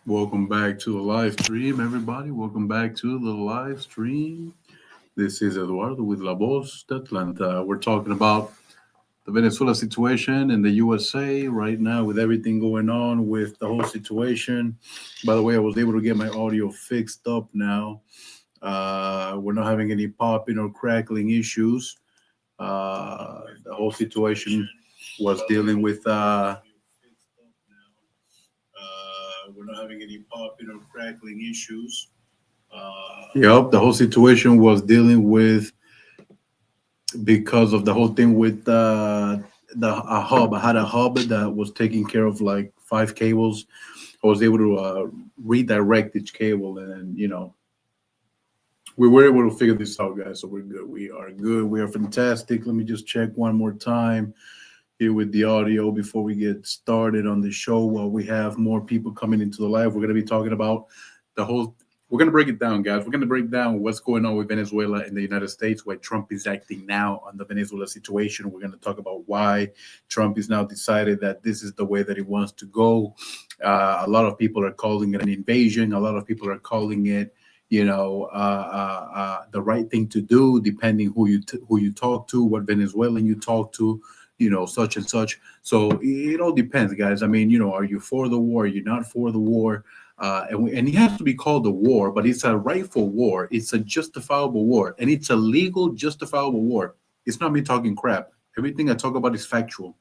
Welcome back to the live stream, everybody. Welcome back to the live stream. This is Eduardo with La Voz de Atlanta. We're talking about the Venezuela situation in the USA right now with everything going on with the whole situation. By the way, I was able to get my audio fixed up now. We're not having any popping or crackling issues. The whole situation was dealing with. We're not having any popping or crackling issues. Yep, the whole situation was dealing with because of the whole thing with the a hub. I had a hub that was taking care of like five cables. I was able to redirect each cable, and we were able to figure this out, guys. So we're good. We are good. We are fantastic. Let me just check one more time here with the audio before we get started on the show. While we have more people coming into the live, we're going to be talking about the whole. We're going to break it down, guys. We're going to break down what's going on with Venezuela and the United States, why Trump is acting now on the Venezuela situation. We're going to talk about why Trump is now decided that this is the way that he wants to go. A lot of people are calling it an invasion. A lot of people are calling it, the right thing to do, depending who you talk to, what Venezuelan you talk to, such and such. So it all depends, guys. I mean, are you for the war? Are you not for the war? And it has to be called a war, but it's a rightful war. It's a justifiable war, and it's a legal, justifiable war. It's not me talking crap. Everything I talk about is factual.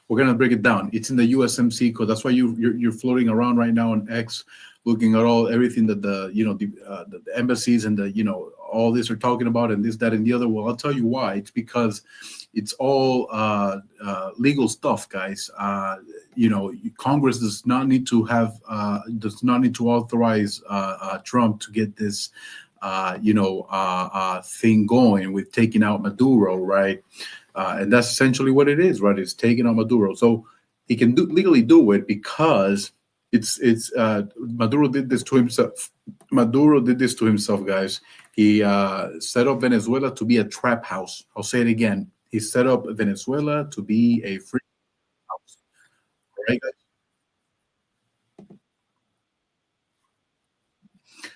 We're gonna break it down. It's in the USMC code. That's why you're floating around right now on X, looking at everything that the embassies and all this are talking about, and this, that, and the other. Well, I'll tell you why. It's because it's all legal stuff, guys. Congress does not need to authorize Trump to get this thing going with taking out Maduro, right? And that's essentially what it is, right? It's taking out Maduro, so he can legally do it because it's Maduro did this to himself. Maduro did this to himself, guys. He set up Venezuela to be a trap house. I'll say it again. He set up Venezuela to be a free house. Right?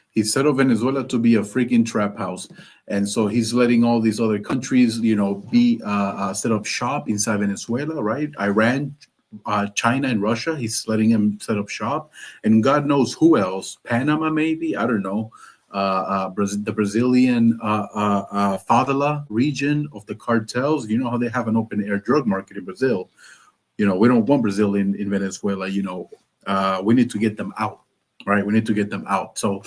He set up Venezuela to be a freaking trap house, and so he's letting all these other countries, be set up shop inside Venezuela, right? Iran, China, and Russia. He's letting them set up shop, and God knows who else. Panama, maybe, I don't know. The Brazilian favela region of the cartels. You know how they have an open air drug market in Brazil. We don't want Brazil in Venezuela. We need to get them out, right? We need to get them out. So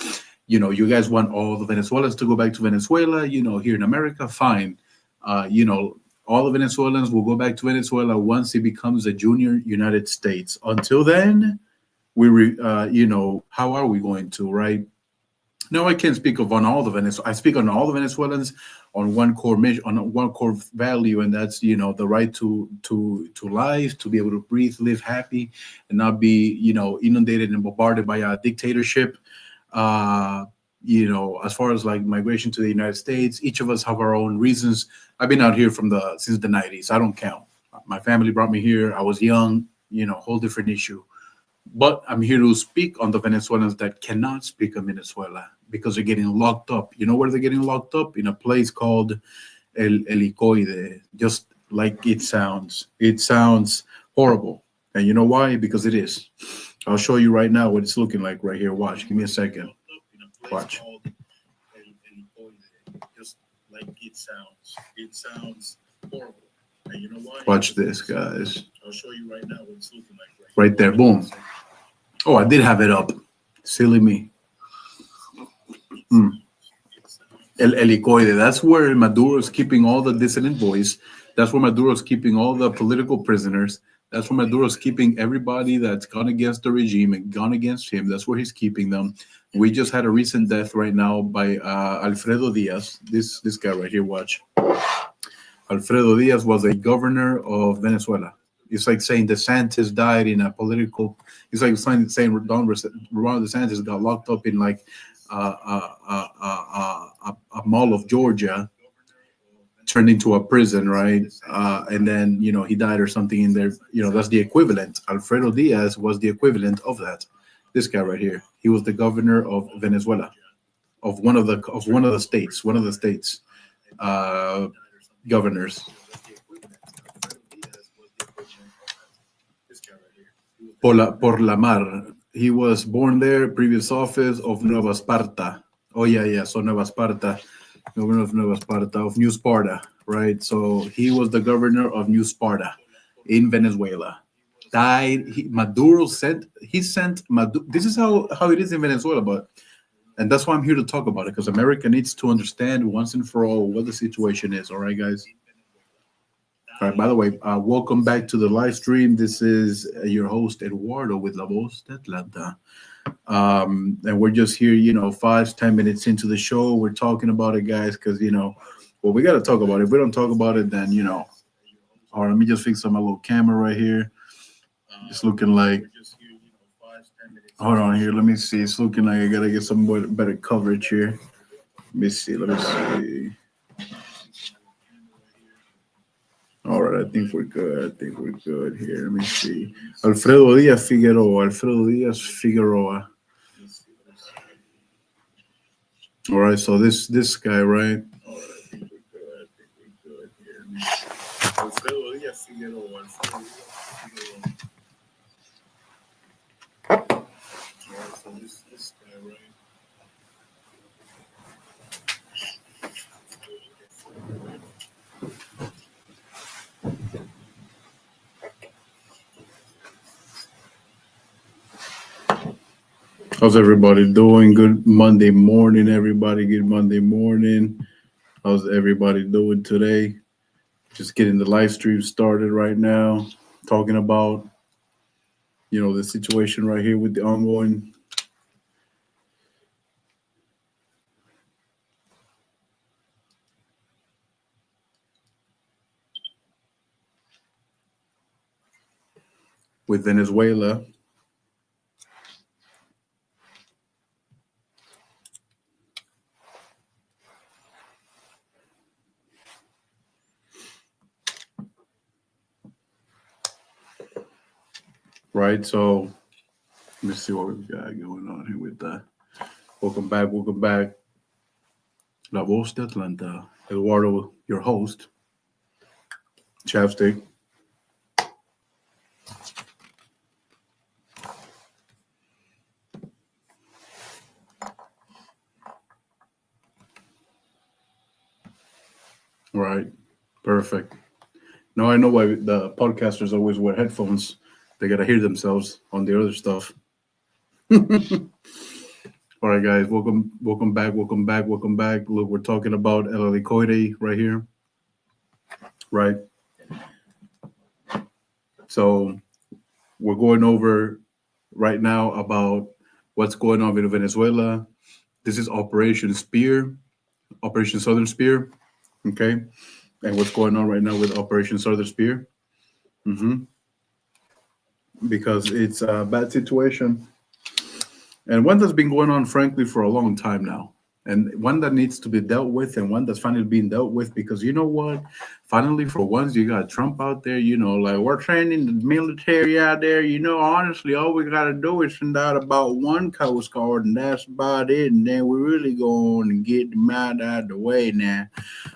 you guys want all the Venezuelans to go back to Venezuela, here in America, fine. All the Venezuelans will go back to Venezuela once it becomes a junior United States. Until then, how are we going to, right? No, I can't speak of on all the Venezuelans. I speak on all the Venezuelans on one core mission, on one core value, and that's the right to life, to be able to breathe, live happy, and not be inundated and bombarded by a dictatorship. As far as like migration to the United States, each of us have our own reasons. I've been out here since the 90s. I don't count. My family brought me here. I was young. Whole different issue. But I'm here to speak on the Venezuelans that cannot speak of Venezuela because they're getting locked up. You know where they're getting locked up? In a place called Helicoide. Just like it sounds. It sounds horrible. And you know why? Because it is. I'll show you right now what it's looking like right here. Watch. Give me a second. Watch. Just like it sounds. It sounds horrible. And you know why? Watch this, guys. I'll show you right now what it's looking like. Right there. Boom. Oh, I did have it up. Silly me. El Helicoide. That's where Maduro is keeping all the dissident voice. That's where Maduro is keeping all the political prisoners. That's where Maduro is keeping everybody that's gone against the regime and gone against him. That's where he's keeping them. We just had a recent death right now by Alfredo Diaz. This guy right here. Watch. Alfredo Diaz was a governor of Venezuela. It's like saying DeSantis died in a political. It's like saying Ron DeSantis got locked up in like a mall of Georgia, turned into a prison, right? And then he died or something in there. That's the equivalent. Alfredo Diaz was the equivalent of that. This guy right here. He was the governor of Venezuela, of one of the states, uh, governors. Por la Mar. He was born there. Previous office of Nueva Sparta. Oh yeah, yeah. So Nueva Sparta, governor of Nueva Sparta of New Sparta, right? So he was the governor of New Sparta in Venezuela. Died. Maduro sent. He sent Maduro. This is how it is in Venezuela, but and that's why I'm here to talk about it because America needs to understand once and for all what the situation is. All right, guys. All right. By the way, welcome back to the live stream. This is your host Eduardo with La Voz de Atlanta, and we're just here, 5 10 minutes into the show. We're talking about it, guys, because well, we got to talk about it. If we don't talk about it, then All right, let me just fix up my little camera right here. It's looking like. Hold on here. Let me see. It's looking like I gotta get some more better coverage here. Let me see. Let me see. All right, I think we're good. Here. Let me see. Alfredo Diaz Figueroa. All right, so this guy, right? All right, I think we're good here. Alfredo Diaz Figueroa. All right, so this guy, right? How's everybody doing? Good Monday morning, everybody. Good Monday morning. How's everybody doing today? Just getting the live stream started right now, talking about, the situation right here with the ongoing. With Venezuela. Right, so let me see what we've got going on here with that. Welcome back. La Voz de Atlanta. Eduardo, your host. Chapstick. Right, perfect. Now I know why the podcasters always wear headphones. They gotta hear themselves on the other stuff. All right, guys, welcome back. Look, we're talking about Helicoide right here, right? So we're going over right now about what's going on in Venezuela. This is Operation Southern Spear, okay? And what's going on right now with Operation Southern Spear? Because it's a bad situation. And one that's been going on, frankly, for a long time now. And one that needs to be dealt with, and one that's finally being dealt with, because you know what? Finally, for once, you got Trump out there, like we're training the military out there. Honestly, all we got to do is send out about one Coast Guard, and that's about it. And then we're really going to get them out of the way now.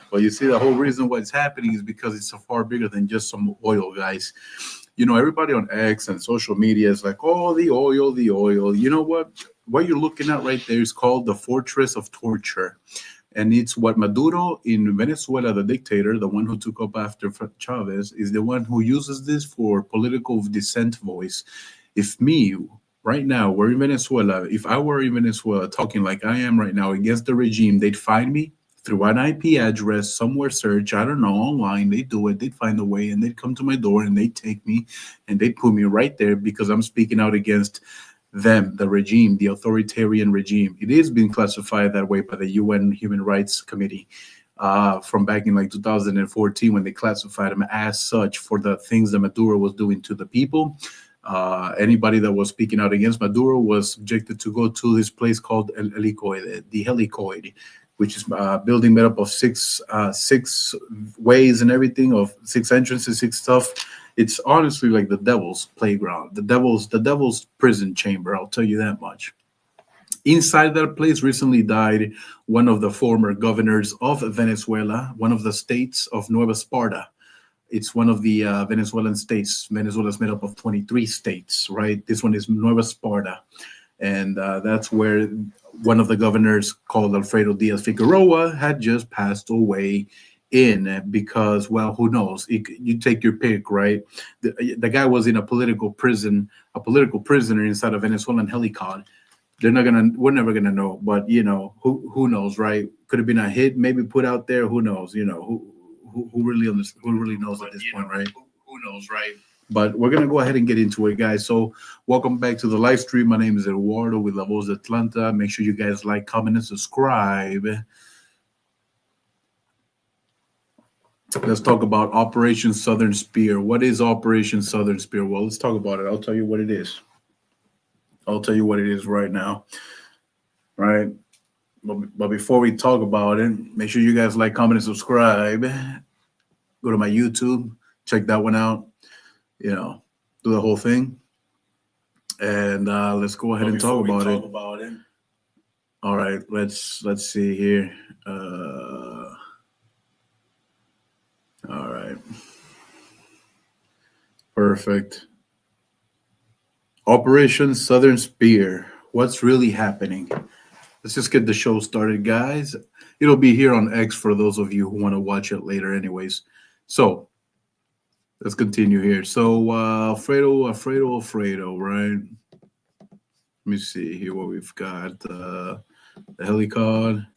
Well, you see, the whole reason why it's happening is because it's so far bigger than just some oil, guys. Everybody on X and social media is like, oh, the oil. You know what? What you're looking at right there is called the fortress of torture. And it's what Maduro in Venezuela, the dictator, the one who took up after Chavez, is the one who uses this for political dissent voice. If me, right now, we're in Venezuela, if I were in Venezuela talking like I am right now against the regime, they'd find me through an IP address, somewhere search, I don't know, online, they do it, they'd find a way, and they'd come to my door and they'd take me and they'd put me right there because I'm speaking out against them, the regime, the authoritarian regime. It is being classified that way by the UN Human Rights Committee from back in like 2014 when they classified them as such for the things that Maduro was doing to the people. Anybody that was speaking out against Maduro was subjected to go to this place called Helicoide, the Helicoide, which is a building made up of six ways and everything, of six entrances, six stuff. It's honestly like the devil's playground, the devil's prison chamber. I'll tell you that much. Inside that place recently died one of the former governors of Venezuela, one of the states of Nueva Sparta. It's one of the Venezuelan states. Venezuela is made up of 23 states, right? This one is Nueva Sparta. And that's where one of the governors, called Alfredo Diaz Figueroa, had just passed away in, because, well, who knows? You take your pick, right? The guy was in a political prison, a political prisoner inside a Venezuelan Helicoide. We're never gonna know, but who knows, right? Could have been a hit, maybe put out there. Who knows? Who really who really knows at this point, right? Who knows, right? But we're gonna go ahead and get into it, guys. So welcome back to the live stream. My name is Eduardo with La Voz de Atlanta. Make sure you guys like, comment, and subscribe. Let's talk about Operation Southern Spear. What is Operation Southern Spear? Well, let's talk about it. I'll tell you what it is. I'll tell you what it is right now. Right? But before we talk about it, make sure you guys like, comment, and subscribe. Go to my YouTube. Check that one out. Do the whole thing. And let's go ahead and talk about it. All right. Let's see here. All right. Perfect. Operation Southern Spear. What's really happening? Let's just get the show started, guys. It'll be here on X for those of you who want to watch it later anyways. So let's continue here. So Alfredo, right? Let me see here what we've got. The Helicoide.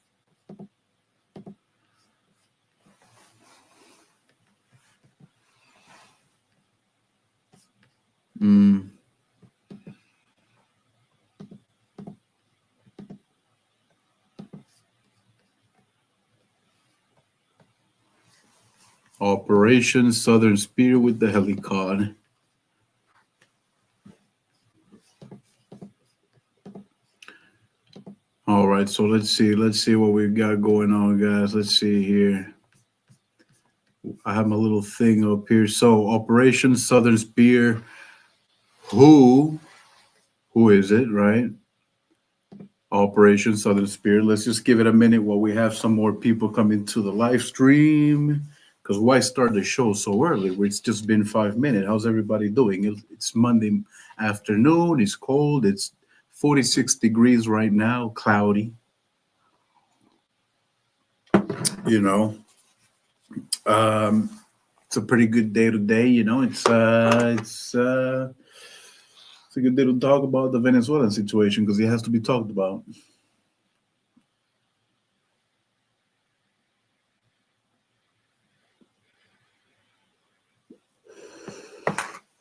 Operation Southern Spear with the Helicoide. All right, so let's see what we've got going on, guys. Let's see here. I have my little thing up here. So Operation Southern Spear. Who is it, right? Operation Southern Spear. Let's just give it a minute while we have some more people coming to the live stream. Because why start the show so early? It's just been 5 minutes. How's everybody doing? It's Monday afternoon. It's cold. It's 46 degrees right now. Cloudy. It's a pretty good day today. It's a good day to talk about the Venezuelan situation because it has to be talked about.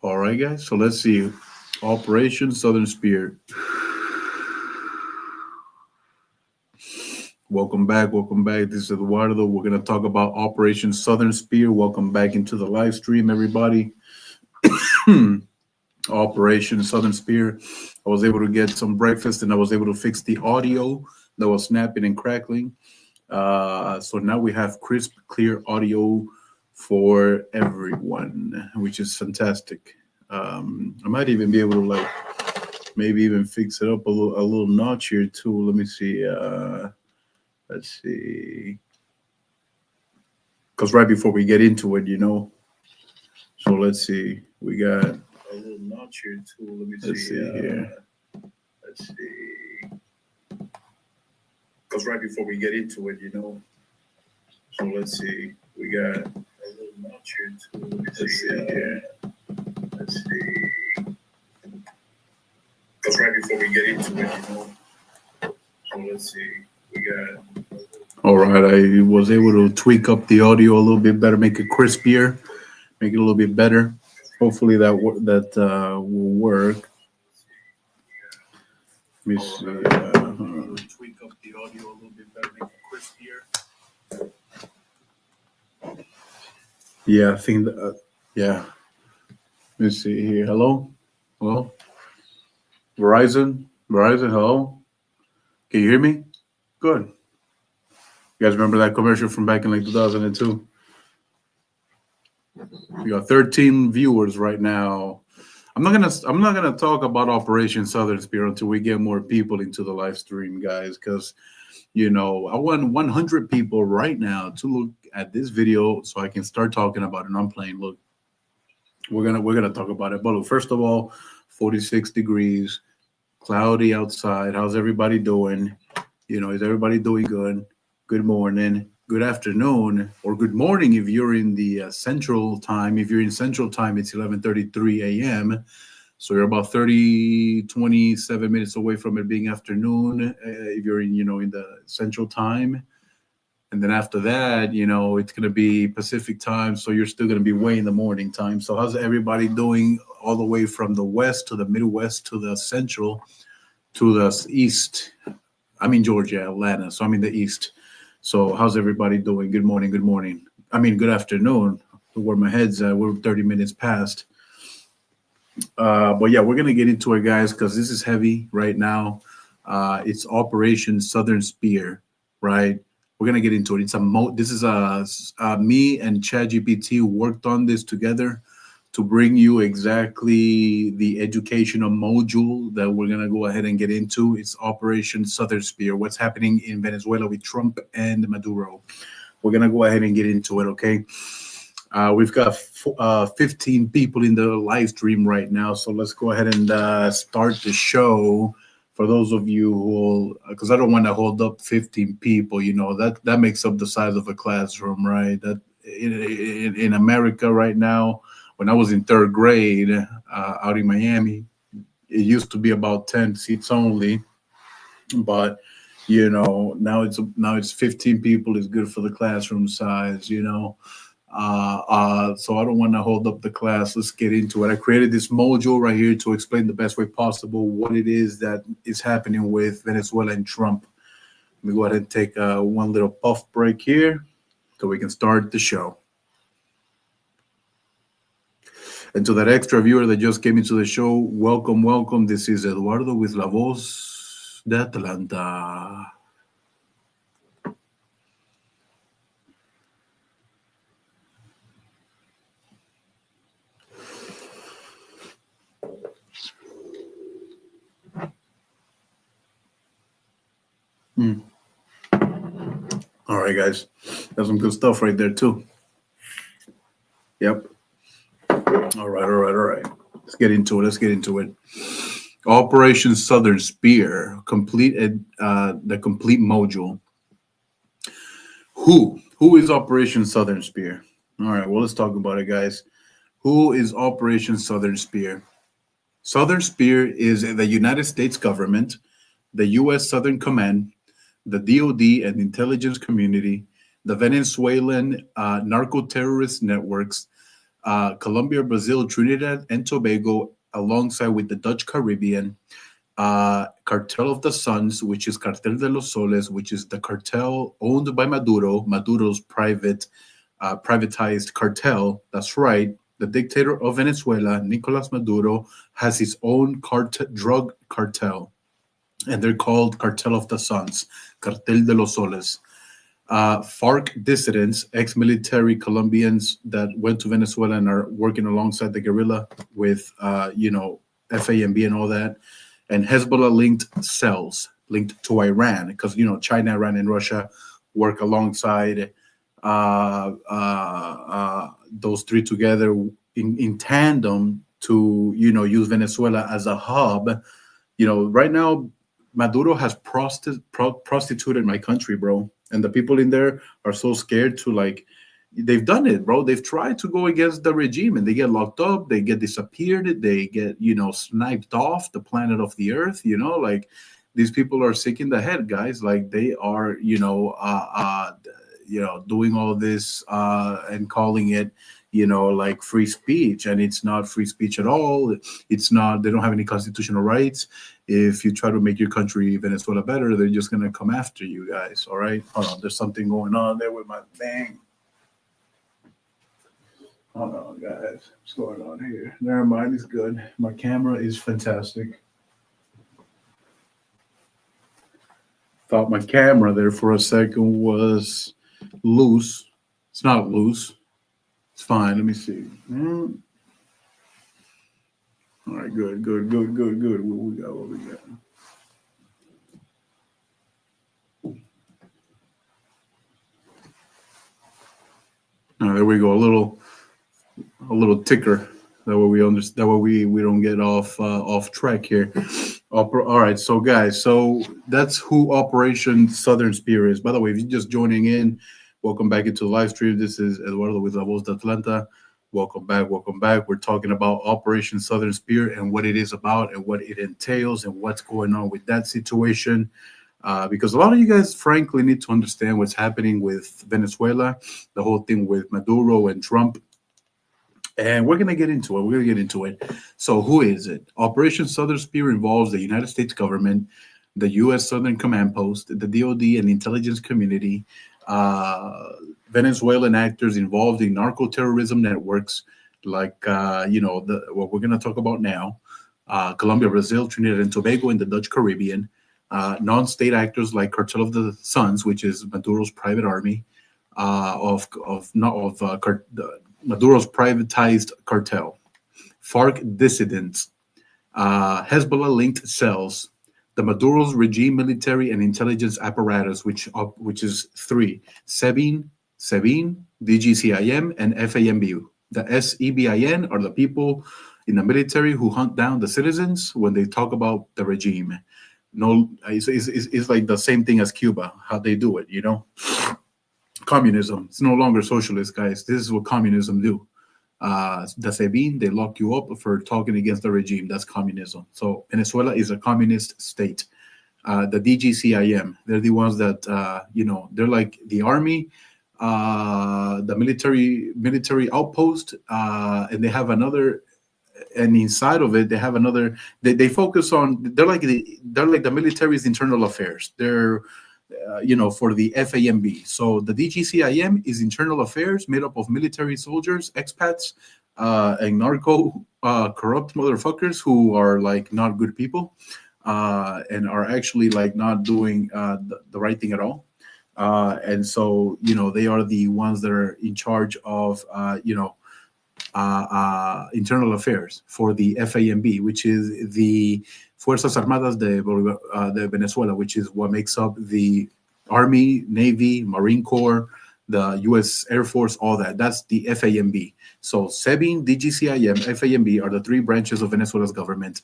All right, guys. So let's see. Operation Southern Spear. Welcome back. This is Eduardo. We're going to talk about Operation Southern Spear. Welcome back into the live stream, everybody. Operation Southern Spear. I was able to get some breakfast and I was able to fix the audio that was snapping and crackling. So now we have crisp, clear audio for everyone, which is fantastic. I might even be able to maybe even fix it up a little notch here too. Let me see. Let's see. Because right before we get into it, So let's see. We got a little notch here too. Let's see here. Let's see. Because right before we get into it, So let's see. We got a little notch here too. Let's see here. Let's see. Because right before we get into it, So let's see. We got. All right. I was able to tweak up the audio a little bit better, make it crispier, make it a little bit better. Hopefully that will work. Let me see. Tweak up the audio a little bit better, make it crispier. Yeah, I think that. Yeah. Let me see here. Hello. Verizon. Hello. Can you hear me? Good. You guys remember that commercial from back in 2002? We got 13 viewers right now. I'm not gonna talk about Operation Southern Spear until we get more people into the live stream, guys, because I want 100 people right now to look at this video so I can start talking about it. And I'm playing. Look, we're gonna talk about it. But look, first of all, 46 degrees, cloudy outside. How's everybody doing? Is everybody doing good? Good morning, good afternoon, or good morning if you're in the Central Time. If you're in Central Time, it's 11:33 a.m. So you're about 27 minutes away from it being afternoon. If you're in the Central Time. And then after that, it's going to be Pacific time. So you're still going to be way in the morning time. So how's everybody doing all the way from the West to the Midwest to the Central to the East? I'm in Georgia, Atlanta. So I'm in the East. So how's everybody doing? Good morning. Good morning. Good afternoon. Where my head's at, we're 30 minutes past. But yeah, we're going to get into it, guys, because this is heavy right now. It's Operation Southern Spear, right? We're gonna get into it. This is me and ChatGPT worked on this together to bring you exactly the educational module that we're gonna go ahead and get into. It's Operation Southern Spear. What's happening in Venezuela with Trump and Maduro? We're gonna go ahead and get into it. Okay. We've got 15 people in the live stream right now, so let's go ahead and start the show. For those of you who, because I don't want to hold up 15 people, that makes up the size of a classroom, right? That in America right now, when I was in third grade out in Miami, it used to be about 10 seats only, but now it's 15 people is good for the classroom size, so I don't want to hold up the class. Let's get into it. I created this module right here to explain the best way possible what it is that is happening with Venezuela and Trump. Let me go ahead and take one little puff break here so we can start the show. And to that extra viewer that just came into the show, welcome, welcome. This is Eduardo with La Voz de Atlanta. All right, guys. That's some good stuff right there, too. Yep. All right. Let's get into it. Operation Southern Spear, the complete module. Who is Operation Southern Spear? All right, well, let's talk about it, guys. Who is Operation Southern Spear? Southern Spear is the United States government, the U.S. Southern Command, the DoD and intelligence community, the Venezuelan narco-terrorist networks, Colombia, Brazil, Trinidad, and Tobago, alongside with the Dutch Caribbean, Cartel of the Suns, which is Cartel de los Soles, which is the cartel owned by Maduro's privatized cartel. That's right. The dictator of Venezuela, Nicolas Maduro, has his own drug cartel, and they're called Cartel of the Suns, Cartel de los Soles. FARC dissidents, ex-military Colombians that went to Venezuela and are working alongside the guerrilla with, FAMB and all that, and Hezbollah-linked cells linked to Iran, because, China, Iran, and Russia work alongside those three together in tandem to, use Venezuela as a hub. Right now, Maduro has prostituted my country, bro. And the people in there are so scared to, they've done it, bro. They've tried to go against the regime and they get locked up, they get disappeared, they get, sniped off the planet of the earth, these people are sick in the head, guys. They are, doing all this and calling it, free speech. And it's not free speech at all. It's not, they don't have any constitutional rights. If you try to make your country, Venezuela, better, they're just going to come after you guys. All right. Hold on. There's something going on there with my thing. Hold on, guys. What's going on here? Never mind. It's good. My camera is fantastic. Thought my camera there for a second was loose. It's not loose. It's fine. Let me see. All right, good. What we got? What we got? There we go. A little ticker. That way we understand. That way we don't get off track here. All right, so guys, so that's who Operation Southern Spear is. By the way, if you're just joining in, welcome back into the live stream. This is Eduardo with La Voz de Atlanta. Welcome back. Welcome back. We're talking about Operation Southern Spear and what it is about and what it entails and what's going on with that situation. Because a lot of you guys, frankly, need to understand what's happening with Venezuela, the whole thing with Maduro and Trump. And we're going to get into it. So who is it? Operation Southern Spear involves the United States government, the U.S. Southern Command Post, the DoD and intelligence community, Venezuelan actors involved in narco-terrorism networks like, what we're going to talk about now, Colombia, Brazil, Trinidad and Tobago, and the Dutch Caribbean, non-state actors like Cartel of the Suns, which is Maduro's private army, Maduro's privatized cartel, FARC dissidents, Hezbollah-linked cells, the Maduro's regime military and intelligence apparatus, which is three: SEBIN, DGCIM, and FAMBU. The SEBIN are the people in the military who hunt down the citizens when they talk about the regime. No, it's like the same thing as Cuba, how they do it, Communism. It's no longer socialist, guys. This is what communism do. The SEBIN, they lock you up for talking against the regime. That's communism. So Venezuela is a communist state. The DGCIM, they're the ones that, they're like the army, the military outpost, and they have another, and inside of it, they have another, they focus on, they're like the military's internal affairs. They're, for the FAMB. So the DGCIM is internal affairs made up of military soldiers, expats, and narco corrupt motherfuckers who are like not good people and are actually like not doing the right thing at all. And so, they are the ones that are in charge of, internal affairs for the FAMB, which is the Fuerzas Armadas de Venezuela, which is what makes up the Army, Navy, Marine Corps, the U.S. Air Force, all that. That's the FAMB. So SEBIN, DGCIM, FAMB are the three branches of Venezuela's government,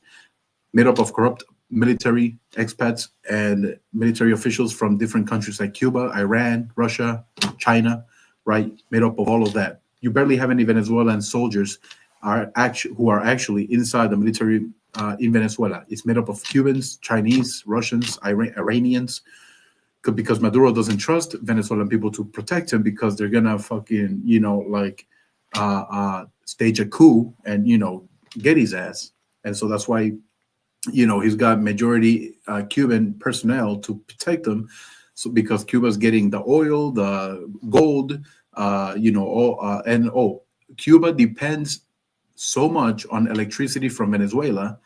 made up of corrupt military expats and military officials from different countries like Cuba, Iran, Russia, China, right? Made up of all of that. You barely have any Venezuelan soldiers who are actually inside the military in Venezuela. It's made up of Cubans, Chinese, Russians, Iranians, because Maduro doesn't trust Venezuelan people to protect him because they're gonna fucking, stage a coup and, get his ass. And so that's why, he's got majority Cuban personnel to protect them. So because Cuba's getting the oil, the gold, Cuba depends so much on electricity from Venezuela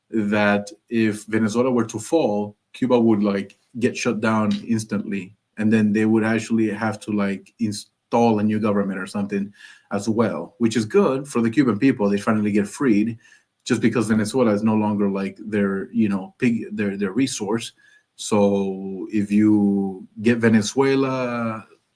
that if Venezuela were to fall, Cuba would like get shut down instantly, and then they would actually have to like install a new government or something as well, which is good for the Cuban people. They finally get freed, just because Venezuela is no longer like their their resource. So if you get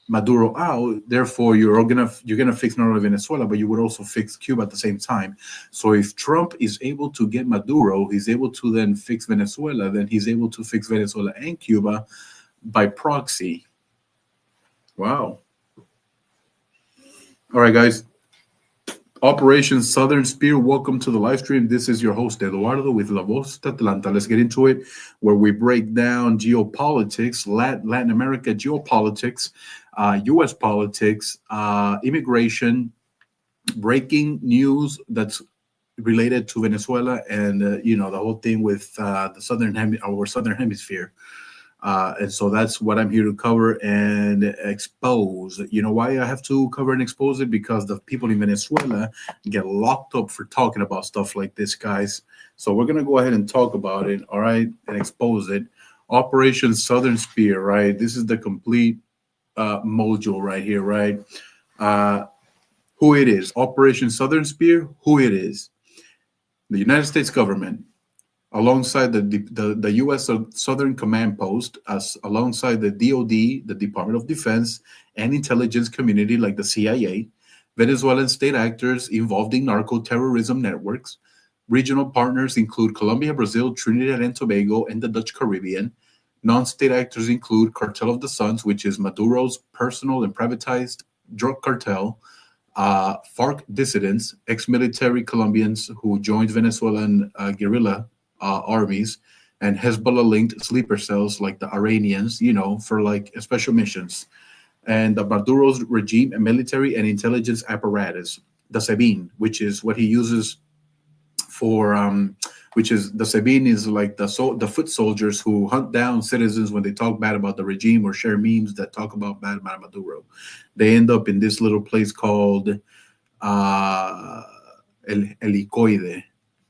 Maduro out, therefore you're gonna fix not only Venezuela, but you would also fix Cuba at the same time. So if Trump is able to get Maduro, he's able to then fix Venezuela, then he's able to fix Venezuela and Cuba by proxy. Wow. All right, guys. Operation Southern Spear, welcome to the live stream. This is your host, Eduardo, with La Voz de Atlanta. Let's get into it, where we break down geopolitics, Latin America geopolitics, U.S. politics, immigration, breaking news that's related to Venezuela, and the whole thing with the Southern Hemisphere. And so that's what I'm here to cover and expose. You know why I have to cover and expose it? Because the people in Venezuela get locked up for talking about stuff like this, guys. So we're going to go ahead and talk about it, all right, and expose it. Operation Southern Spear, right? This is the complete mojo right here, right? who it is. Operation Southern Spear, who it is. The United States government, alongside the U.S. Southern Command Post, as alongside the DoD, the Department of Defense, and intelligence community like the CIA, Venezuelan state actors involved in narco-terrorism networks. Regional partners include Colombia, Brazil, Trinidad and Tobago, and the Dutch Caribbean. Non-state actors include Cartel of the Suns, which is Maduro's personal and privatized drug cartel, FARC dissidents, ex-military Colombians who joined Venezuelan guerrilla armies, and Hezbollah-linked sleeper cells like the Iranians, for like special missions. And the Maduro's regime and military and intelligence apparatus, the SEBIN, which is what he uses for, which is the SEBIN is like the foot soldiers who hunt down citizens when they talk bad about the regime or share memes that talk about bad about Maduro. They end up in this little place called Helicoide.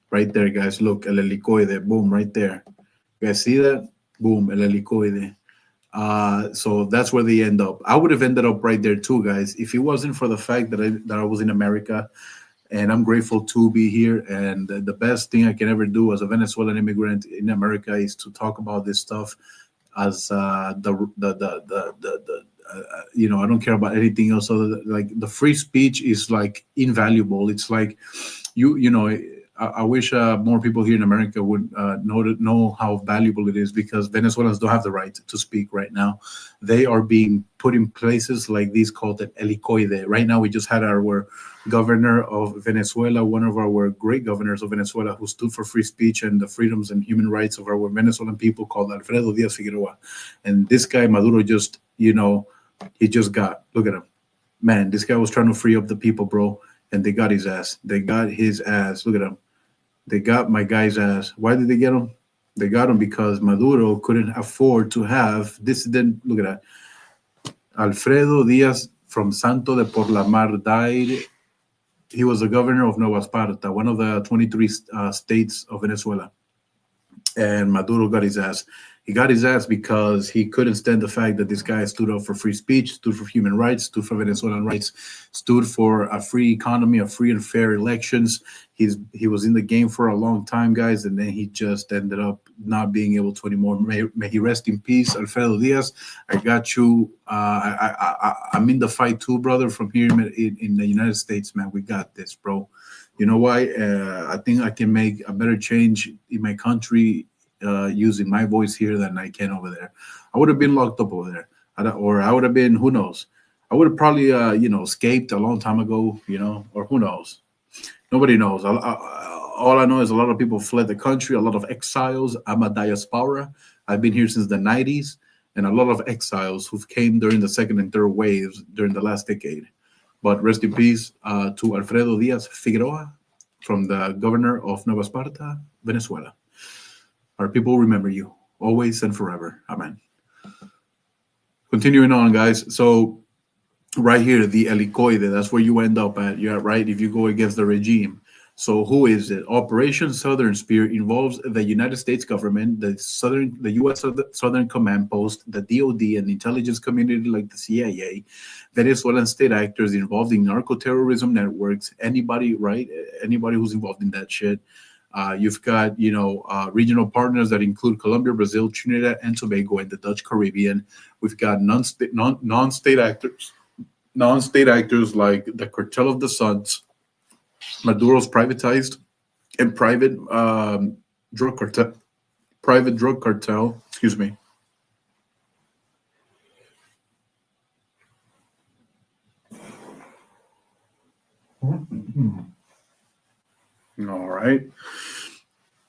Right there, guys. Look, el helicoide. Boom, right there. You guys see that? Boom, el helicoide. So that's where they end up. I would have ended up right there too, guys, if it wasn't for the fact that I was in America, and I'm grateful to be here. And the best thing I can ever do as a Venezuelan immigrant in America is to talk about this stuff as I don't care about anything else other than, like, the free speech is like invaluable. It's like I wish more people here in America would know how valuable it is, because Venezuelans don't have the right to speak right now. They are being put in places like these called the Helicoide. Right now, we just had our governor of Venezuela, one of our great governors of Venezuela, who stood for free speech and the freedoms and human rights of our Venezuelan people, called Alfredo Figueroa. And this guy, Maduro, just, he just got, look at him. Man, this guy was trying to free up the people, bro. And they got his ass. They got his ass. Look at him. They got my guy's ass. Why did they get him? They got him because Maduro couldn't afford to have dissident. Look at that. Alfredo Diaz from Santo de por la Mar died. He was the governor of Nueva Esparta, one of the 23 states of Venezuela. And Maduro got his ass. He got his ass because he couldn't stand the fact that this guy stood up for free speech, stood for human rights, stood for Venezuelan rights, stood for a free economy, a free and fair elections. He was in the game for a long time, guys, and then he just ended up not being able to anymore. May he rest in peace, Alfredo Diaz. I got you. I'm in the fight too, brother, from here in the United States, man. We got this, bro. You know why? I think I can make a better change in my country using my voice here than I can over there. I would have been locked up over there, or I would have been, who knows? I would have probably, escaped a long time ago, or who knows? Nobody knows. All I know is a lot of people fled the country, a lot of exiles. I'm a diaspora. I've been here since the 90s, and a lot of exiles who came during the second and third waves during the last decade. But rest in peace to Alfredo Diaz Figueroa, from the governor of Nueva Esparta, Venezuela. Our people remember you always and forever. Amen. Continuing on, guys. So right here, the Helicoide, that's where you end up at. You're right if you go against the regime. So who is it? Operation Southern Spear involves the United States government, the U.S. Southern Command Post, the DoD, and the intelligence community like the CIA, Venezuelan state actors involved in narco-terrorism networks, anybody who's involved in that shit. You've got, regional partners that include Colombia, Brazil, Trinidad and Tobago, and the Dutch Caribbean. We've got non-state actors like the Cartel of the Suns, Maduro's privatized and private drug cartel. Excuse me. All right.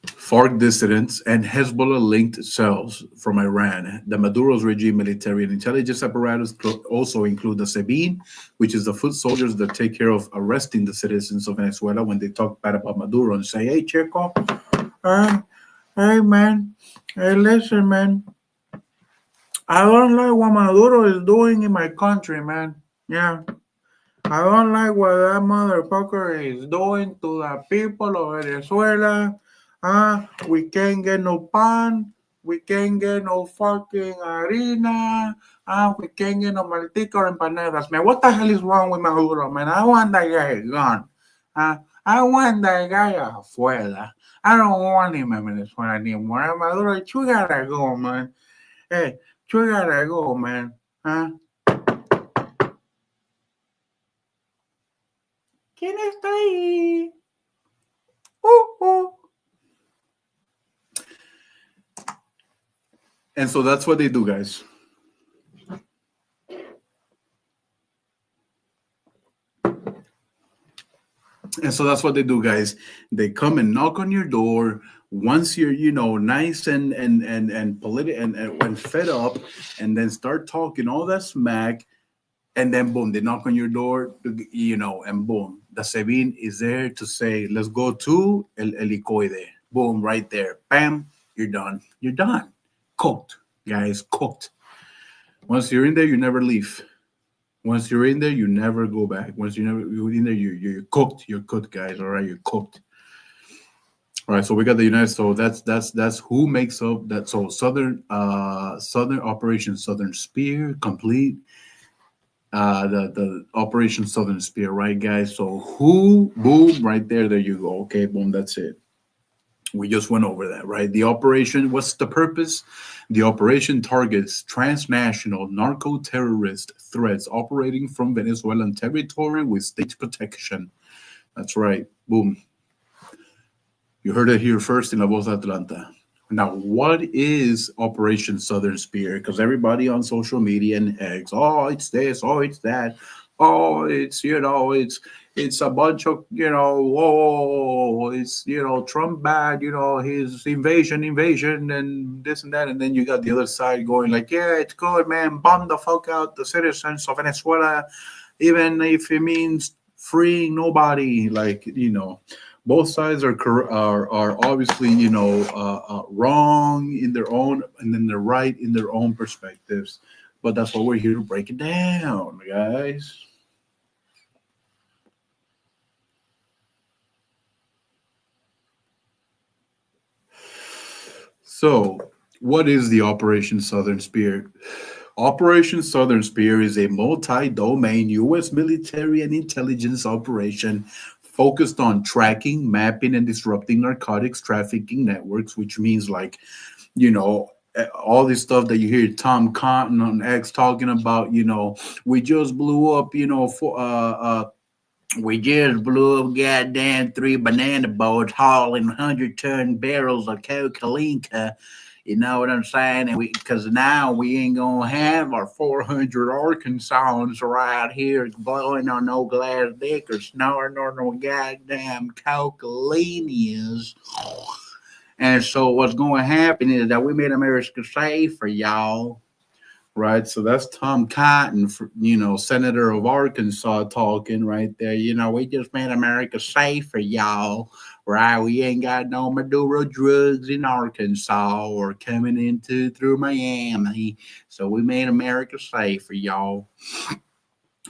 FARC dissidents and Hezbollah-linked cells from Iran. The Maduro's regime military and intelligence apparatus also include the SEBIN, which is the foot soldiers that take care of arresting the citizens of Venezuela when they talk bad about Maduro and say, "Hey, Chico, hey, man, hey, listen, man, I don't like what Maduro is doing in my country, man. Yeah. I don't like what that motherfucker is doing to the people of Venezuela. We can't get no pan. We can't get no fucking harina. We can't get no maltica or empanadas. Man, what the hell is wrong with Maduro, man? I want that guy gone. I want that guy afuera. I don't want him in Venezuela anymore. Maduro, you gotta go, man. Hey, you gotta go, man. ¿Quién está ahí? And so that's what they do, guys. And so that's what they do, guys. They come and knock on your door once you're, nice and and fed up, and then start talking all that smack, and then boom, they knock on your door, and boom, the Sebin is there to say, let's go to El Helicoide. Boom, right there. Bam, you're done. You're done. Cooked, guys, cooked. Once you're in there, you never leave. Once you're in there, you never go back. Once you're in there, you're cooked. You're cooked, guys. All right, you're cooked. All right, so we got the United. So that's who makes up that. So Southern Operation Southern Spear complete. The Operation Southern Spear, right, guys? So who? Boom, right there. There you go. Okay, boom. That's it. We just went over that, right? The operation, what's the purpose? The operation targets transnational narco-terrorist threats operating from Venezuelan territory with state protection. That's right. Boom. You heard it here first in La Voz Atlanta. Now, what is Operation Southern Spear? Because everybody on social media and X, oh, it's this, oh, it's that, oh, it's it's a bunch of it's Trump bad, his invasion, and this and that, and then you got the other side going like, yeah, it's good, man, bomb the fuck out the citizens of Venezuela, even if it means freeing nobody, like both sides are obviously wrong in their own, and then they're right in their own perspectives. But that's what we're here to break it down, guys. So, what is the Operation Southern Spear? Operation Southern Spear is a multi-domain U.S. military and intelligence operation focused on tracking, mapping, and disrupting narcotics trafficking networks, which means all this stuff that you hear Tom Cotton on X talking about, we just blew up, we just blew up goddamn 3 banana boats hauling 100-ton barrels of cocaine. You know what I'm saying? And because now we ain't gonna have our 400 Arkansans right here blowing on no glass dick or snoring on no goddamn cocalinias. And so what's going to happen is that we made America safer, y'all. Right, so that's Tom Cotton, Senator of Arkansas, talking right there. We just made America safer, y'all. Right, we ain't got no Maduro drugs in Arkansas or coming into through Miami, so we made America safer, y'all.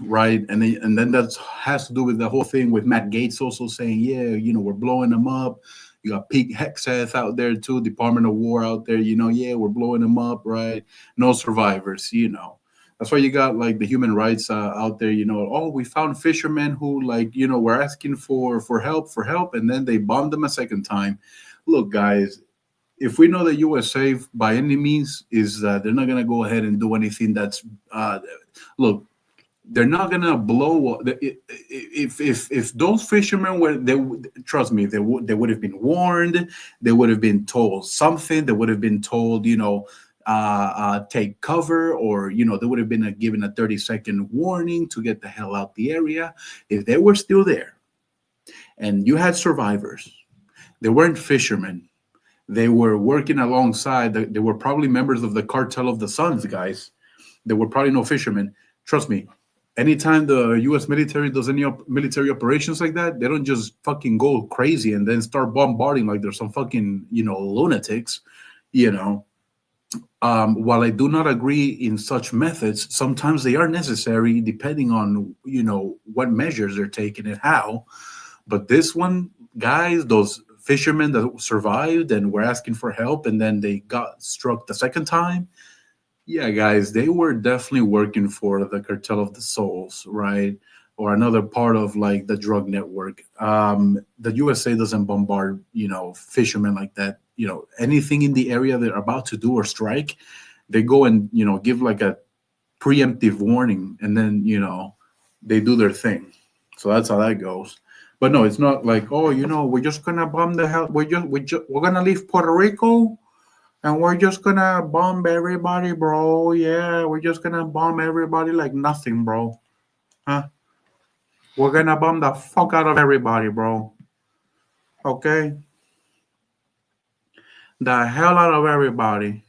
Right, and then that has to do with the whole thing with Matt Gaetz also saying, yeah, we're blowing them up. You got Pete Hegseth out there too, Department of War out there. Yeah, we're blowing them up, right? No survivors. That's why you got like the human rights out there. Oh, we found fishermen who were asking for help, and then they bombed them a second time. Look, guys, if we know the USA by any means is they're not gonna go ahead and do anything that's look. They're not gonna blow if those fishermen were they trust me they would have been warned, they would have been told something, they would have been told take cover, or they would have been given a 30-second warning to get the hell out the area. If they were still there and you had survivors, they weren't fishermen, they were working alongside, they were probably members of the cartel of the Suns, guys. They were probably no fishermen. Trust me, anytime the U.S. military does any military operations like that, they don't just fucking go crazy and then start bombarding like there's some fucking, lunatics, While I do not agree in such methods, sometimes they are necessary depending on, what measures they're taking and how. But this one, guys, those fishermen that survived and were asking for help, and then they got struck the second time. Yeah, guys, they were definitely working for the cartel of the souls, right? Or another part of like the drug network. The USA doesn't bombard, fishermen like that. Anything in the area they're about to do or strike, they go and give like a preemptive warning, and then they do their thing. So that's how that goes. But no, it's not like, oh, we're just gonna bomb the hell. We're gonna leave Puerto Rico and we're just gonna bomb everybody, bro. Yeah, we're just gonna bomb everybody like nothing, bro. Huh? We're gonna bomb the fuck out of everybody, bro. Okay? The hell out of everybody.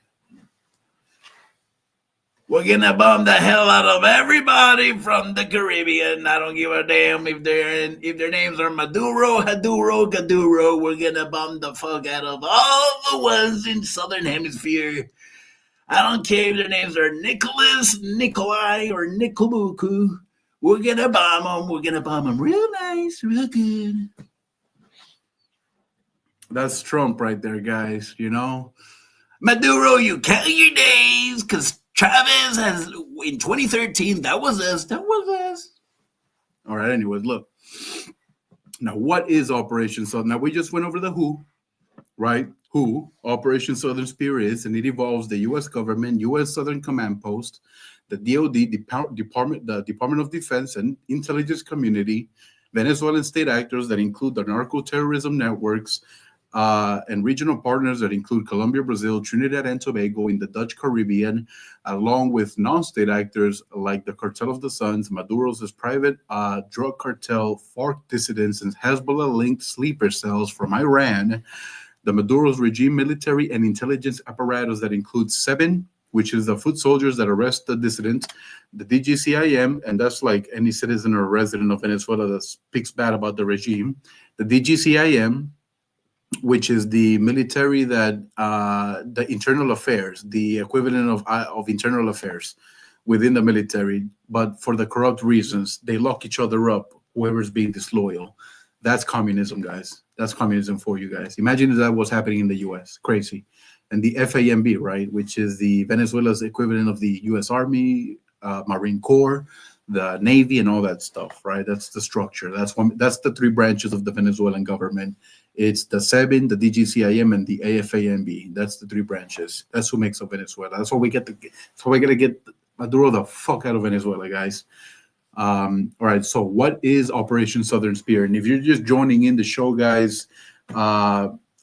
We're gonna bomb the hell out of everybody from the Caribbean. I don't give a damn if their names are Maduro, Haduro, Gaduro. We're gonna bomb the fuck out of all the ones in Southern Hemisphere. I don't care if their names are Nicholas, Nikolai, or Nikoluku. We're gonna bomb them. We're gonna bomb them real nice, real good. That's Trump right there, guys. Maduro, you count your days, because Chavez has, in 2013, that was us. All right, anyways, look. Now, what is Operation Southern? Now, we just went over the WHO, right? WHO, Operation Southern Spear is, and it involves the U.S. government, U.S. Southern Command Post, the DOD, the Department of Defense and Intelligence Community, Venezuelan state actors that include the narco-terrorism networks, and regional partners that include Colombia, Brazil, Trinidad and Tobago in the Dutch Caribbean, along with non-state actors like the Cartel of the Suns, Maduro's private drug cartel, FARC dissidents, and Hezbollah-linked sleeper cells from Iran, the Maduro's regime military and intelligence apparatus that includes SEBIN, which is the foot soldiers that arrest the dissidents, the DGCIM, and that's like any citizen or resident of Venezuela that speaks bad about the regime, the DGCIM, which is the military that the internal affairs, the equivalent of internal affairs within the military, but for the corrupt reasons, they lock each other up, whoever's being disloyal. That's communism, guys. That's communism for you guys. Imagine if that was happening in the US. Crazy. And the FAMB, right, which is the Venezuela's equivalent of the US Army, Marine Corps, the Navy, and all that stuff, right? That's the structure. That's the three branches of the Venezuelan government. It's the SEBIN, the DGCIM, and the AFAMB. That's the three branches. That's who makes up Venezuela. That's what we get. That's what we're gonna get Maduro the fuck out of Venezuela, guys. All right. So, what is Operation Southern Spear? And if you're just joining in the show, guys,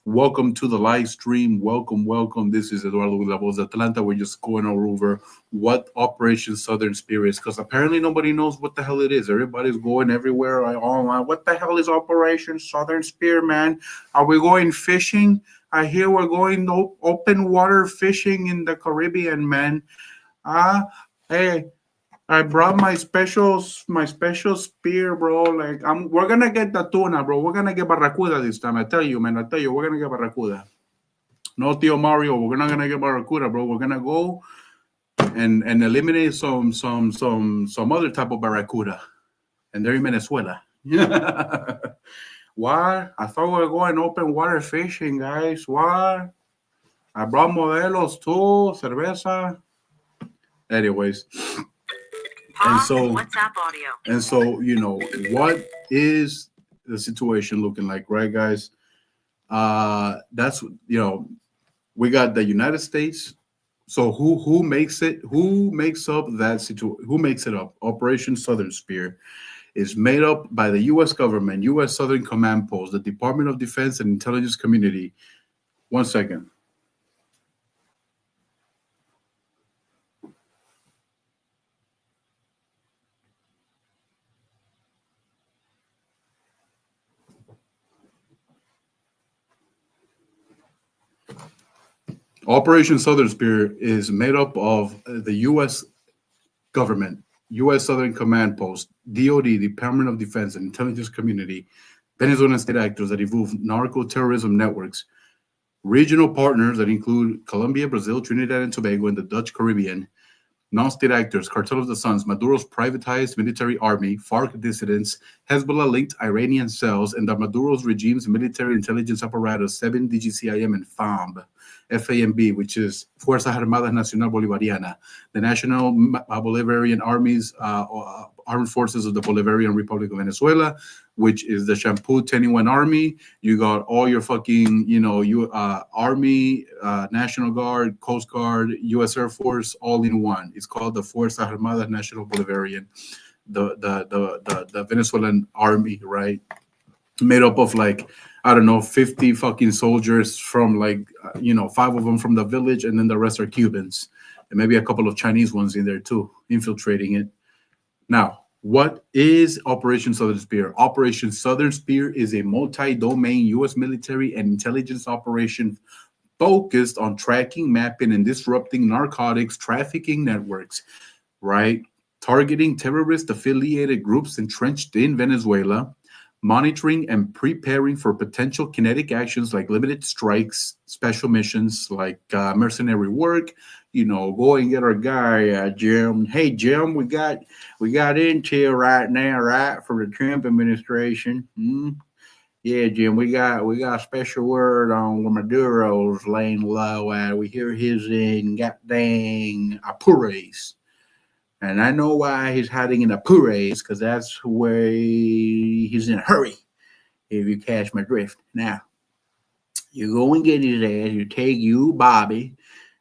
welcome to the live stream. Welcome. This is Eduardo Villalobos de Atlanta. We're just going over what Operation Southern Spear is, because apparently nobody knows what the hell it is. Everybody's going everywhere online. What the hell is Operation Southern Spear, man? Are we going fishing? I hear we're going open water fishing in the Caribbean, man. Hey, I brought my special spear, bro. Like we're gonna get the tuna, bro. We're gonna get barracuda this time. I tell you, man. We're gonna get barracuda. No, Tio Mario, we're not gonna get barracuda, bro. We're gonna go and eliminate some other type of barracuda, and they're in Venezuela. What? I thought we were going open water fishing, guys. What? I brought modelos too, cerveza. Anyways. And so, WhatsApp audio. And so, what is the situation looking like, right, guys? That's we got the United States. So who makes it? Who makes up that situation? Who makes it up? Operation Southern Spear is made up by the U.S. government, U.S. Southern Command Post, the Department of Defense and Intelligence Community. One second. Operation Southern Spear is made up of the U.S. government, U.S. Southern Command Post, DOD, Department of Defense and Intelligence Community, Venezuelan state actors that involve narco-terrorism networks, regional partners that include Colombia, Brazil, Trinidad and Tobago, and the Dutch Caribbean, Non-state actors, Cartel of the Suns, Maduro's privatized military army, FARC dissidents, Hezbollah-linked Iranian cells, and the Maduro's regime's military intelligence apparatus, 7 DGCIM and FAMB, which is Fuerzas Armadas Nacional Bolivariana, the National Bolivarian Armies, Armed Forces of the Bolivarian Republic of Venezuela, which is the Shampoo 10-1 Army. You got all your fucking, Army, National Guard, Coast Guard, U.S. Air Force, all in one. It's called the Fuerzas Armadas National Bolivarian, the Venezuelan army, right? Made up of 50 fucking soldiers from 5 of them from the village, and then the rest are Cubans, and maybe a couple of Chinese ones in there too, infiltrating it. Now, what is Operation Southern Spear? Operation Southern Spear is a multi-domain U.S. military and intelligence operation focused on tracking, mapping, and disrupting narcotics trafficking networks, right? Targeting terrorist-affiliated groups entrenched in Venezuela, monitoring and preparing for potential kinetic actions like limited strikes, special missions like mercenary work. Go and get our guy, Jim. Hey, Jim, we got intel right now, right, from the Trump administration. Yeah, Jim, we got a special word on where Maduro's laying low at. We hear he's in goddamn Apures. And I know why he's hiding in Apures, because that's where he's in a hurry, if you catch my drift. Now, you go and get his ass, you take you, Bobby,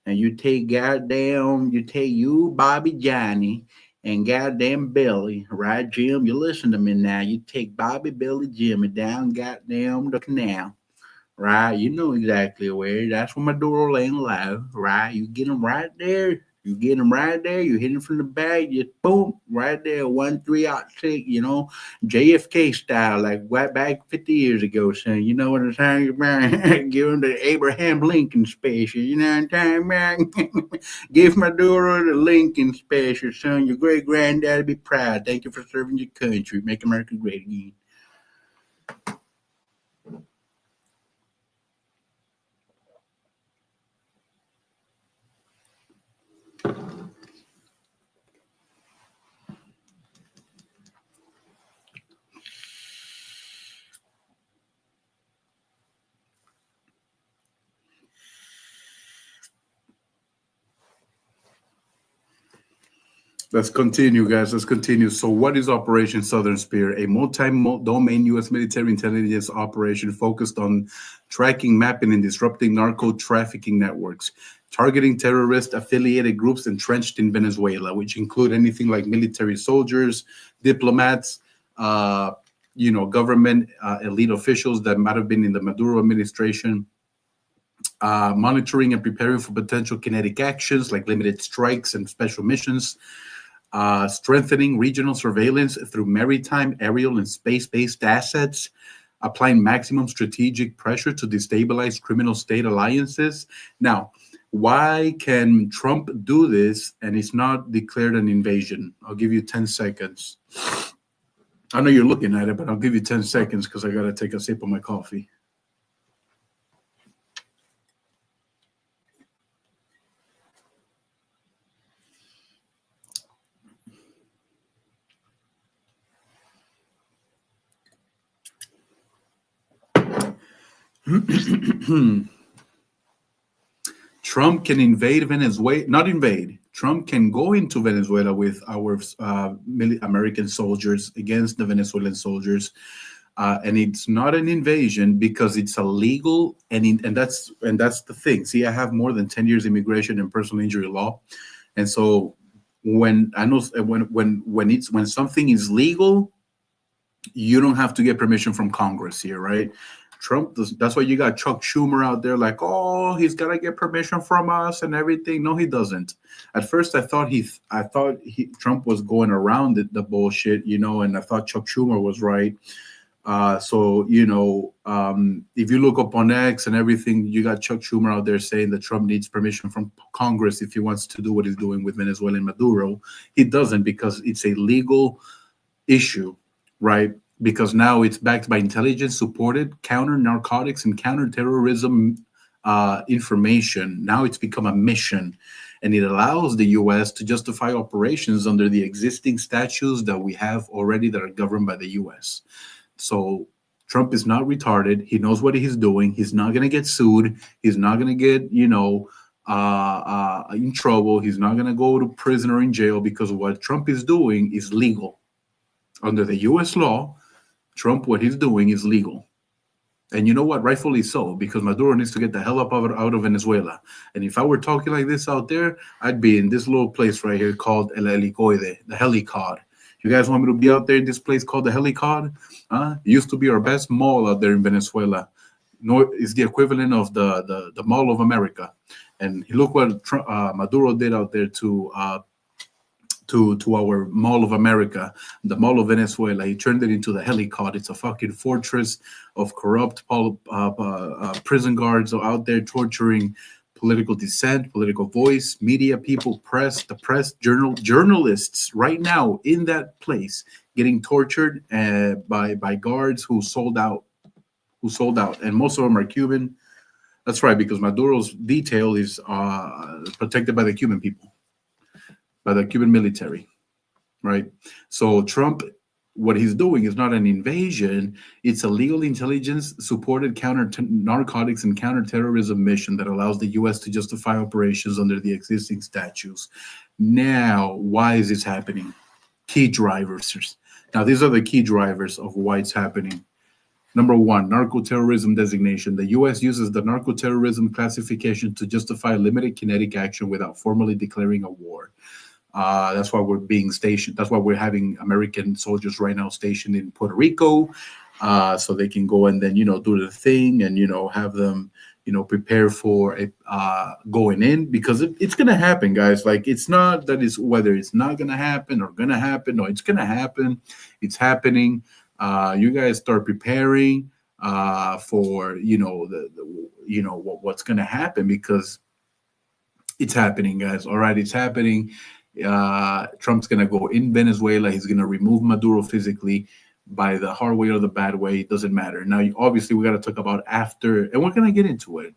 and you take you, Bobby Johnny, and goddamn Billy, right, Jim? You listen to me now. You take Bobby, Billy, Jimmy down goddamn the canal, right? You know exactly where. That's where Maduro laying low, right? You get him right there. You get him right there. You hit him from the back. Just boom, right there. 1306. JFK style, like right back 50 years ago, son. You know what I'm saying, man? Give him the Abraham Lincoln special. You know what I'm saying, man? Give Maduro the Lincoln special, son. Your great granddaddy be proud. Thank you for serving your country. Make America great again. Let's continue, guys. Let's continue. So what is Operation Southern Spear? A multi-domain U.S. military intelligence operation focused on tracking, mapping, and disrupting narco trafficking networks, targeting terrorist-affiliated groups entrenched in Venezuela, which include anything like military soldiers, diplomats, government elite officials that might have been in the Maduro administration, monitoring and preparing for potential kinetic actions like limited strikes and special missions, strengthening regional surveillance through maritime, aerial, and space-based assets, applying maximum strategic pressure to destabilize criminal state alliances. Now, why can Trump do this and it's not declared an invasion? I'll give you 10 seconds. I know you're looking at it, but I'll give you 10 seconds because I got to take a sip of my coffee. Trump can invade Venezuela, not invade. Trump can go into Venezuela with our American soldiers against the Venezuelan soldiers, and it's not an invasion because it's illegal, and that's the thing. See, I have more than 10 years immigration and personal injury law, and so when something is legal, you don't have to get permission from Congress here, right? Trump, that's why you got Chuck Schumer out there like, oh, he's got to get permission from us and everything. No, he doesn't. At first, I thought Trump was going around the bullshit, and I thought Chuck Schumer was right. If you look up on X and everything, you got Chuck Schumer out there saying that Trump needs permission from Congress if he wants to do what he's doing with Venezuela and Maduro. He doesn't because it's a legal issue, right? Because now it's backed by intelligence-supported counter-narcotics and counter-terrorism information. Now it's become a mission. and it allows the U.S. to justify operations under the existing statutes that we have already that are governed by the U.S. So Trump is not retarded. He knows what he's doing. He's not going to get sued. He's not going to get, in trouble. He's not going to go to prison or in jail, because what Trump is doing is legal. Under the U.S. law, Trump, what he's doing is legal. And you know what? Rightfully so, because Maduro needs to get the hell up out of Venezuela. And if I were talking like this out there, I'd be in this little place right here called El Helicoide, the Helicode. You guys want me to be out there in this place called the Helicode? It used to be our best mall out there in Venezuela. It's the equivalent of the Mall of America. And look what Maduro did out there to our Mall of America, the Mall of Venezuela. He turned it into the Helicode. It's a fucking fortress of corrupt prison guards out there torturing political dissent, political voice, media people, the press, journalists right now in that place getting tortured by guards who sold out. And most of them are Cuban. That's right, because Maduro's detail is protected by the Cuban people, by the Cuban military, right? So Trump, what he's doing is not an invasion. It's a legal intelligence supported counter-narcotics and counterterrorism mission that allows the U.S. to justify operations under the existing statutes. Now, why is this happening? Key drivers. Now, these are the key drivers of why it's happening. Number one, narco-terrorism designation. The U.S. uses the narco-terrorism classification to justify limited kinetic action without formally declaring a war. That's why we're being stationed. That's why we're having American soldiers right now stationed in Puerto Rico, so they can go and then, do the thing and, have them, prepare for it going in, because it's going to happen, guys. Like, it's not that it's whether it's not going to happen or going to happen. No, it's going to happen. It's happening. You guys start preparing for, what's going to happen, because it's happening, guys. All right, it's happening. Trump's going to go in Venezuela. He's going to remove Maduro physically, by the hard way or the bad way. It doesn't matter. Now, obviously, we got to talk about after, and we're going to get into it,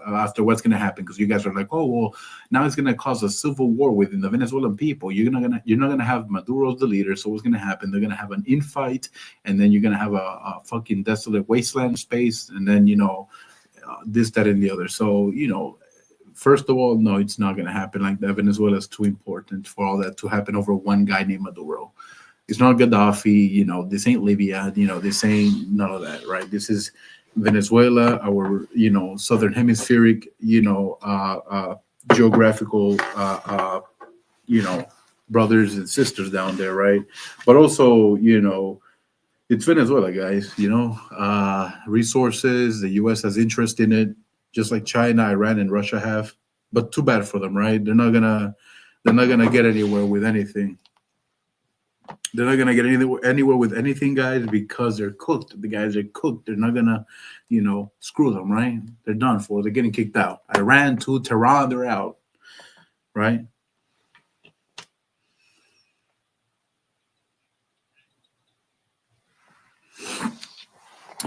after what's going to happen, because you guys are like, oh, well, now it's going to cause a civil war within the Venezuelan people. You're not going to have Maduro as the leader. So what's going to happen? They're going to have an infight, and then you're going to have a fucking desolate wasteland space, and then, this, that, and the other. So, first of all, no, it's not going to happen like that. Venezuela is too important for all that to happen over one guy named Maduro. It's not Gaddafi, this ain't Libya, this ain't none of that, right? This is Venezuela, our, Southern Hemispheric, geographical, brothers and sisters down there, right? But also, it's Venezuela, guys, resources, the U.S. has interest in it, just like China, Iran, and Russia have. But too bad for them, right? They're not gonna get anywhere with anything. They're not gonna get anywhere with anything, guys, because they're cooked. The guys are cooked. They're not gonna, screw them, right? They're done for. They're getting kicked out. Iran to Tehran, they're out, right?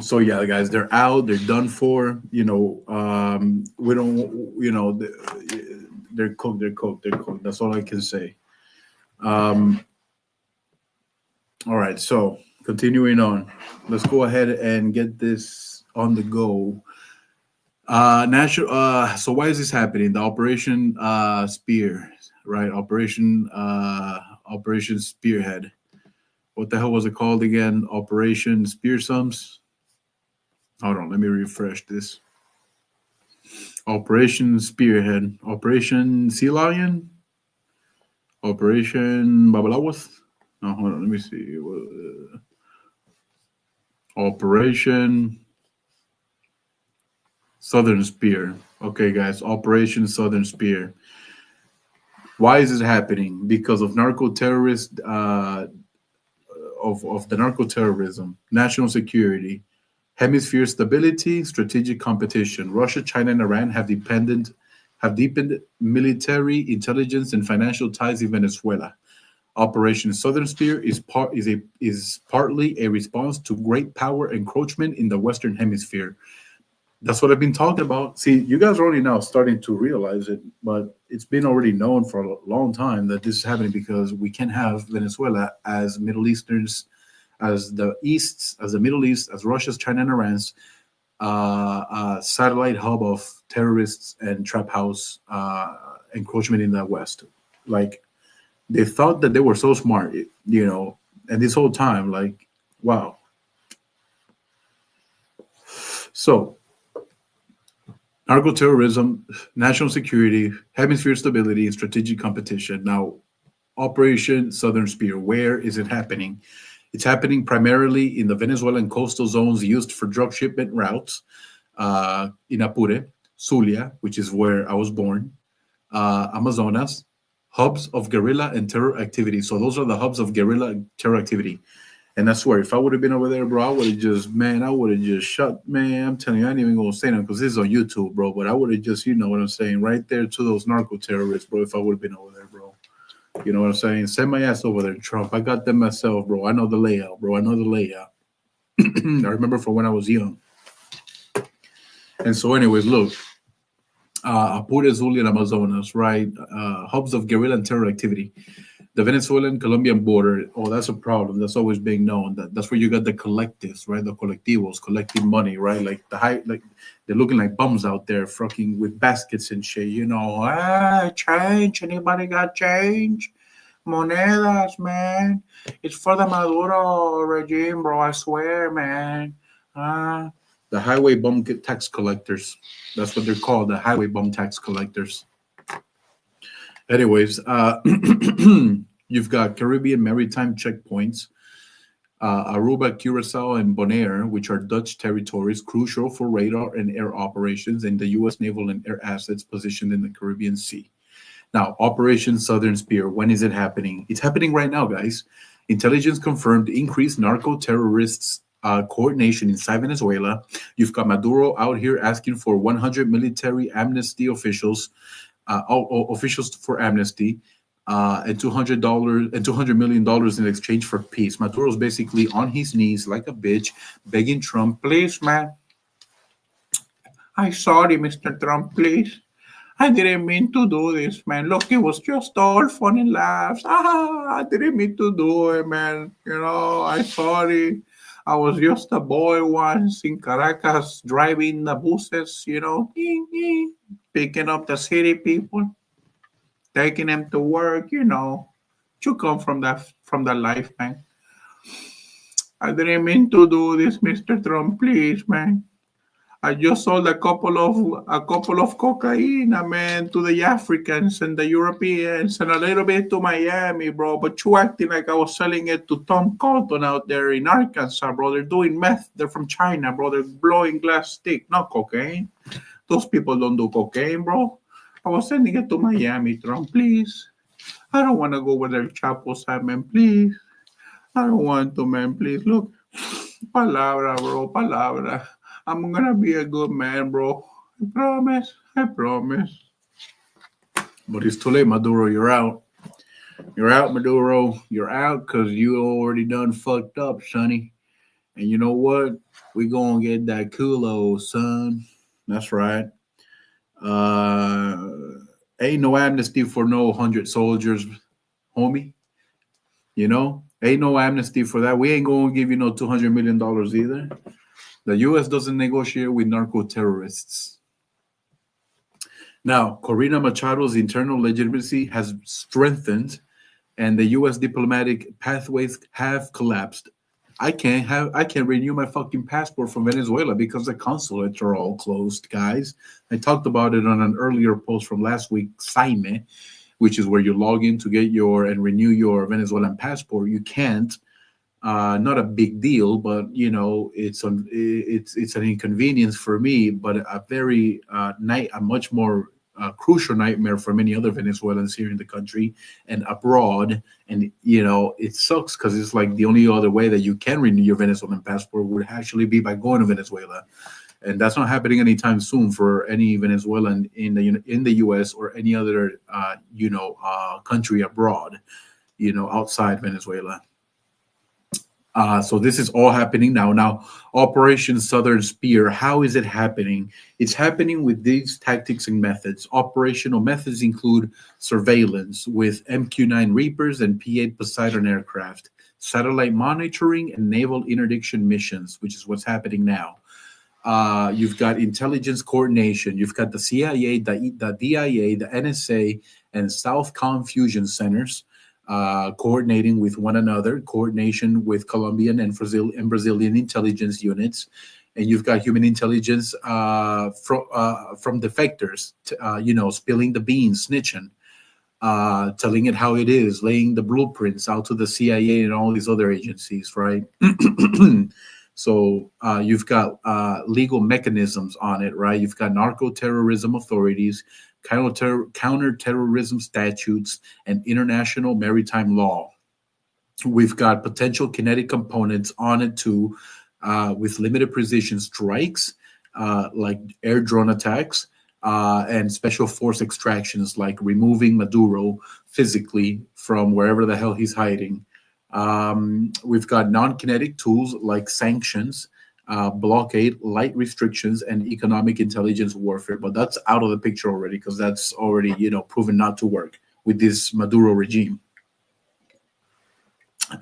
So yeah, guys, they're out. They're done for. We don't. They're cooked. They're cooked. They're cooked. That's all I can say. All right, so continuing on, let's go ahead and get this on the go. So why is this happening? The Operation Spear, right? Operation Spearhead. What the hell was it called again? Operation Spearsums. Hold on, let me refresh this. Operation Spearhead. Operation Sea Lion. Operation Babalawas. No, hold on, let me see. Operation Southern Spear. Okay, guys, Operation Southern Spear. Why is this happening? Because of narco-terrorist, of the narco-terrorism, national security, hemisphere stability, strategic competition. Russia, China, and Iran have deepened military, intelligence, and financial ties in Venezuela. Operation Southern Spear is partly a response to great power encroachment in the Western Hemisphere. That's what I've been talking about. See, you guys are only now starting to realize it, but it's been already known for a long time that this is happening because we can have Venezuela as Middle Easterns, as the Middle East, as Russia's, China, and Iran's satellite hub of terrorists and trap house encroachment in the West. Like they thought that they were so smart, and this whole time, like, wow. So narco terrorism, national security, hemisphere stability, and strategic competition. Now, Operation Southern Spear, where is it happening? It's happening primarily in the Venezuelan coastal zones used for drug shipment routes, in Apure, Zulia, which is where I was born, Amazonas, hubs of guerrilla and terror activity. So those are the hubs of guerrilla and terror activity. And I swear, if I would have been over there, bro, I would have just shut, man. I'm telling you, I ain't even gonna say nothing because this is on YouTube, bro. But I would have just, you know what I'm saying, right there to those narco terrorists, bro. If I would have been over there, bro. You know what I'm saying? Send my ass over there, Trump. I got them myself, bro. I know the layout, bro. I know the layout. I remember from when I was young. And so, anyways, look, Apure, Zulia, and Amazonas, right? Hubs of guerrilla and terror activity. The Venezuelan Colombian border. Oh, that's a problem. That's always being known. That's where you got the collectives, right? The colectivos collecting money, right? Like like they're looking like bums out there, fucking with baskets and shit. Change. Anybody got change? Monedas, man. It's for the Maduro regime, bro. I swear, man. The highway bum tax collectors. That's what they're called, the highway bum tax collectors. Anyways, you've got Caribbean maritime checkpoints, Aruba, Curacao, and Bonaire, which are Dutch territories crucial for radar and air operations and the U.S. naval and air assets positioned in the Caribbean Sea. Now, Operation Southern Spear, when is it happening? It's happening right now, guys. Intelligence confirmed increased narco terrorists coordination inside Venezuela. You've got Maduro out here asking for 100 military amnesty officials, officials for amnesty, and $200 in exchange for peace. Maduro's basically on his knees like a bitch, begging Trump, please, man. I'm sorry, Mr. Trump, please. I didn't mean to do this, man. Look, it was just all fun and laughs. I didn't mean to do it, man. I'm sorry. I was just a boy once in Caracas driving the buses, picking up the city people, taking them to work, You come from the life, man. I didn't mean to do this, Mr. Trump, please, man. I just sold a couple of cocaine, man, to the Africans and the Europeans and a little bit to Miami, bro. But you acting like I was selling it to Tom Colton out there in Arkansas, bro. They're doing meth. They're from China, bro. They're blowing glass stick, not cocaine. Those people don't do cocaine, bro. I was sending it to Miami, Trump, please. I don't want to go where their Chapo's at, man, please. I don't want to, man, please. Look, palabra, bro, palabra. I'm gonna be a good man, bro. I promise. I promise. But it's too late, Maduro. You're out. You're out, Maduro. You're out because you already done fucked up, sonny. And you know what? We gonna get that culo, son. That's right. Uh, Ain't no amnesty for no 100 soldiers, homie. Ain't no amnesty for that. We ain't gonna give you no $200 million either. The U.S. doesn't negotiate with narco terrorists. Now, Corina Machado's internal legitimacy has strengthened, and the U.S. diplomatic pathways have collapsed. I can't renew my fucking passport from Venezuela because the consulates are all closed, guys. I talked about it on an earlier post from last week, Saime, which is where you log in to get and renew your Venezuelan passport. You can't. Not a big deal, but it's an inconvenience for me, but a much more crucial nightmare for many other Venezuelans here in the country and abroad. And it sucks because it's like the only other way that you can renew your Venezuelan passport would actually be by going to Venezuela, and that's not happening anytime soon for any Venezuelan in the U.S. or any other country abroad, outside Venezuela. So this is all happening now. Now, Operation Southern Spear, how is it happening? It's happening with these tactics and methods. Operational methods include surveillance with MQ-9 Reapers and P-8 Poseidon aircraft, satellite monitoring, and naval interdiction missions, which is what's happening now. You've got intelligence coordination. You've got the CIA, the DIA, the NSA, and Southcom fusion centers coordinating with one another, coordination with Colombian and Brazilian intelligence units. And you've got human intelligence from defectors, spilling the beans, snitching, telling it how it is, laying the blueprints out to the CIA and all these other agencies, right? So you've got legal mechanisms on it, right? You've got narco-terrorism authorities, counter-terrorism statutes, and international maritime law. We've got potential kinetic components on it too, with limited precision strikes, like air drone attacks, and special force extractions, like removing Maduro physically from wherever the hell he's hiding. We've got non-kinetic tools like sanctions, blockade, light restrictions, and economic intelligence warfare. But that's out of the picture already, because that's already, proven not to work with this Maduro regime.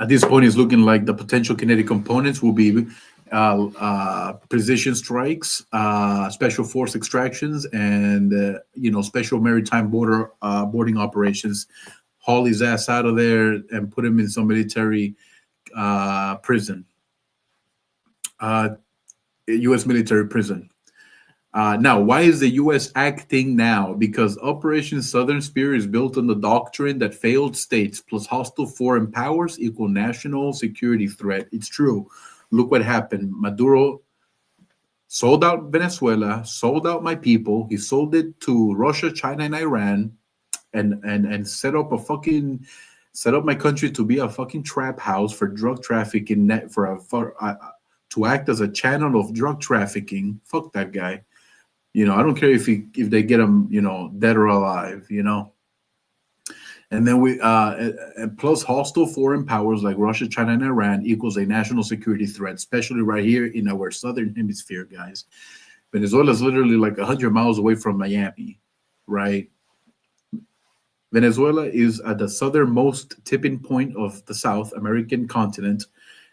At this point, it's looking like the potential kinetic components will be precision strikes, special force extractions, and special maritime boarding operations. Haul his ass out of there and put him in some military prison, U.S. military prison. Now, why is the U.S. acting now? Because Operation Southern Spear is built on the doctrine that failed states plus hostile foreign powers equal national security threat. It's true. Look what happened. Maduro sold out Venezuela, sold out my people. He sold it to Russia, China, and Iran. And set up my country to be a fucking trap house for drug trafficking, to act as a channel of drug trafficking. Fuck that guy. I don't care if they get him, dead or alive. And then and plus hostile foreign powers like Russia, China, and Iran equals a national security threat, especially right here in our southern hemisphere, guys. Venezuela is literally like 100 miles away from Miami, right? Venezuela is at the southernmost tipping point of the South American continent,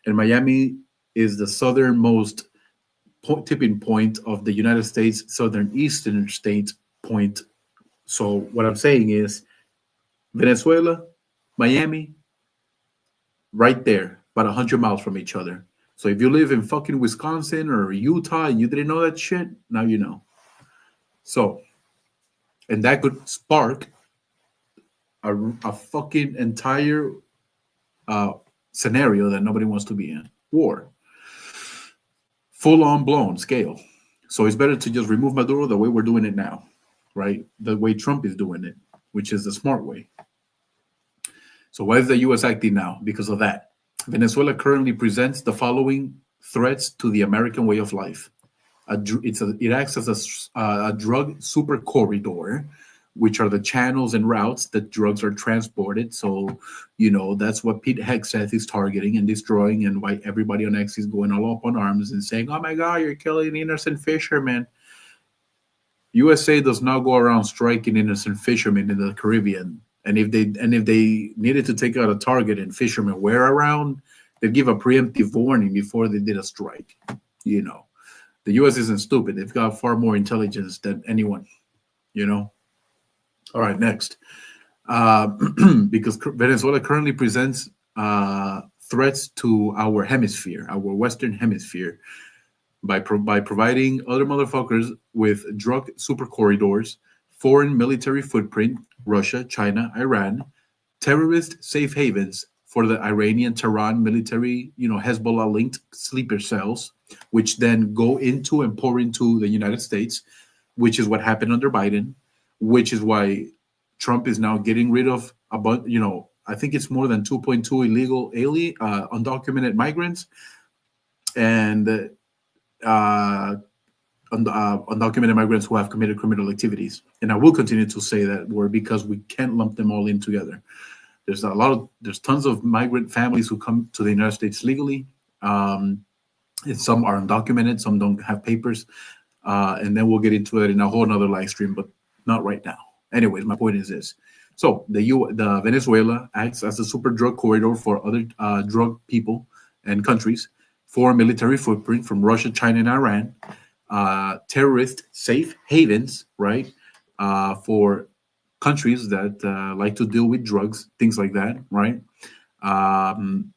and Miami is the southernmost tipping point of the United States southeastern state point. So what I'm saying is Venezuela, Miami, right there, about 100 miles from each other. So if you live in fucking Wisconsin or Utah and you didn't know that shit, now you know. So, and that could spark a fucking entire scenario that nobody wants to be in. War. Full on blown scale. So it's better to just remove Maduro the way we're doing it now, right? The way Trump is doing it, which is the smart way. So why is the U.S. acting now? Because of that. Venezuela currently presents the following threats to the American way of life. It acts as a drug super corridor, which are the channels and routes that drugs are transported. So, that's what Pete Hegseth is targeting and destroying, and why everybody on X is going all up on arms and saying, oh my God, you're killing innocent fishermen. USA does not go around striking innocent fishermen in the Caribbean. And if they needed to take out a target and fishermen were around, they'd give a preemptive warning before they did a strike. The US isn't stupid. They've got far more intelligence than anyone, All right, next. Because Venezuela currently presents threats to our hemisphere, our Western Hemisphere, by providing other motherfuckers with drug super corridors, foreign military footprint, Russia, China, Iran, terrorist safe havens for the Iranian Tehran military, Hezbollah-linked sleeper cells, which then go into and pour into the United States, which is what happened under Biden, which is why Trump is now getting rid of I think it's more than 2.2 illegal undocumented migrants and undocumented migrants who have committed criminal activities. And I will continue to say that word because we can't lump them all in together. There's tons of migrant families who come to the United States legally. Um, and some are undocumented, some don't have papers. And then we'll get into it in a whole nother live stream, but not right now. Anyways, my point is this. So the Venezuela acts as a super drug corridor for other drug people and countries, for military footprint from Russia, China, and Iran, terrorist safe havens, right, for countries that like to deal with drugs, things like that, right? Um,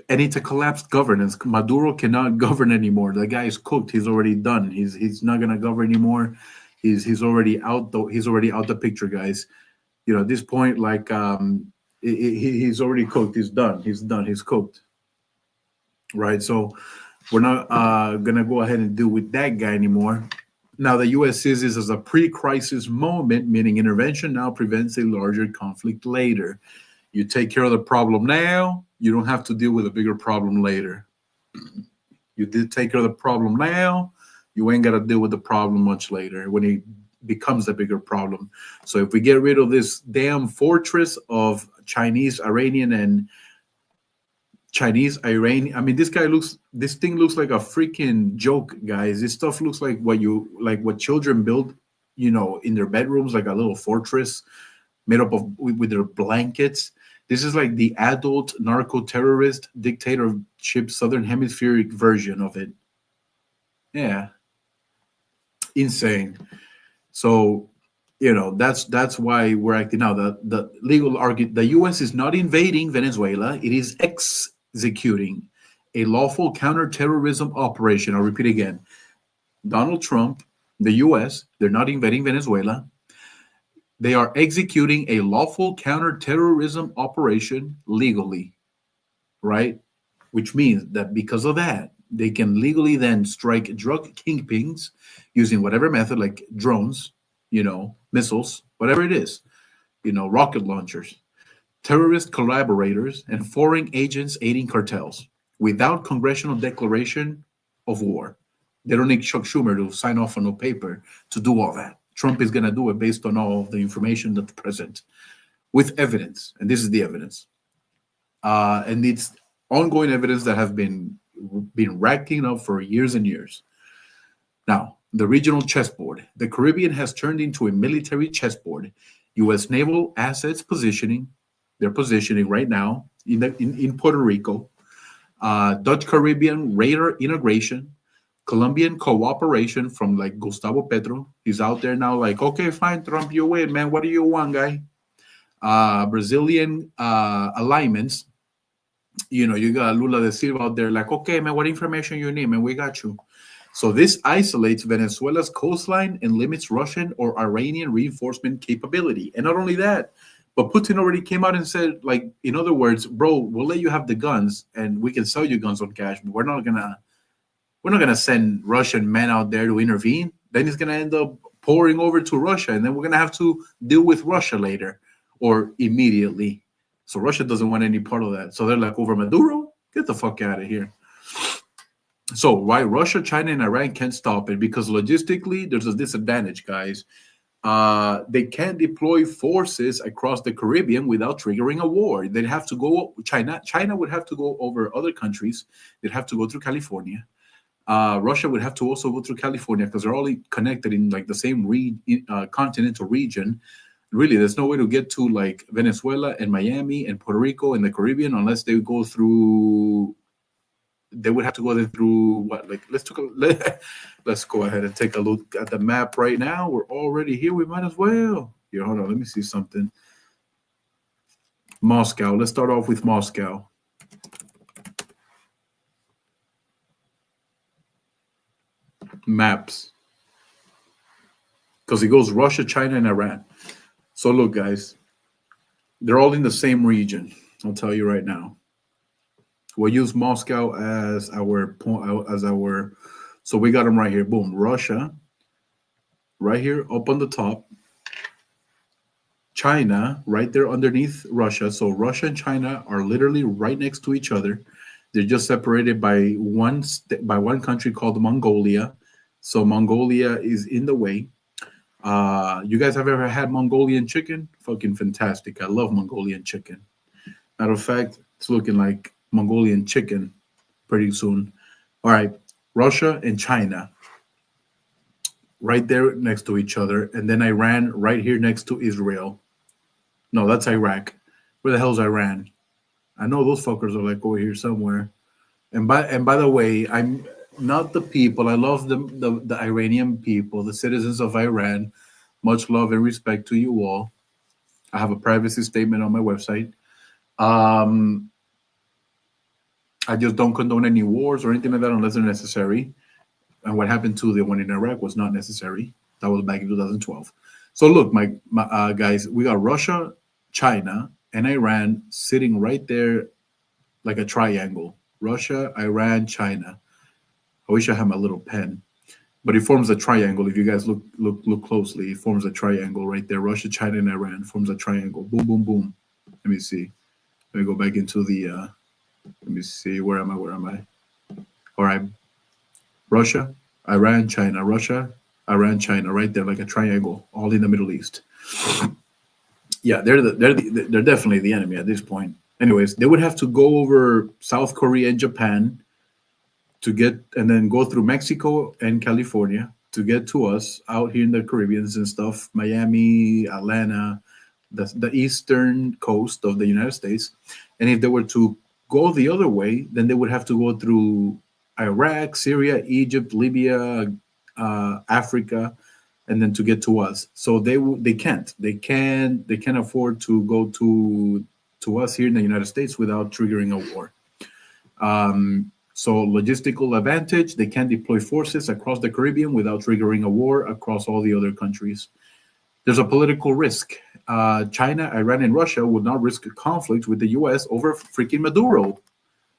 and it's a collapsed governance. Maduro cannot govern anymore. The guy is cooked. He's already done. He's not gonna govern anymore. He's already out. He's already out the picture, guys. You know, at this point, like he's already cooked. He's done. He's done. He's cooked. Right. So we're not gonna go ahead and deal with that guy anymore. Now the U.S. sees this as a pre-crisis moment, meaning intervention now prevents a larger conflict later. You take care of the problem now, you don't have to deal with a bigger problem later. You did take care of the problem now, you ain't got to deal with the problem much later when it becomes a bigger problem. So if we get rid of this damn fortress of Chinese, Iranian, and Chinese, Iranian, I mean, this thing looks like a freaking joke, guys. This stuff looks like what children build, you know, in their bedrooms, like a little fortress made up of with their blankets. This is like the adult narco-terrorist dictatorship Southern Hemispheric version of it. Yeah. Insane. So, you know, that's why we're acting now. The legal argument, the U.S. is not invading Venezuela. It is executing a lawful counterterrorism operation. I'll repeat again. Donald Trump, the U.S., they're not invading Venezuela. They are executing a lawful counterterrorism operation legally, right? Which means that because of that, they can legally then strike drug kingpins using whatever method, like drones, you know, missiles, whatever it is, you know, rocket launchers, terrorist collaborators, and foreign agents aiding cartels without congressional declaration of war. They don't need Chuck Schumer to sign off on no paper to do all that. Trump is going to do it based on all the information that the president, with evidence, and this is the evidence, and it's ongoing evidence that have been racking up for years and years. Now, the regional chessboard. The Caribbean has turned into a military chessboard. U.S. naval assets they're positioning right now in Puerto Rico. Dutch Caribbean radar integration. Colombian cooperation from like Gustavo Petro. He's out there now like, okay, fine, Trump, you win, man. What do you want, guy? Brazilian alignments. You know, you got Lula da Silva out there like, okay, man, what information you need, man? We got you. So this isolates Venezuela's coastline and limits Russian or Iranian reinforcement capability. And not only that, but Putin already came out and said, like, in other words, bro, we'll let you have the guns and we can sell you guns on cash, but we're not gonna send Russian men out there to intervene. Then it's gonna end up pouring over to Russia, and then we're gonna have to deal with Russia later or immediately. So Russia doesn't want any part of that. So they're like, over Maduro, get the fuck out of here. So why Russia, China, and Iran can't stop it? Because logistically, there's a disadvantage, guys. They can't deploy forces across the Caribbean without triggering a war. They'd have to go. China would have to go over other countries. They'd have to go through California. Russia would have to also go through California because they're all connected in like the same continental region. Really, there's no way to get to like Venezuela and Miami and Puerto Rico and the Caribbean unless they go through. They would have to go through what? Like, let's go ahead and take a look at the map right now. We're already here. We might as well. Here, hold on. Let me see something. Moscow. Let's start off with Moscow. Maps. Because it goes Russia, China, and Iran. So look, guys, they're all in the same region. I'll tell you right now. We'll use Moscow as our point, so we got them right here. Boom, Russia, right here up on the top. China, right there underneath Russia. So Russia and China are literally right next to each other. They're just separated by one country called Mongolia. So Mongolia is in the way. You guys have ever had Mongolian chicken? Fucking fantastic. I love Mongolian chicken. Matter of fact, it's looking like Mongolian chicken pretty soon. All right, Russia and China right there next to each other, and then Iran right here next to Israel. No, that's Iraq. Where the hell's Iran? I know those fuckers are like over here somewhere. And by the way, I'm not the people. I love the Iranian people, the citizens of Iran. Much love and respect to you all. I have a privacy statement on my website. Um, I just don't condone any wars or anything like that unless they're necessary. And what happened to the one in Iraq was not necessary. That was back in 2012. So look, my guys, we got Russia, China, and Iran sitting right there like a triangle. Russia, Iran, China. I wish I had my little pen, but it forms a triangle. If you guys look closely, it forms a triangle right there. Russia, China, and Iran forms a triangle. Boom, boom, boom. Let me see. Let me go back into the. Let me see. Where am I? Where am I? All right. Russia, Iran, China. Russia, Iran, China. Right there, like a triangle, all in the Middle East. Yeah, they're definitely the enemy at this point. Anyways, they would have to go over South Korea and Japan to get, and then go through Mexico and California to get to us out here in the Caribbeans and stuff, Miami, Atlanta, the eastern coast of the United States. And if they were to go the other way, then they would have to go through Iraq, Syria, Egypt, Libya, Africa, and then to get to us. So they can't afford to go to us here in the United States without triggering a war. So logistical advantage, they can deploy forces across the Caribbean without triggering a war across all the other countries. There's a political risk. China, Iran, and Russia would not risk a conflict with the U.S. over freaking Maduro.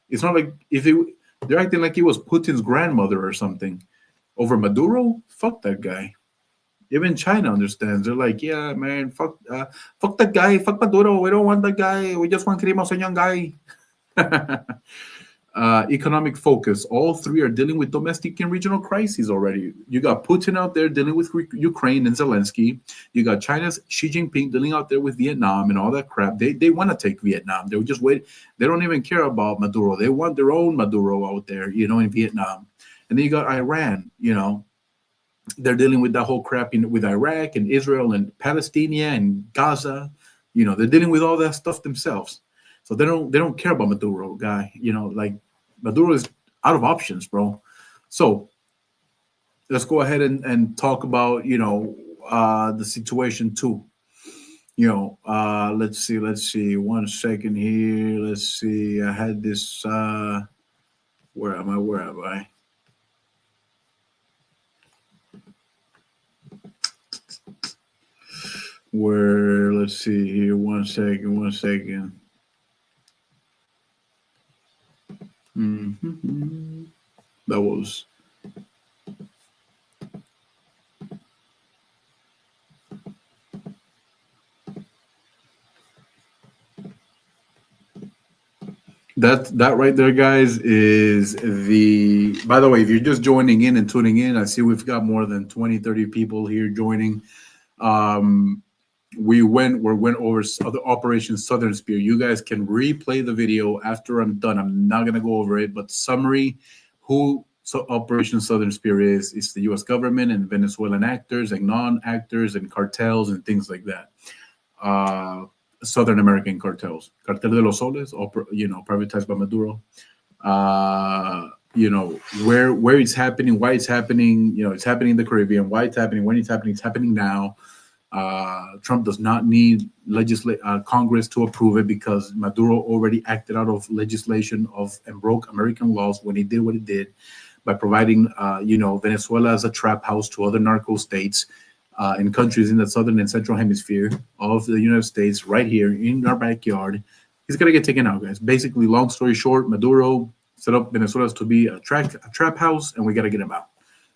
It's not like they're acting like he was Putin's grandmother or something. Over Maduro, fuck that guy. Even China understands. They're like, yeah, man, fuck that guy, fuck Maduro. We don't want that guy. We just want Krima Sonyan guy. Economic focus. All three are dealing with domestic and regional crises already. You got Putin out there dealing with Ukraine and Zelensky. You got China's Xi Jinping dealing out there with Vietnam and all that crap. They want to take Vietnam. They just wait. They don't even care about Maduro. They want their own Maduro out there, in Vietnam. And then you got Iran. They're dealing with that whole crap with Iraq and Israel and Palestine and Gaza. They're dealing with all that stuff themselves. So they don't care about Maduro guy. Like Maduro is out of options, bro. So let's go ahead and talk about the situation too. Let's see. 1 second here. Let's see. I had this. Where am I? Where am I? Let's see here. 1 second. Mm-hmm. That was that right there, guys, is the. By the way, if you're just joining in and tuning in, I see we've got more than 20-30 people here joining. We went over other Operation Southern Spear. You guys can replay the video after I'm done. I'm not gonna go over it, but summary: Operation Southern Spear is. It's the U.S. government and Venezuelan actors and non-actors and cartels and things like that. Southern American cartels, Cartel de los Soles, privatized by Maduro. Where it's happening, why it's happening. It's happening in the Caribbean. Why it's happening, when it's happening. It's happening now. Trump does not need Congress to approve it because Maduro already acted out of legislation and broke American laws when he did what he did by providing, Venezuela as a trap house to other narco states in countries in the southern and central hemisphere of the United States, right here in our backyard. He's gonna get taken out, guys. Basically, long story short, Maduro set up Venezuela to be a trap house, and we got to get him out.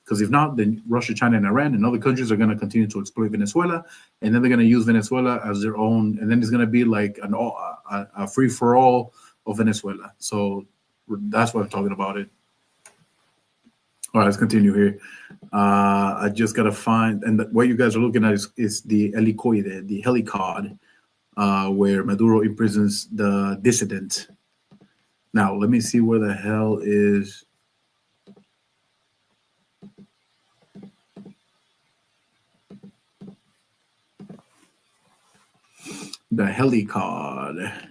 Because if not, then Russia, China, and Iran and other countries are going to continue to exploit Venezuela, and then they're going to use Venezuela as their own, and then it's going to be like a free for all of Venezuela. So that's what I'm talking about. It. All right, let's continue here. I just gotta find, and what you guys are looking at is the Helicoide, the Helicod, where Maduro imprisons the dissident. Now, let me see where the hell is the Helicod.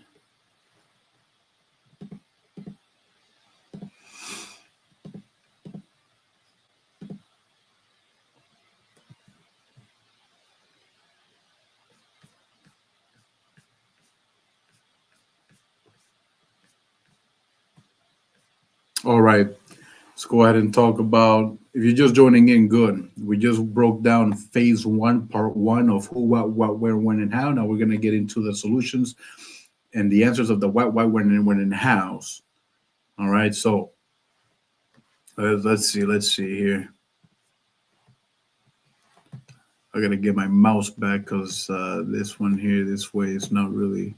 All right, let's go ahead and talk about. If you're just joining in, good. We just broke down phase one, part one of who, what, where, when, and how. Now we're gonna get into the solutions and the answers of the what, why, when, and hows. All right, so let's see. Let's see here. I gotta get my mouse back because this one here, this way, is not really.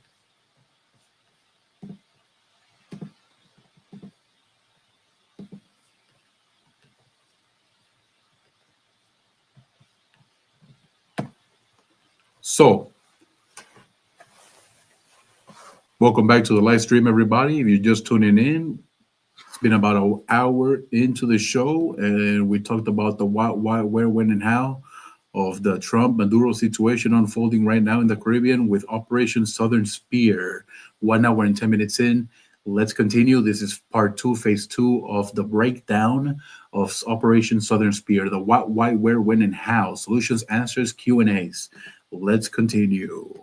So, welcome back to the live stream, everybody. If you're just tuning in, it's been about an hour into the show, and we talked about the what, why, where, when, and how of the Trump Maduro situation unfolding right now in the Caribbean with Operation Southern Spear. 1 hour and 10 minutes in. Let's continue. This is part two, phase two of the breakdown of Operation Southern Spear, the what, why, where, when, and how, solutions, answers, Q&As. Let's continue.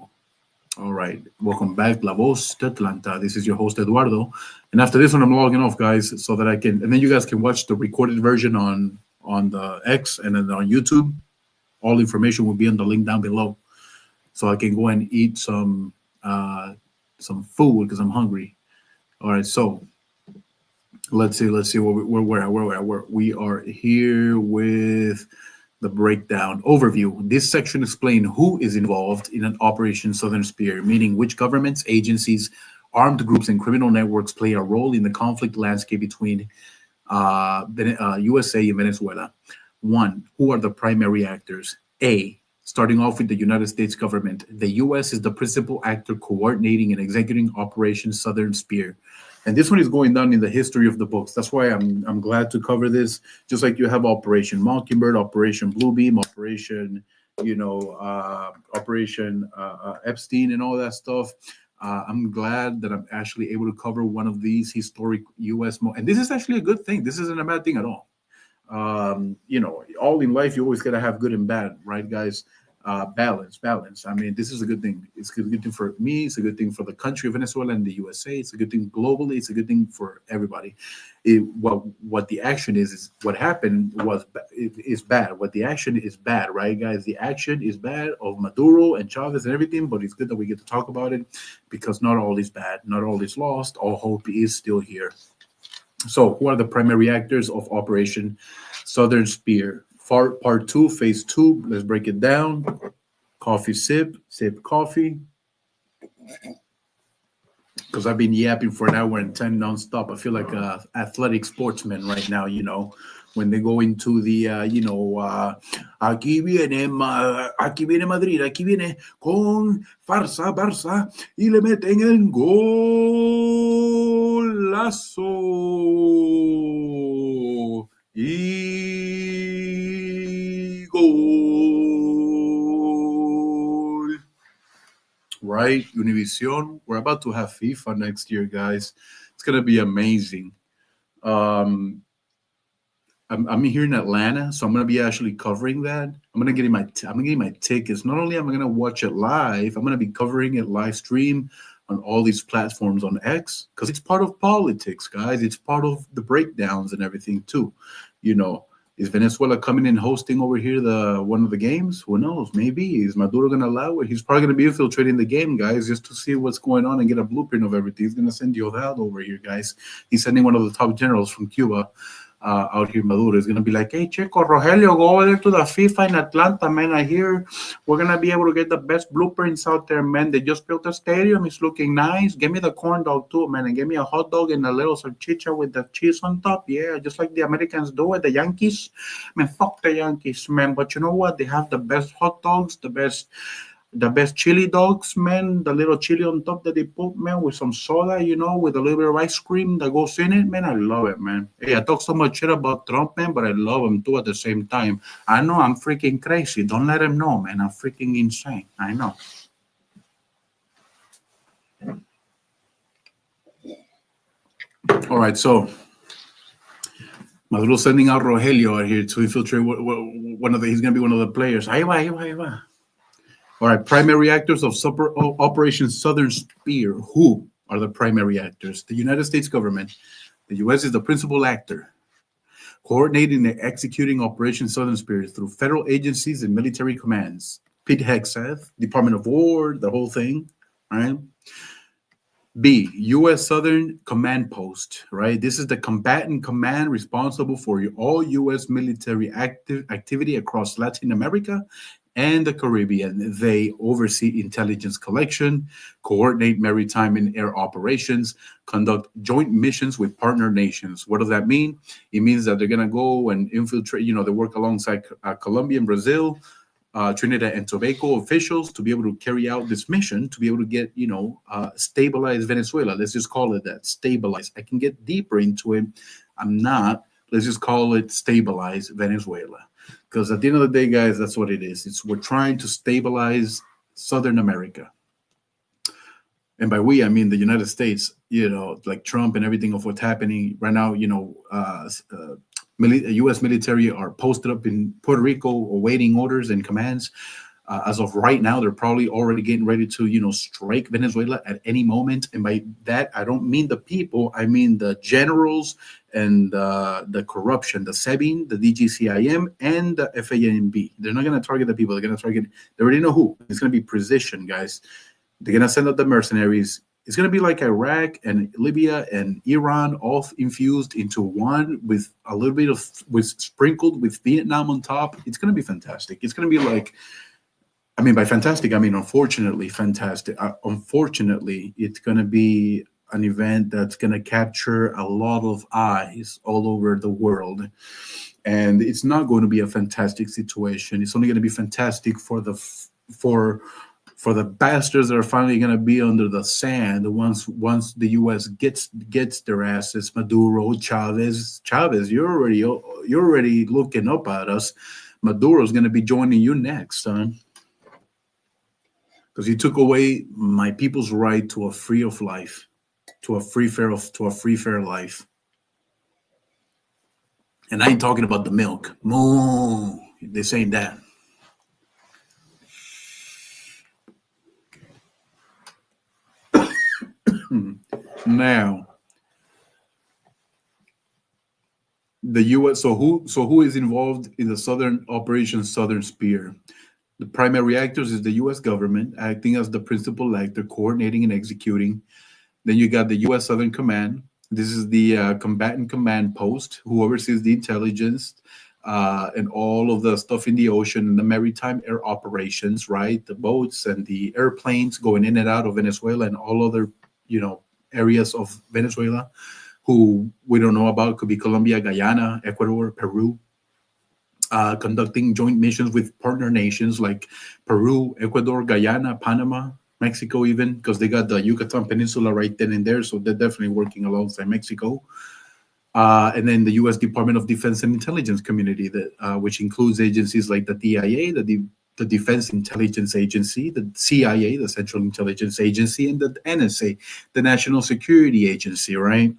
All right. Welcome back, La Voz de Atlanta. This is your host, Eduardo. And after this one, I'm logging off, guys, so that I can, and then you guys can watch the recorded version on the X and then on YouTube. All information will be on the link down below. So I can go and eat some food because I'm hungry. All right. So let's see where we are here with the breakdown overview. This section explains who is involved in an Operation Southern Spear, meaning which governments, agencies, armed groups, and criminal networks play a role in the conflict landscape between USA and Venezuela. 1. Who are the primary actors? A. Starting off with the United States government, the U.S. is the principal actor coordinating and executing Operation Southern Spear. And this one is going down in the history of the books. That's why I'm glad to cover this. Just like you have Operation Mockingbird, Operation Bluebeam, Operation, Operation Epstein, and all that stuff. I'm glad that I'm actually able to cover one of these historic U.S. And this is actually a good thing. This isn't a bad thing at all. All in life, you always got to have good and bad, right, guys? Balance. I mean, this is a good thing. It's a good thing for me. It's a good thing for the country of Venezuela and the USA. It's a good thing globally. It's a good thing for everybody. What the action is what happened is bad. What the action is bad, right, guys? The action is bad of Maduro and Chavez and everything, but it's good that we get to talk about it because not all is bad. Not all is lost. All hope is still here. So, who are the primary actors of Operation Southern Spear? Part two, phase two. Let's break it down. Coffee sip coffee. Because I've been yapping for an hour and 10 nonstop. I feel like an athletic sportsman right now, when they go into the, aquí viene Madrid, aquí viene con farsa, Barça, y le meten el golazo. Y gol. Right? Univision. We're about to have FIFA next year, guys. It's going to be amazing. I'm here in Atlanta, so I'm going to be actually covering that. I'm getting my tickets. Not only am I going to watch it live, I'm going to be covering it live stream on all these platforms on X because it's part of politics, guys. It's part of the breakdowns and everything too. Is Venezuela coming in hosting over here one of the games? Who knows? Maybe. Is Maduro going to allow it? He's probably going to be infiltrating the game, guys, just to see what's going on and get a blueprint of everything. He's going to send Diosdado over here, guys. He's sending one of the top generals from Cuba. out here. Maduro is going to be like, hey, Chico, Rogelio, go over there to the FIFA in Atlanta, man. I hear we're going to be able to get the best blueprints out there, man. They just built a stadium. It's looking nice. Give me the corn dog, too, man. And give me a hot dog and a little salchicha with the cheese on top. Yeah, just like the Americans do it, the Yankees. Man, fuck the Yankees, man. But you know what? They have the best hot dogs, the best chili dogs, man. The little chili on top that they put, man, with some soda, with a little bit of ice cream that goes in it, man. I love it, man. Hey, I talk so much shit about Trump, man, but I love him too at the same time. I know I'm freaking crazy. Don't let him know, man. I'm freaking insane. I know. All right, so Maduro sending out Rogelio out here to infiltrate one of the. He's gonna be one of the players. Ahí va, ahí va, ahí va. All right, primary actors of Operation Southern Spear. Who are the primary actors? The United States government. The U.S. is the principal actor, coordinating and executing Operation Southern Spear through federal agencies and military commands. Pete Hegseth, Department of War, the whole thing, right? B, U.S. Southern Command Post, right? This is the combatant command responsible for all U.S. military activity across Latin America and the Caribbean. They oversee intelligence collection, coordinate maritime and air operations, conduct joint missions with partner nations. What does that mean? It means that they're going to go and infiltrate, they work alongside Colombia and Brazil, Trinidad and Tobago officials to be able to carry out this mission, to be able to get, stabilize Venezuela. Let's just call it that, stabilize. I can get deeper into it. I'm not. Let's just call it stabilize Venezuela. Because at the end of the day, guys, that's what it is. We're trying to stabilize Southern America. And by we, I mean the United States, like Trump and everything of what's happening right now, U.S. military are posted up in Puerto Rico awaiting orders and commands. As of right now, they're probably already getting ready to, strike Venezuela at any moment. And by that, I don't mean the people. I mean the generals and the corruption, the SEBIN, the DGCIM, and the FANB. They're not going to target the people. They're going to target, they already know who. It's going to be precision, guys. They're going to send out the mercenaries. It's going to be like Iraq and Libya and Iran all infused into one with a little bit of, sprinkled with Vietnam on top. It's going to be fantastic. It's going to be like, by fantastic, I mean, unfortunately, fantastic. Unfortunately, it's going to be an event that's going to capture a lot of eyes all over the world. And it's not going to be a fantastic situation. It's only going to be fantastic for the bastards that are finally going to be under the sand once the U.S. gets their asses. Maduro, Chavez, you're already looking up at us. Maduro's going to be joining you next, son. Because he took away my people's right to a free of life, to a free fair life. And I ain't talking about the milk. Moo. This ain't that. Now, the U.S. So who is involved in the Southern Operation Southern Spear? The primary actors is the U.S. government acting as the principal actor, coordinating and executing. Then you got the U.S. Southern Command. This is the combatant command post who oversees the intelligence and all of the stuff in the ocean and the maritime air operations, right? The boats and the airplanes going in and out of Venezuela and all other, areas of Venezuela who we don't know about. Could be Colombia, Guyana, Ecuador, Peru. Conducting joint missions with partner nations like Peru, Ecuador, Guyana, Panama, Mexico, even because they got the Yucatan Peninsula right then and there, so they're definitely working alongside Mexico. And then the U.S. Department of Defense and Intelligence Community, which includes agencies like the DIA, the Defense Intelligence Agency, the CIA, the Central Intelligence Agency, and the NSA, the National Security Agency, right?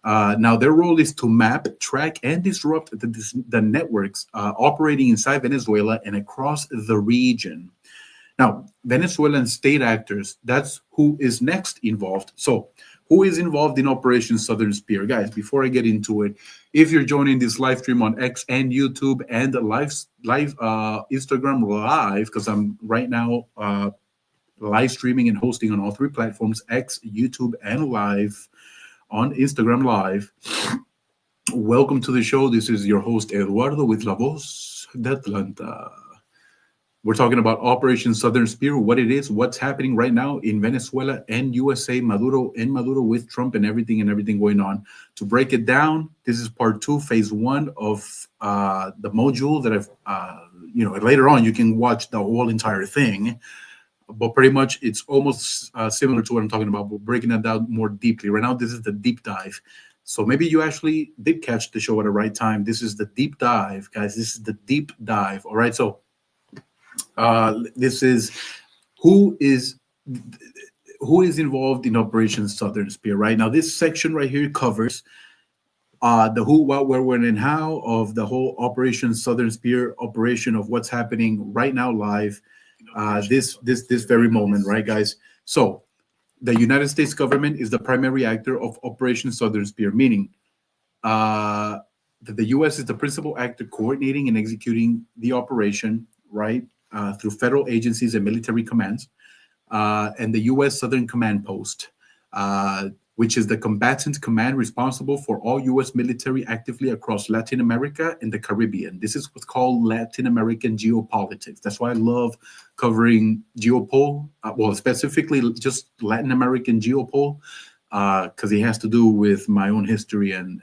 Now, their role is to map, track, and disrupt the networks operating inside Venezuela and across the region. Now, Venezuelan state actors, that's who is next involved. So, who is involved in Operation Southern Spear? Guys, before I get into it, if you're joining this live stream on X and YouTube and live Instagram Live, because I'm right now live streaming and hosting on all three platforms, X, YouTube, and live on Instagram Live. Welcome to the show. This is your host, Eduardo, with La Voz de Atlanta. We're talking about Operation Southern Spear, what it is, what's happening right now in Venezuela and USA, Maduro with Trump and everything going on. To break it down, this is part two, phase one of the module that later on you can watch the whole entire thing. But pretty much it's almost similar to what I'm talking about, but breaking it down more deeply. Right now, this is the deep dive. So maybe you actually did catch the show at the right time. This is the deep dive, guys. This is the deep dive. All right. So this is who is involved in Operation Southern Spear. Right now, this section right here covers the who, what, where, when, and how of the whole Operation Southern Spear operation of what's happening right now live. This very moment, right, guys? So the United States government is the primary actor of Operation Southern Spear, meaning that the U.S. is the principal actor coordinating and executing the operation, right, through federal agencies and military commands, and the U.S. Southern Command Post, which is the combatant command responsible for all U.S. military actively across Latin America and the Caribbean. This is what's called Latin American geopolitics. That's why I love covering geopol, specifically just Latin American geopol, because it has to do with my own history and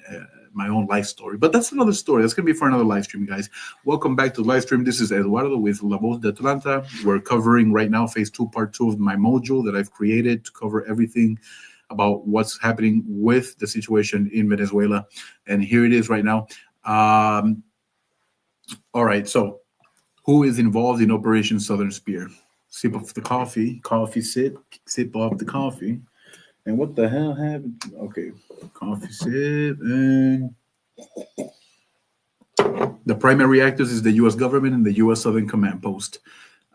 my own life story. But that's another story. That's going to be for another live stream, guys. Welcome back to the live stream. This is Eduardo with La Voz de Atlanta. We're covering right now phase two, part two of my module that I've created to cover everything about what's happening with the situation in Venezuela. And here it is right now. All right, so who is involved in Operation Southern Spear? Sip of the coffee, sip off the coffee. And what the hell happened? Okay, coffee sip. And the primary actors is the U.S. government and the U.S. Southern Command Post.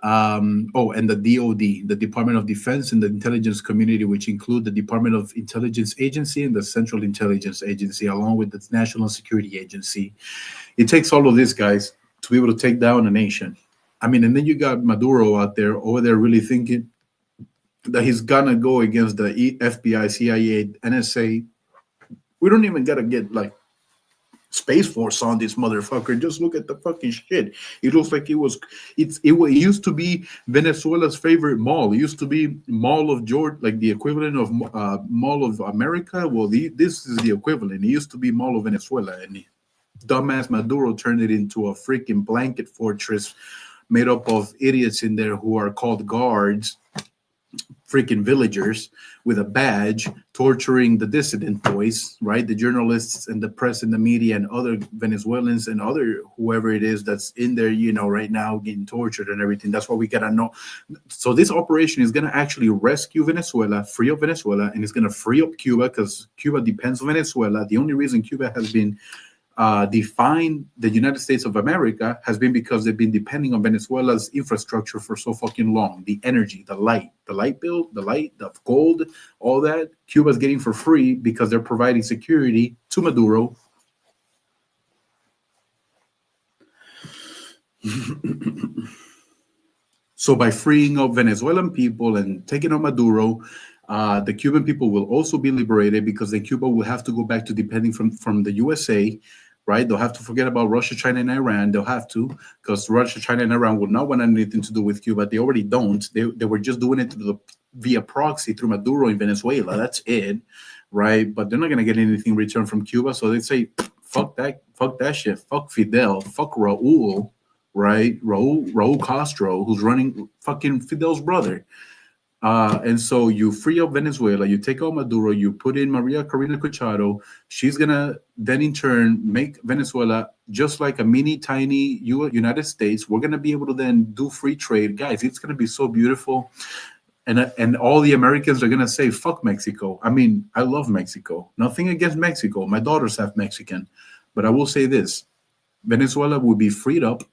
And the DOD, the Department of Defense, and the intelligence community, which include the Department of Intelligence Agency and the Central Intelligence Agency, along with the National Security Agency. It takes all of this, guys, to be able to take down a nation. I mean, and then you got Maduro over there really thinking that he's gonna go against the FBI, CIA, NSA. We don't even gotta get like Space Force on this motherfucker. Just look at the fucking shit. It looks like it used to be Venezuela's favorite mall. It used to be Mall of George, like the equivalent of Mall of America. Well, this is the equivalent. It used to be Mall of Venezuela, and dumbass Maduro turned it into a freaking blanket fortress made up of idiots in there who are called guards, freaking villagers with a badge, torturing the dissident boys, right? The journalists and the press and the media and other Venezuelans and other whoever it is that's in there, right now getting tortured and everything. That's what we gotta know. So this operation is gonna actually rescue Venezuela, free up Venezuela, and it's gonna free up Cuba because Cuba depends on Venezuela. The only reason Cuba has been define the United States of America has been because they've been depending on Venezuela's infrastructure for so fucking long. The energy, the light bill, the gold, all that Cuba's getting for free because they're providing security to Maduro. So by freeing up Venezuelan people and taking out Maduro, the Cuban people will also be liberated because then Cuba will have to go back to depending from the USA. Right? They'll have to forget about Russia, China, and Iran. They'll have to, because Russia, China, and Iran will not want anything to do with Cuba. They already don't. They were just doing it via proxy through Maduro in Venezuela. That's it, right? But they're not gonna get anything returned from Cuba. So they say, fuck that shit. Fuck Fidel. Fuck Raul, right? Raul Castro, who's running fucking Fidel's brother. And so you free up Venezuela, you take out Maduro, you put in Maria Corina Machado. She's gonna then in turn make Venezuela just like a mini tiny United States. We're gonna be able to then do free trade, guys. It's gonna be so beautiful, and all the Americans are gonna say fuck Mexico. I mean, I love Mexico. Nothing against Mexico. My daughters have Mexican, but I will say this: Venezuela will be freed up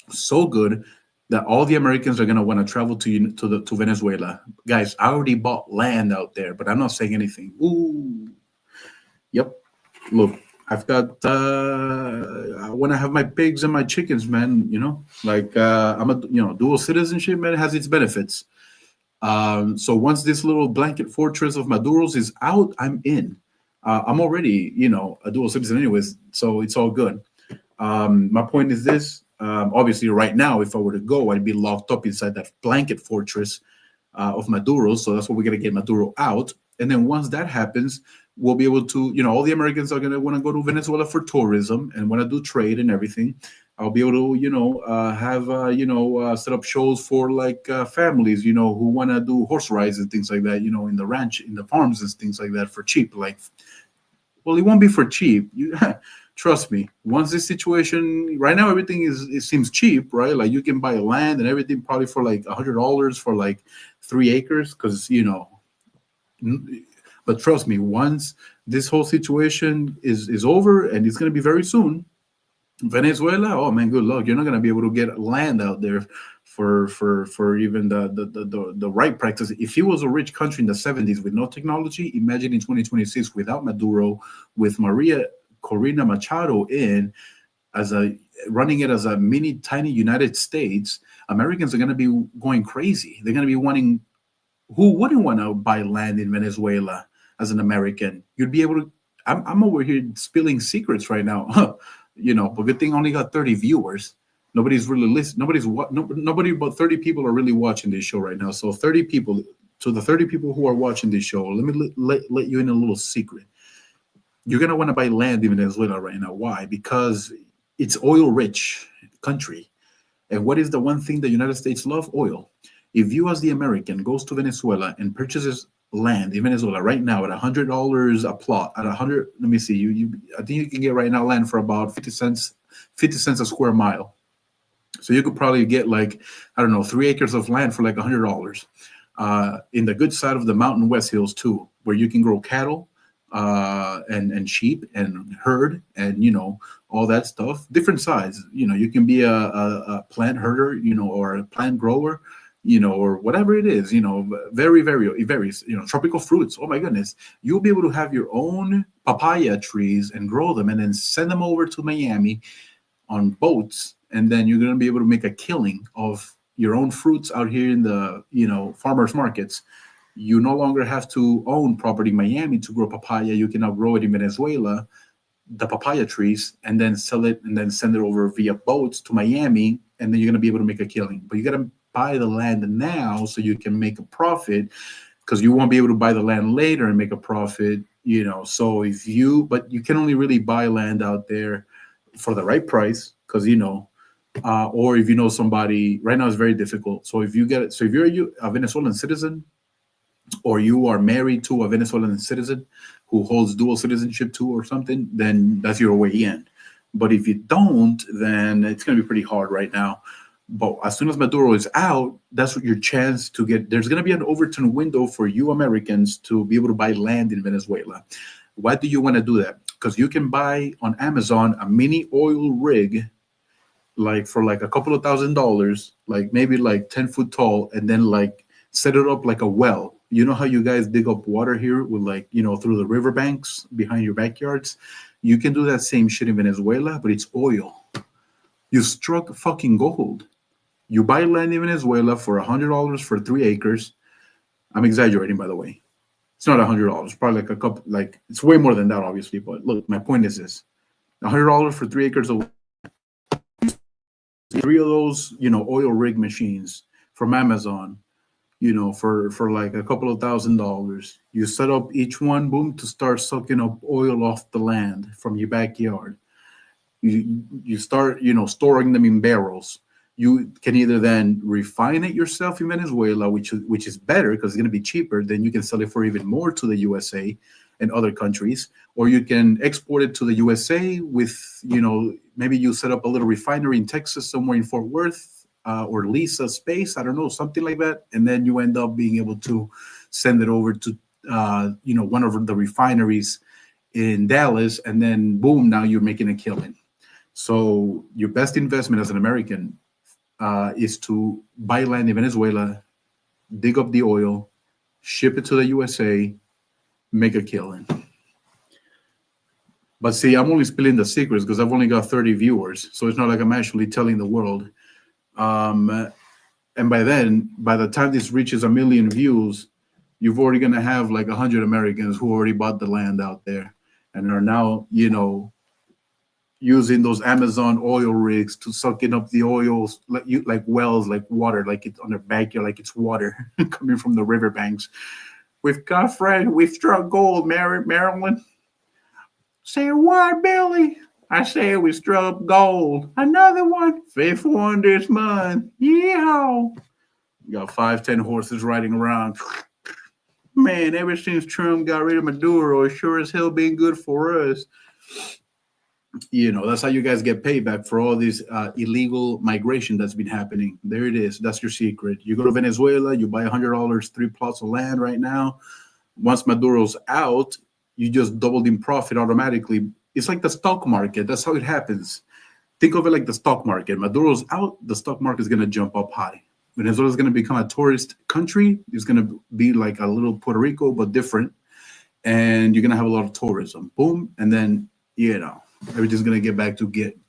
so good that all the Americans are going to want to travel to Venezuela. Guys, I already bought land out there, but I'm not saying anything. Ooh. Yep. Look, I've got, I want to have my pigs and my chickens, man, like I'm a, dual citizenship, man, has its benefits. So once this little blanket fortress of Maduro's is out, I'm in. I'm already, a dual citizen anyways, so it's all good. My point is this: obviously, right now, if I were to go, I'd be locked up inside that blanket fortress of Maduro. So that's what we're gonna get Maduro out. And then once that happens, we'll be able to, all the Americans are gonna want to go to Venezuela for tourism and want to do trade and everything. I'll be able to, have, set up shows for like families, who want to do horse rides and things like that, in the ranch, in the farms and things like that for cheap. Like, well, it won't be for cheap. You trust me. Once this situation, right now, everything it seems cheap, right? Like you can buy land and everything probably for like $100 for like 3 acres, because but trust me, once this whole situation is over, and it's going to be very soon, Venezuela, oh man, good luck. You're not going to be able to get land out there for even the right practice. If it was a rich country in the 70s with no technology, imagine in 2026 without Maduro, with Maria Corina Machado in as a running it as a mini tiny United States. Americans are going to be going crazy. They're going to be wanting. Who wouldn't want to buy land in Venezuela as an American? You'd be able to. I'm over here spilling secrets right now, but good thing I only got 30 viewers. Nobody's really listening. Nobody but 30 people are really watching this show right now. So 30 people. To the 30 people who are watching this show, let me let you in a little secret. You're gonna want to buy land in Venezuela right now. Why? Because it's oil rich country. And what is the one thing the United States love? Oil. If you, as the American, goes to Venezuela and purchases land in Venezuela right now at $100 a plot, at 100, let me see, I think you can get right now land for about 50 cents a square mile. So you could probably get like, I don't know, 3 acres of land for like $100. In the good side of the Mountain West Hills too, where you can grow cattle and sheep and herd and all that stuff. Different size. You can be a plant herder, or a plant grower, or whatever it is. Very, very, it varies. Tropical fruits. Oh my goodness, you'll be able to have your own papaya trees and grow them, and then send them over to Miami on boats, and then you're going to be able to make a killing of your own fruits out here in the farmers markets. You no longer have to own property in Miami to grow papaya. You can now grow it in Venezuela, the papaya trees, and then sell it and then send it over via boats to Miami, and then you're going to be able to make a killing. But you got to buy the land now so you can make a profit, because you won't be able to buy the land later and make a profit. So but you can only really buy land out there for the right price, because or if you know somebody. Right now it's very difficult. So if you're a Venezuelan citizen, or you are married to a Venezuelan citizen who holds dual citizenship too or something, then that's your way in. But if you don't, then it's going to be pretty hard right now. But as soon as Maduro is out, that's your chance to get. There's going to be an Overton window for you Americans to be able to buy land in Venezuela. Why do you want to do that? Because you can buy on Amazon a mini oil rig, like for like a couple of $1,000s, like maybe like 10 foot tall, and then like set it up like a well. You know how you guys dig up water here with through the riverbanks behind your backyards? You can do that same shit in Venezuela, but it's oil. You struck fucking gold. You buy land in Venezuela for $100 for 3 acres. I'm exaggerating, by the way. It's not $100. Probably like a couple, like it's way more than that, obviously. But look, my point is this: $100 for 3 acres of 3 of those, oil rig machines from Amazon. For like a couple of $1,000. You set up each one, boom, to start sucking up oil off the land from your backyard. You start, storing them in barrels. You can either then refine it yourself in Venezuela, which is better because it's going to be cheaper. Then you can sell it for even more to the USA and other countries, or you can export it to the USA with, maybe you set up a little refinery in Texas somewhere in Fort Worth. Or lease a space, I don't know, something like that, and then you end up being able to send it over to one of the refineries in Dallas, and then boom, now you're making a killing. So your best investment as an American is to buy land in Venezuela, dig up the oil, ship it to the USA, make a killing. But see, I'm only spilling the secrets because I've only got 30 viewers, so it's not like I'm actually telling the world. And by the time this reaches 1 million views, you've already going to have like 100 Americans who already bought the land out there and are now, using those Amazon oil rigs to sucking up the oils like wells, like water, like it's on their backyard, like it's water coming from the riverbanks. We've got friend, we've struck gold, Maryland. Say what, Billy? I say we struck gold. Another one, fifth one this month. Yeah. You got 5, 10 horses riding around. Man, ever since Trump got rid of Maduro, it sure as hell been good for us. That's how you guys get payback for all this illegal migration that's been happening. There it is. That's your secret. You go to Venezuela, you buy $100, 3 plots of land right now. Once Maduro's out, you just doubled in profit automatically. It's like the stock market. That's how it happens. Think of it like the stock market. Maduro's out, the stock market is going to jump up high. Venezuela is going to become a tourist country. It's going to be like a little Puerto Rico, but different. And you're going to have a lot of tourism. Boom. And then, everything's going to get back to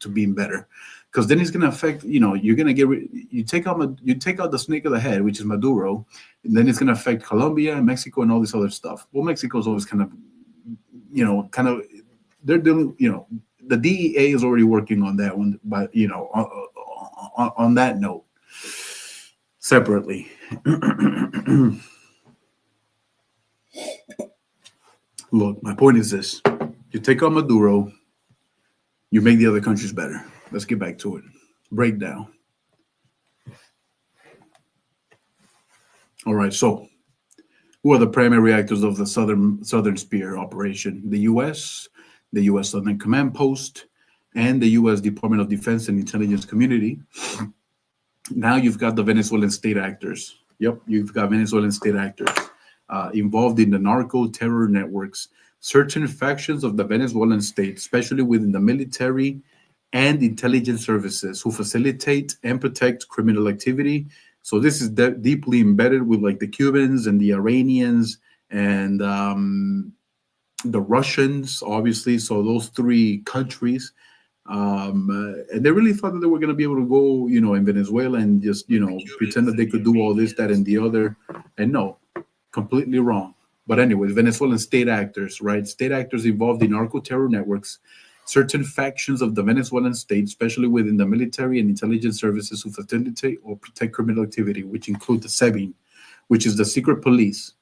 being better. Because then it's going to affect, you're going to you take out the snake of the head, which is Maduro. And then it's going to affect Colombia and Mexico and all this other stuff. Well, Mexico's always kind of, they're doing, the DEA is already working on that one, but, on that note, separately. Look, my point is this. You take out Maduro, you make the other countries better. Let's get back to it. Breakdown. All right, so who are the primary actors of the Southern Spear operation? The U.S., the U.S. Southern Command Post, and the U.S. Department of Defense and Intelligence Community. Now you've got the Venezuelan state actors. Yep, you've got Venezuelan state actors involved in the narco-terror networks. Certain factions of the Venezuelan state, especially within the military and intelligence services, who facilitate and protect criminal activity. So this is deeply embedded with like the Cubans and the Iranians and the Russians, obviously. So those 3 countries. And they really thought that they were going to be able to go, in Venezuela and just, pretend that they could do all this, that, and the other. And no, completely wrong. But anyways, Venezuelan state actors, right? State actors involved in narco-terror networks, certain factions of the Venezuelan state, especially within the military and intelligence services who facilitate or protect criminal activity, which include the SEBIN, which is the secret police,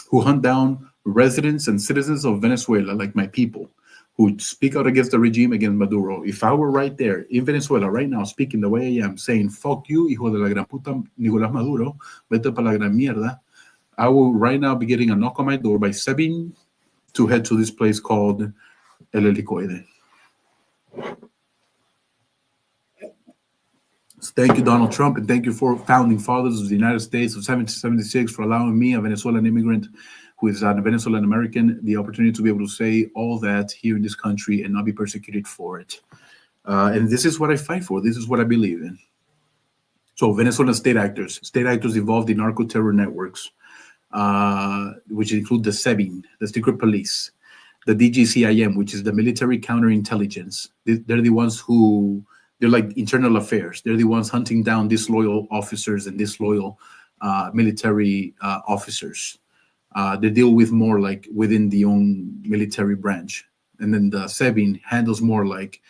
who hunt down residents and citizens of Venezuela, like my people, who speak out against the regime, against Maduro. If I were right there in Venezuela right now, speaking the way I am, saying, fuck you, hijo de la gran puta, Nicolás Maduro, vete pa la gran mierda, I will right now be getting a knock on my door by SEBIN to head to this place called El Helicoide. Thank you, Donald Trump, and thank you for founding fathers of the United States of 1776 for allowing me, a Venezuelan immigrant who is a Venezuelan American, the opportunity to be able to say all that here in this country and not be persecuted for it. And this is what I fight for. This is what I believe in. So Venezuelan state actors involved in narco-terror networks, which include the SEBIN, the secret police, the DGCIM, which is the military counterintelligence. They're the ones they're like internal affairs. They're the ones hunting down disloyal officers and disloyal military officers. They deal with more like within the own military branch. And then the SEBIN handles more like,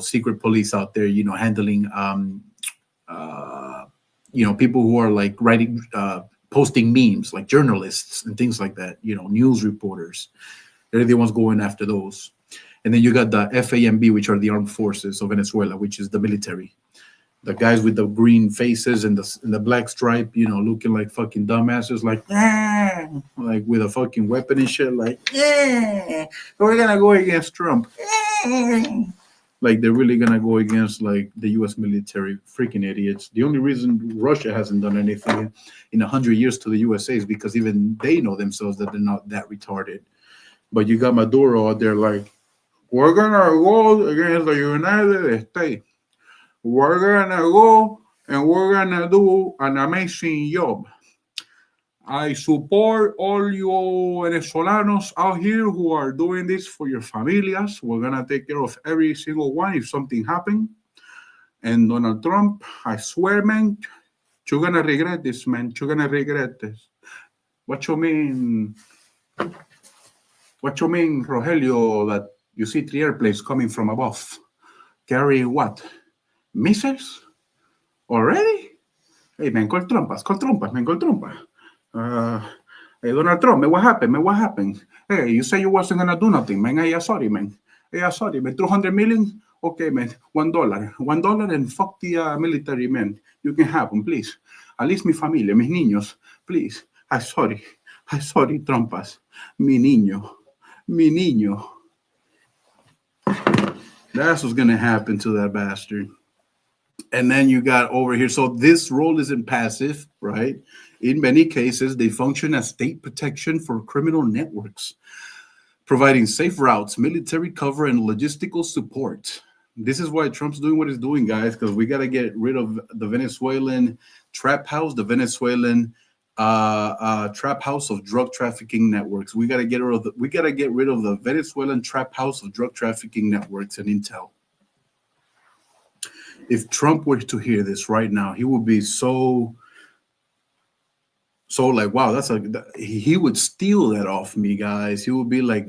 secret police out there, handling, people who are like writing, posting memes, like journalists and things like that, news reporters. They're the ones going after those. And then you got the FAMB, which are the armed forces of Venezuela, which is the military. The guys with the green faces and the black stripe, looking like fucking dumbasses, like with a fucking weapon and shit, like, we're gonna go against Trump. Like they're really gonna go against like the U.S. military, freaking idiots. The only reason Russia hasn't done anything in 100 years to the USA is because even they know themselves that they're not that retarded. But you got Maduro out there like, we're gonna go against the United States. We're gonna go and we're gonna do an amazing job. I support all you Venezolanos out here who are doing this for your familias. We're gonna take care of every single one if something happens. And Donald Trump, I swear, man, you're gonna regret this, man. You're gonna regret this. What you mean? What you mean, Rogelio, that you see 3 airplanes coming from above? Carrying what? Missiles? Already? Hey, man, call trompas, man, call trompas. Hey, Donald Trump, man, what happened, man, what happened? Hey, you say you wasn't gonna do nothing, man. Hey, sorry, man. Hey, sorry, man. 200 million? Okay, man. $1. $1 and fuck the military, man. You can have them, please. At least mi familia, mis niños, please. I'm sorry, trompas. Mi niño. That's what's gonna happen to that bastard. And then you got over here. So this role isn't passive, right? In many cases, they function as state protection for criminal networks, providing safe routes, military cover, and logistical support. This is why Trump's doing what he's doing, guys, because we got to get rid of the Venezuelan trap house, the Venezuelan trap house of drug trafficking networks. We got to get rid of the Venezuelan trap house of drug trafficking networks and intel. If Trump were to hear this right now, he would be so like, wow, he would steal that off me, guys. He would be like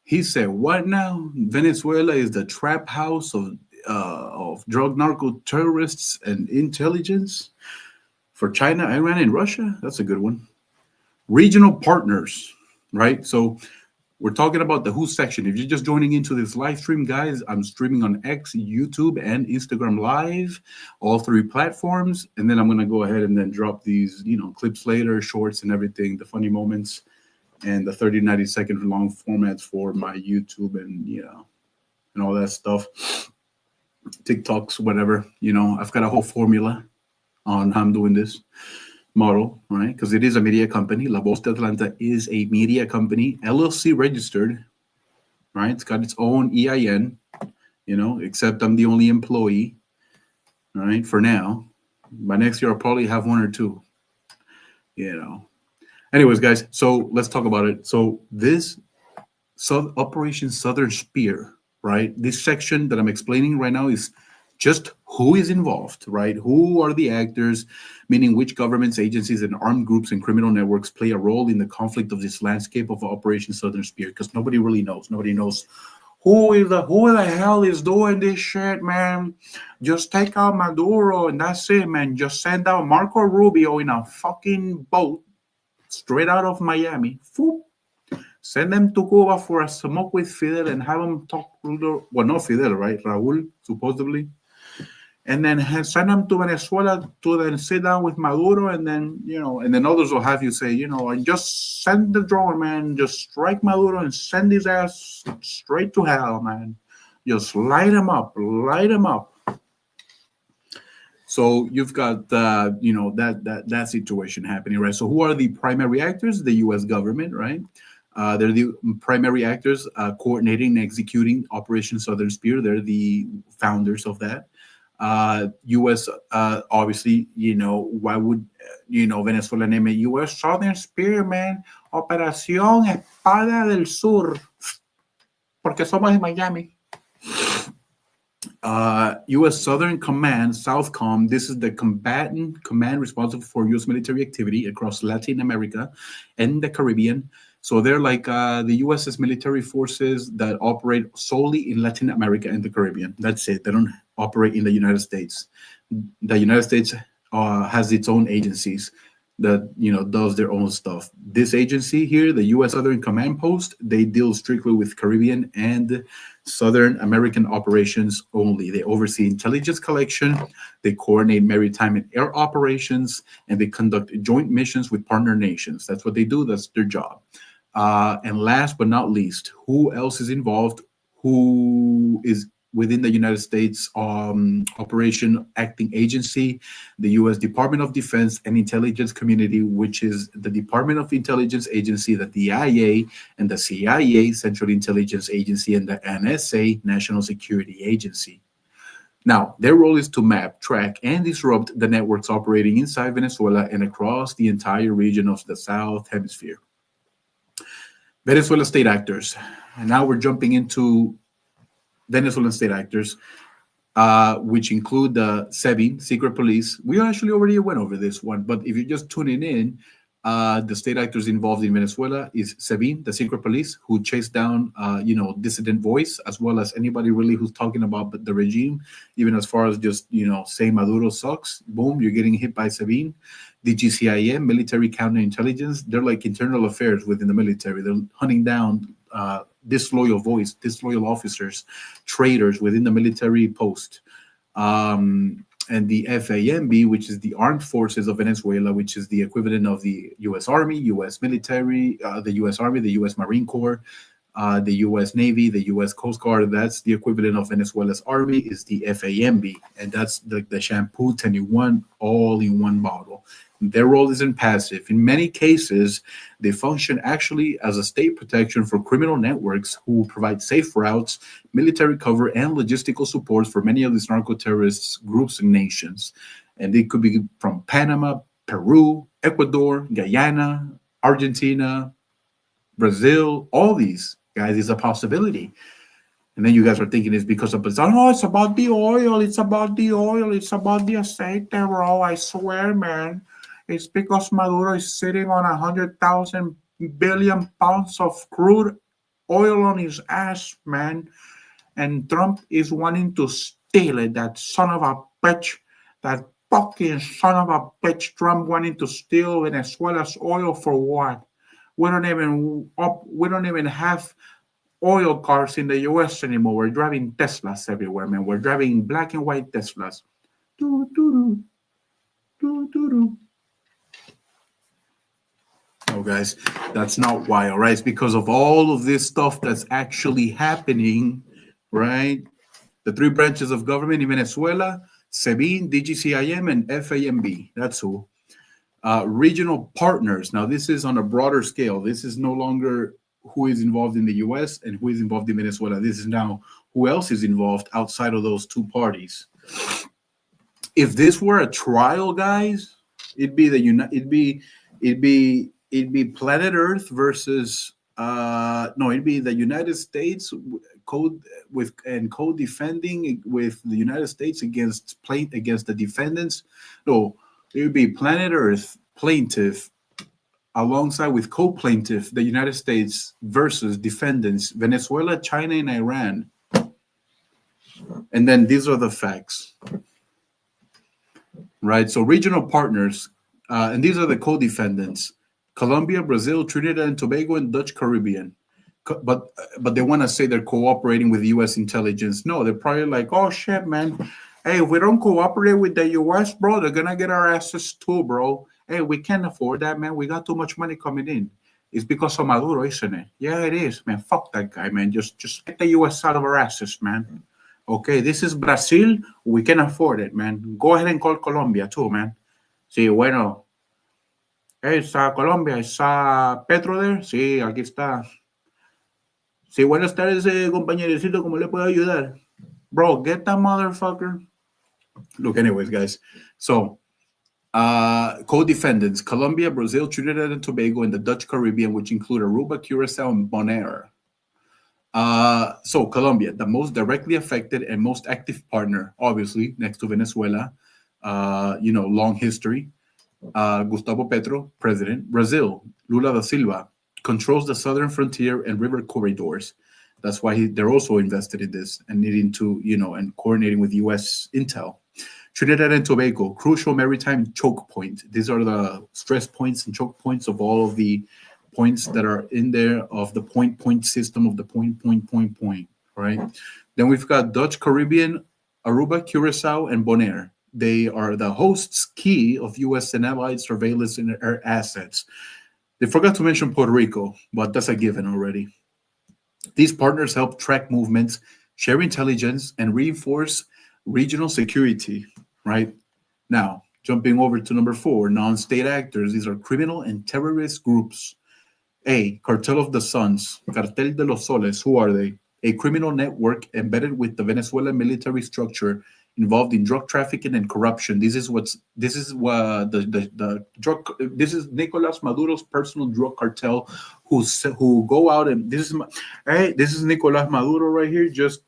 he said, what now? Venezuela is the trap house of drug narco terrorists and intelligence for China, Iran, and Russia. That's a good one. Regional partners, right? So we're talking about the Who section. If you're just joining into this live stream, guys, I'm streaming on X, YouTube, and Instagram Live, all 3 platforms. And then I'm going to go ahead and then drop these, clips later, shorts and everything, the funny moments, and the 30, 90-second long formats for my YouTube and, and all that stuff. TikToks, whatever. I've got a whole formula on how I'm doing this model, right? Because it is a media company. La Voz de Atlanta is a media company, LLC registered, right? It's got its own EIN, except I'm the only employee, right? For now. By next year, I'll probably have 1 or 2, Anyways, guys, so let's talk about it. So this Operation Southern Spear, right? This section that I'm explaining right now is just who is involved, right? Who are the actors, meaning which governments, agencies, and armed groups and criminal networks play a role in the conflict of this landscape of Operation Southern Spear, because nobody really knows. Nobody knows who the hell is doing this shit, man. Just take out Maduro and that's it, man. Just send out Marco Rubio in a fucking boat straight out of Miami. Send them to Cuba for a smoke with Fidel and have them talk, well, not Fidel, right? Raul, supposedly. And then send them to Venezuela to then sit down with Maduro, and then, and then others will have you say, just send the drone, man. Just strike Maduro and send his ass straight to hell, man. Just light him up. So you've got, that situation happening, right? So who are the primary actors? The U.S. government, right? They're the primary actors coordinating and executing Operation Southern Spear. They're the founders of that. U.S. Obviously, why would Venezuela name it U.S. Southern Spear, man? Operación Espada del Sur, porque somos de Miami. U.S. Southern Command, Southcom. This is the combatant command responsible for U.S. military activity across Latin America and the Caribbean. So they're like the U.S.'s military forces that operate solely in Latin America and the Caribbean. That's it. They don't operate in the United States. The United States has its own agencies that does their own stuff. This agency here, the U.S. Southern Command Post, they deal strictly with Caribbean and Southern American operations only. They oversee intelligence collection, they coordinate maritime and air operations, and they conduct joint missions with partner nations. That's what they do. That's their job. And last but not least, who else is involved? Who is within the United States Operation Acting Agency, the U.S. Department of Defense and Intelligence Community, which is the Department of Intelligence Agency, the DIA, and the CIA, Central Intelligence Agency, and the NSA, National Security Agency. Now, their role is to map, track, and disrupt the networks operating inside Venezuela and across the entire region of the South Hemisphere. Venezuela state actors. And now we're jumping into Venezuelan state actors, which include the SEBIN, secret police. We actually already went over this one, but if you're just tuning in, The state actors involved in Venezuela is SEBIN, the secret police, who chased down, dissident voice, as well as anybody really who's talking about the regime, even as far as just, saying Maduro sucks. Boom, you're getting hit by SEBIN. The GCIM, military counterintelligence, they're like internal affairs within the military. They're hunting down disloyal disloyal officers, traitors within the military post. And the FAMB, which is the Armed Forces of Venezuela, which is the equivalent of the U.S. Army, U.S. military, the U.S. Army, the U.S. Marine Corps, the U.S. Navy, the U.S. Coast Guard. That's the equivalent of Venezuela's Army, is the FAMB. And that's the shampoo 10-in-1, all in one bottle. Their role isn't passive. In many cases, they function actually as a state protection for criminal networks who provide safe routes, military cover, and logistical support for many of these narco-terrorist groups and nations. And it could be from Panama, Peru, Ecuador, Guyana, Argentina, Brazil. All these guys is a possibility. And then you guys are thinking it's because of bizarre. Oh, it's about the oil. It's about the oil. It's about the aceite, bro. I swear, man. It's because Maduro is sitting on 100,000 billion pounds of crude oil on his ass, man. And Trump is wanting to steal it. That son of a bitch. That fucking son of a bitch. Trump wanting to steal Venezuela's oil for what? We don't even have oil cars in the US anymore. We're driving Teslas everywhere, man. We're driving black and white Teslas. No, guys, that's not why, all right? It's because of all of this stuff that's actually happening, right? The three branches of government in Venezuela, SEBIN, DGCIM, and FAMB. That's who. Regional partners. Now, this is on a broader scale. This is no longer who is involved in the U.S. and who is involved in Venezuela. This is now who else is involved outside of those two parties. If this were a trial, guys, it'd be planet Earth versus it'd be the United States co-defending with the United States against the defendants. No, it would be planet Earth plaintiff alongside with co-plaintiff the United States versus defendants Venezuela, China, and Iran. And then these are the facts, right? So regional partners, and these are the co-defendants: Colombia, Brazil, Trinidad and Tobago, and Dutch Caribbean. But they want to say they're cooperating with U.S. intelligence. No, they're probably like, oh shit, man. Hey, if we don't cooperate with the U.S., bro, they're gonna get our asses too, bro. Hey, we can't afford that, man. We got too much money coming in. It's because of Maduro, isn't it? Yeah, it is, man. Fuck that guy, man. Just get the U.S. out of our asses, man. Okay, this is Brazil. We can afford it, man. Go ahead and call Colombia too, man. Sí, bueno. Hey, está Colombia. ¿Está Petro there? Sí, aquí está. Sí, buenas tardes, compañerito. ¿Cómo le puedo ayudar? Bro, get that motherfucker. Look, anyways, guys. So, co-defendants: Colombia, Brazil, Trinidad and Tobago, and the Dutch Caribbean, which include Aruba, Curacao, and Bonaire. So Colombia, the most directly affected and most active partner, obviously, next to Venezuela. Long history. Gustavo Petro, president. Brazil, Lula da Silva, controls the southern frontier and river corridors. That's why they're also invested in this and needing to, and coordinating with U.S. intel. Trinidad and Tobago, crucial maritime choke point. These are the stress points and choke points of all of the points that are in there of the point system of the point, right? Then we've got Dutch Caribbean, Aruba, Curacao, and Bonaire. They are the hosts key of U.S. and allied surveillance and air assets. They forgot to mention Puerto Rico, but that's a given already. These partners help track movements, share intelligence, and reinforce regional security, right? Now, jumping over to number 4, non-state actors. These are criminal and terrorist groups. A, Cartel of the Suns, Cartel de los Soles. Who are they? A criminal network embedded with the Venezuelan military structure involved in drug trafficking and corruption. This is Nicolas Maduro's personal drug cartel who go out and this is Nicolas Maduro right here. Just,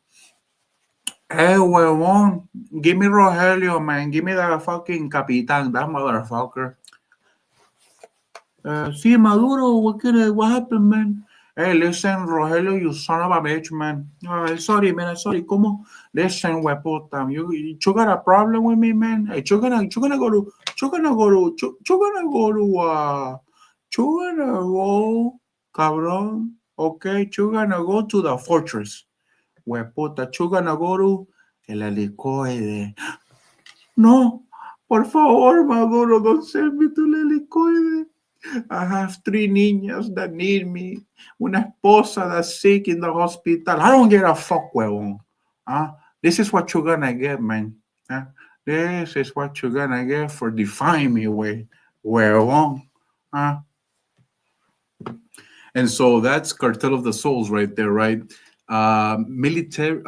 hey, huevón, give me Rogelio, man. Give me that fucking Capitan, that motherfucker. See, Maduro, what happened, man? Hey, listen, Rogelio, you son of a bitch, man. Sorry, man, I'm sorry. Como? Listen, hueputa, you got a problem with me, man? Hey, you gonna go to, you gonna go to, you gonna go to, you gonna go, cabrón, okay? You gonna go to the fortress. Hueputa, you gonna go to el helicoide. No, por favor, Maduro, don't send me to el helicoide. I have three niñas that need me. Una esposa that's sick in the hospital. I don't give a fuck, huevón. This is what you're gonna get, man. This is what you're gonna get for defying me, huevón. And so that's Cartel of the Souls right there, right? Military.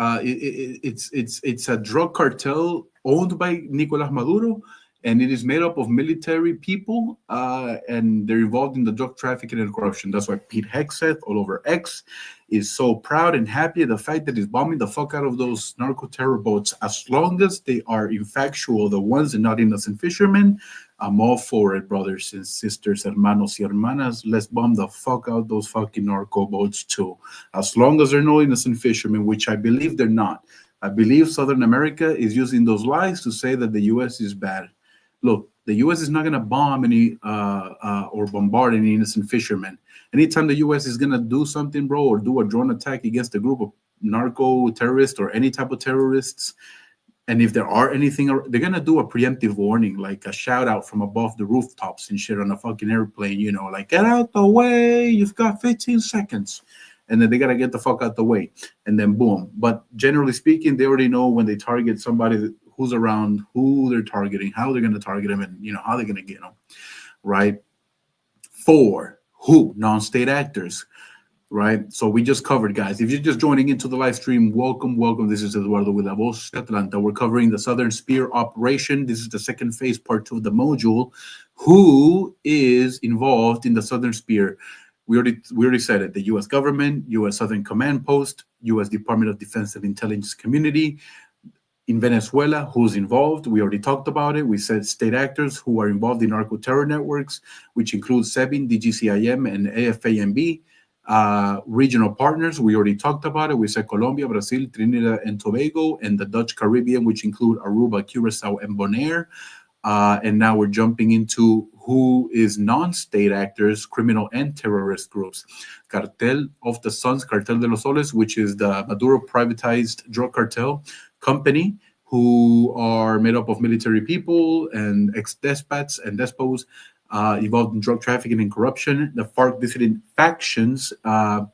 It's a drug cartel owned by Nicolas Maduro, and it is made up of military people, and they're involved in the drug trafficking and corruption. That's why Pete Hegseth, all over X, is so proud and happy at the fact that he's bombing the fuck out of those narco terror boats. As long as they are in factual, the ones and not innocent fishermen, I'm all for it, brothers and sisters, hermanos y hermanas. Let's bomb the fuck out those fucking narco boats too. As long as they're no innocent fishermen, which I believe they're not. I believe Southern America is using those lies to say that the U.S. is bad. Look, the U.S. is not going to bomb any or bombard any innocent fishermen. Anytime the U.S. is going to do something, bro, or do a drone attack against a group of narco terrorists or any type of terrorists, and if there are anything, they're going to do a preemptive warning, like a shout out from above the rooftops and shit on a fucking airplane, like, get out the way, you've got 15 seconds. And then they got to get the fuck out the way. And then boom. But generally speaking, they already know when they target somebody who's around, who they're targeting, how they're going to target them, and how they're going to get them, right? 4, who? Non-state actors, right? So we just covered, guys. If you're just joining into the live stream, welcome. This is Eduardo with La Voz Atlanta. We're covering the Southern Spear operation. This is the second phase, part 2 of the module. Who is involved in the Southern Spear? We already said it. The U.S. government, U.S. Southern Command Post, U.S. Department of Defense and Intelligence Community. In Venezuela, who's involved? We already talked about it. We said state actors who are involved in narco terror networks, which include SEBIN, DGCIM, and AFAMB. Regional partners, we already talked about it. We said Colombia, Brazil, Trinidad and Tobago, and the Dutch Caribbean, which include Aruba, Curacao, and Bonaire. And now we're jumping into who is non-state actors, criminal and terrorist groups. Cartel of the Suns, Cartel de los Soles, which is the Maduro privatized drug cartel company, who are made up of military people and ex-despots and despots involved in drug trafficking and corruption. The FARC dissident factions and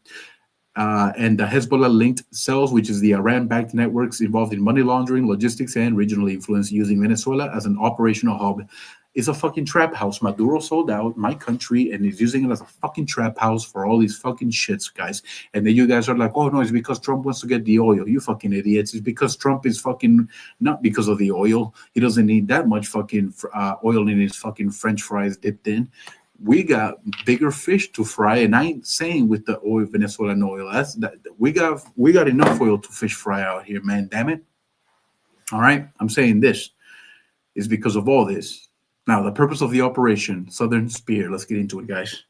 the Hezbollah-linked cells, which is the Iran-backed networks involved in money laundering, logistics, and regional influence, using Venezuela as an operational hub. It's a fucking trap house. Maduro sold out my country and is using it as a fucking trap house for all these fucking shits, guys. And then you guys are like, oh, no, it's because Trump wants to get the oil. You fucking idiots. It's because Trump is fucking, not because of the oil. He doesn't need that much fucking oil in his fucking French fries dipped in. We got bigger fish to fry, and I ain't saying with the oil, Venezuelan oil. We got enough oil to fish fry out here, man. Damn it. All right, I'm saying this is because of all this. Now, the purpose of the operation, Southern Spear. Let's get into it, guys.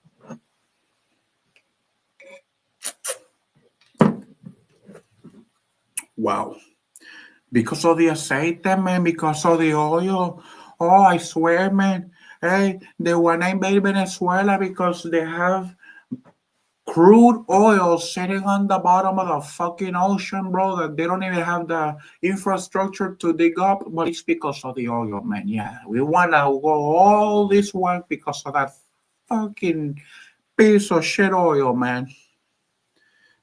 Wow. Because of the aceite, man. Because of the oil. Oh, I swear, man. Hey, they want to invade Venezuela because they have crude oil sitting on the bottom of the fucking ocean, bro, that they don't even have the infrastructure to dig up, but it's because of the oil, man. Yeah, we want to go all this way because of that fucking piece of shit oil, man.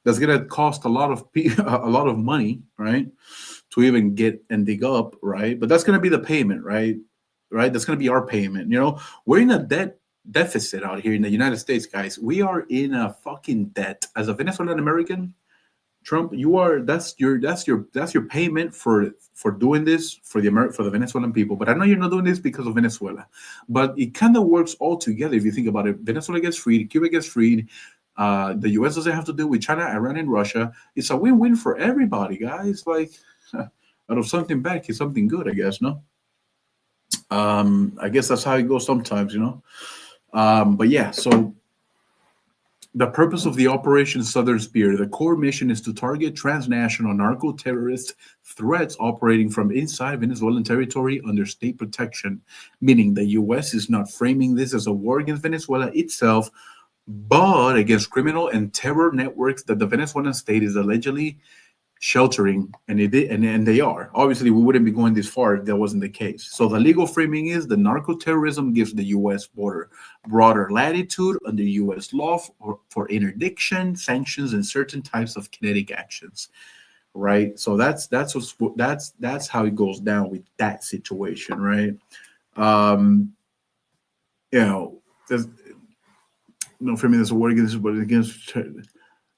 That's gonna cost a lot of money, right, to even get and dig up, right? But that's gonna be the payment, right? That's gonna be our payment. We're in a deficit out here in the United States, guys. We are in a fucking debt. As a Venezuelan American, Trump, that's your payment for doing this for the Venezuelan people. But I know you're not doing this because of Venezuela. But it kind of works all together if you think about it. Venezuela gets freed, Cuba gets freed. The U.S. doesn't have to deal with China, Iran, and Russia. It's a win-win for everybody, guys. Like, out of something bad is something good, I guess. No. I guess that's how it goes sometimes, But yeah, so the purpose of the Operation Southern Spear, the core mission is to target transnational narco-terrorist threats operating from inside Venezuelan territory under state protection, meaning the U.S. is not framing this as a war against Venezuela itself, but against criminal and terror networks that the Venezuelan state is allegedly sheltering, and they are. Obviously, we wouldn't be going this far if that wasn't the case. So the legal framing is the narco terrorism gives the U.S. border broader latitude under U.S. law for interdiction, sanctions, and certain types of kinetic actions. Right. So that's how it goes down with that situation. Right. Um, you know, there's no framing as a war against, but against.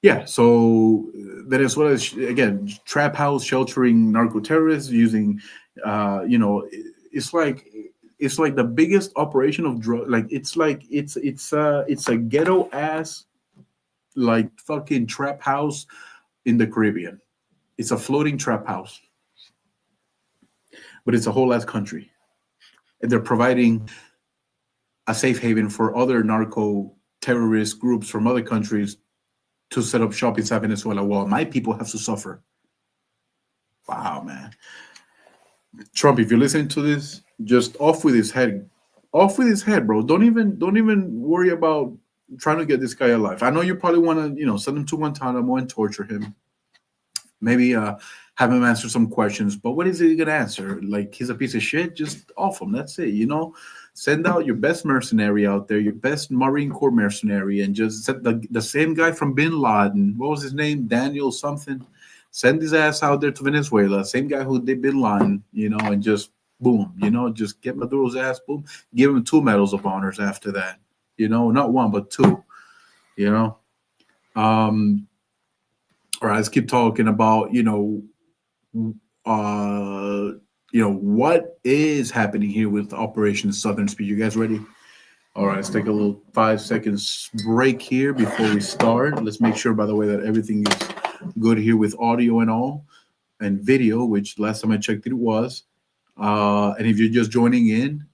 Yeah, so Venezuela is again trap house sheltering narco terrorists using, it's like the biggest operation of drug. Like it's a ghetto ass like fucking trap house in the Caribbean. It's a floating trap house, but it's a whole ass country, and they're providing a safe haven for other narco terrorist groups from other countries to set up shop inside Venezuela while my people have to suffer. Wow, man. Trump, if you're listening to this, just off with his head. Off with his head, bro. Don't even worry about trying to get this guy alive. I know you probably want to, send him to Guantanamo and torture him. Maybe have him answer some questions. But what is he gonna answer? Like he's a piece of shit? Just off him. That's it, Send out your best mercenary out there, your best Marine Corps mercenary, and just set the same guy from Bin Laden. What was his name? Daniel something. Send his ass out there to Venezuela. Same guy who did Bin Laden, and just boom, just get Maduro's ass, boom. Give him 2 medals of honors after that. Not 1 but 2. All right, let's keep talking about, what is happening here with Operation Southern Spear. You guys ready? All right, let's take a little 5 seconds break here before we start. Let's make sure, by the way, that everything is good here with audio and all, and video, which last time I checked it was. And if you're just joining in,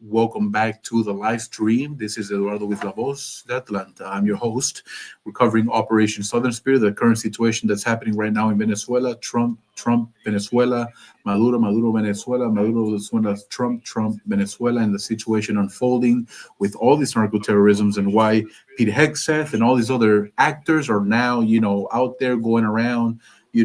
welcome back to the live stream. This is Eduardo with La Voz de Atlanta. I'm your host. We're covering Operation Southern Spear, the current situation that's happening right now in Venezuela. Trump, Venezuela, Maduro, Venezuela, Venezuela, Trump, Venezuela, and the situation unfolding with all these narco terrorisms and why Pete Hegseth and all these other actors are now, out there going around, we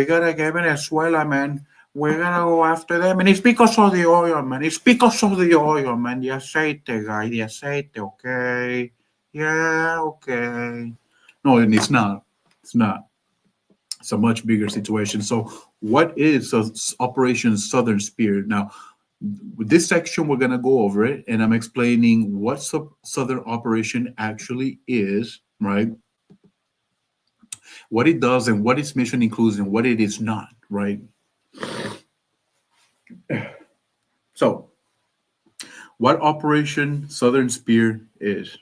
gotta get Venezuela, man. We're gonna go after them, and it's because of the oil, man. It's because of the oil, man. The aceite, guy, the aceite, okay? Yeah, okay. No, and it's not. It's not. It's a much bigger situation. So, what is Operation Southern Spear? Now, with this section, we're gonna go over it, and I'm explaining what Southern Operation actually is, right? What it does, and what its mission includes, and what it is not, right? So, what Operation Southern Spear is?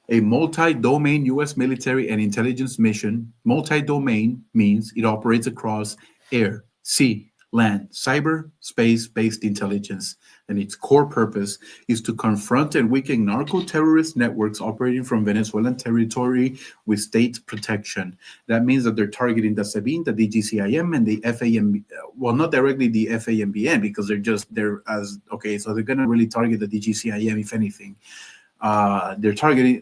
A multi-domain U.S. military and intelligence mission. Multi-domain means it operates across air, sea, land, cyber, space-based intelligence, and its core purpose is to confront and weaken narco-terrorist networks operating from Venezuelan territory with state protection. That means that they're targeting the SEBIN, the DGCIM, and the FAMB. Well, not directly the FAMBN, because so they're going to really target the DGCIM, if anything. They're targeting,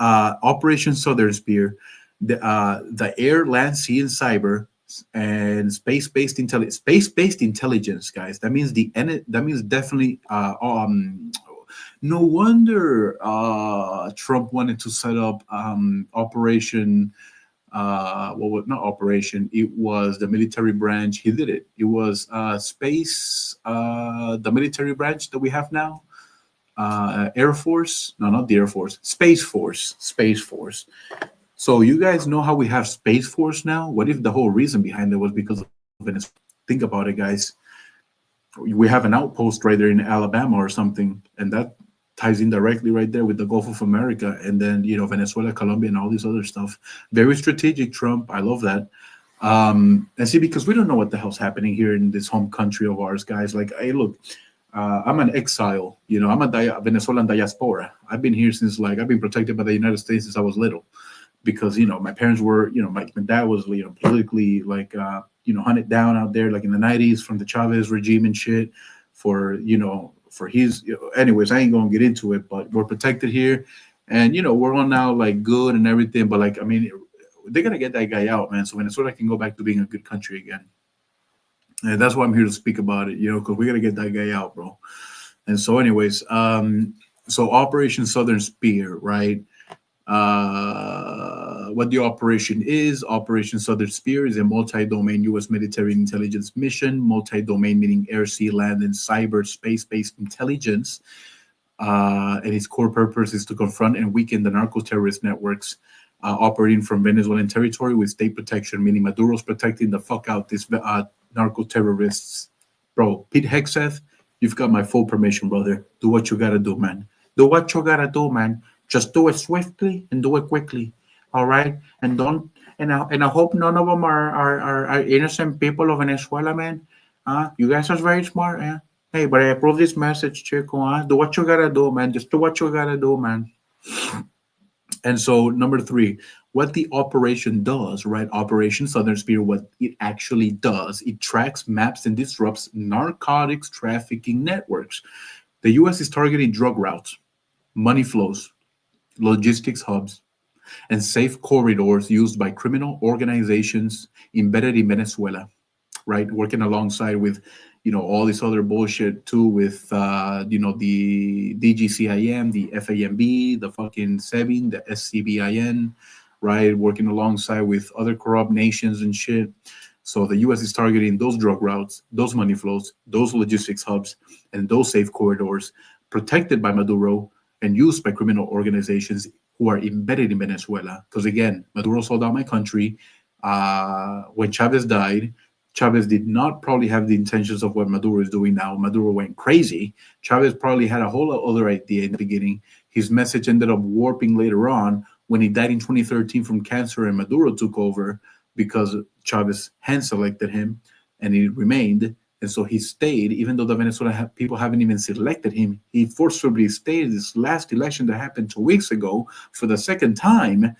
Operation Southern Spear, the air, land, sea, and cyber, and space-based intelligence, guys. That means definitely. No wonder Trump wanted to set up Operation. Not Operation. It was the military branch. He did it. It was space. The military branch that we have now. Air Force. No, not the Air Force. Space Force. So you guys know how we have Space Force now? What if the whole reason behind it was because of Venezuela? Think about it, guys. We have an outpost right there in Alabama or something, and that ties in directly right there with the Gulf of America, and then Venezuela, Colombia, and all this other stuff. Very strategic, Trump. I love that. And see, because we don't know what the hell's happening here in this home country of ours, guys. Like, hey, look, I'm an exile. I'm a Venezuelan diaspora. I've been here since I've been protected by the United States since I was little, because my parents were, my dad was politically hunted down out there in the 90s from the Chavez regime and shit for for his anyways. I ain't gonna get into it, but we're protected here, and we're all now good and everything. But I mean, they're gonna get that guy out, man, so Venezuela can go back to being a good country again. And that's why I'm here to speak about it, because we got to get that guy out, bro. And so, anyways, so Operation Southern Spear, right? What the operation is: Operation Southern Spear is a multi-domain U.S. military intelligence mission. Multi-domain meaning air, sea, land, and cyberspace-based intelligence. And its core purpose is to confront and weaken the narco-terrorist networks operating from Venezuelan territory with state protection, meaning Maduro's protecting the fuck out these narco terrorists. Bro, Pete Hegseth, you've got my full permission, brother. Do what you gotta do, man. Do what you gotta do, man. Just do it swiftly and do it quickly. All right? And don't and I hope none of them are innocent people of Venezuela, man. You guys are very smart, man. Hey, but I approve this message, Chico. Do what you gotta do, man. Just do what you gotta do, man. And so, number 3, what the operation does, right? Operation Southern Spear, what it actually does, it tracks, maps, and disrupts narcotics trafficking networks. The U.S. is targeting drug routes, money flows, logistics hubs, and safe corridors used by criminal organizations embedded in Venezuela, right? Working alongside with, all this other bullshit too, with, the DGCIM, the FAMB, the fucking SEBIN, the SCBIN, right? Working alongside with other corrupt nations and shit. So the U.S. is targeting those drug routes, those money flows, those logistics hubs, and those safe corridors protected by Maduro and used by criminal organizations who are embedded in Venezuela. Because again, Maduro sold out my country. When Chavez died, Chavez did not probably have the intentions of what Maduro is doing now. Maduro went crazy. Chavez probably had a whole other idea in the beginning. His message ended up warping later on when he died in 2013 from cancer and Maduro took over because Chavez hand selected him and he remained. And so he stayed, even though the Venezuelan people haven't even selected him. He forcibly stayed this last election that happened 2 weeks ago for the second time.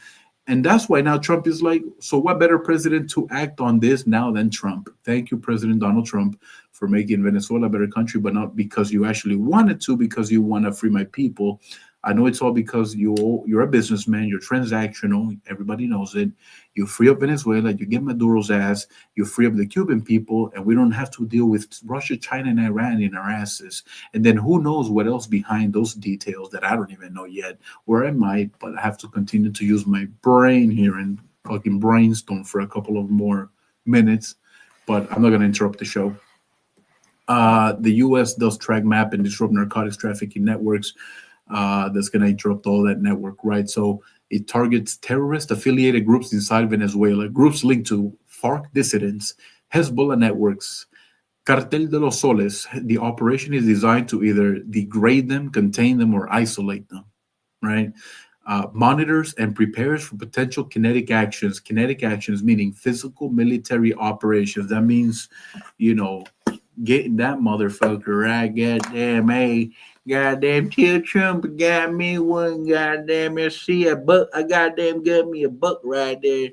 And that's why now Trump is like, so what better president to act on this now than Trump? Thank you, President Donald Trump, for making Venezuela a better country, but not because you actually wanted to, because you want to free my people. I know it's all because you're a businessman, you're transactional, everybody knows it. You free up Venezuela, you get Maduro's ass, you free up the Cuban people, and we don't have to deal with Russia, China, and Iran in our asses. And then who knows what else behind those details that I don't even know yet, or I might, but I have to continue to use my brain here and fucking brainstorm for a couple of more minutes. But I'm not going to interrupt the show. The U.S. does track, map, and disrupt narcotics trafficking networks. That's going to interrupt all that network, right? So it targets terrorist affiliated groups inside Venezuela, groups linked to FARC dissidents, Hezbollah networks, Cartel de los Soles. The operation is designed to either degrade them, contain them, or isolate them, right? Monitors and prepares for potential kinetic actions. Kinetic actions meaning physical military operations. That means, getting that motherfucker right. Goddamn, hey, goddamn, tell Trump got me one. Goddamn, see a buck. I goddamn got me a buck right there.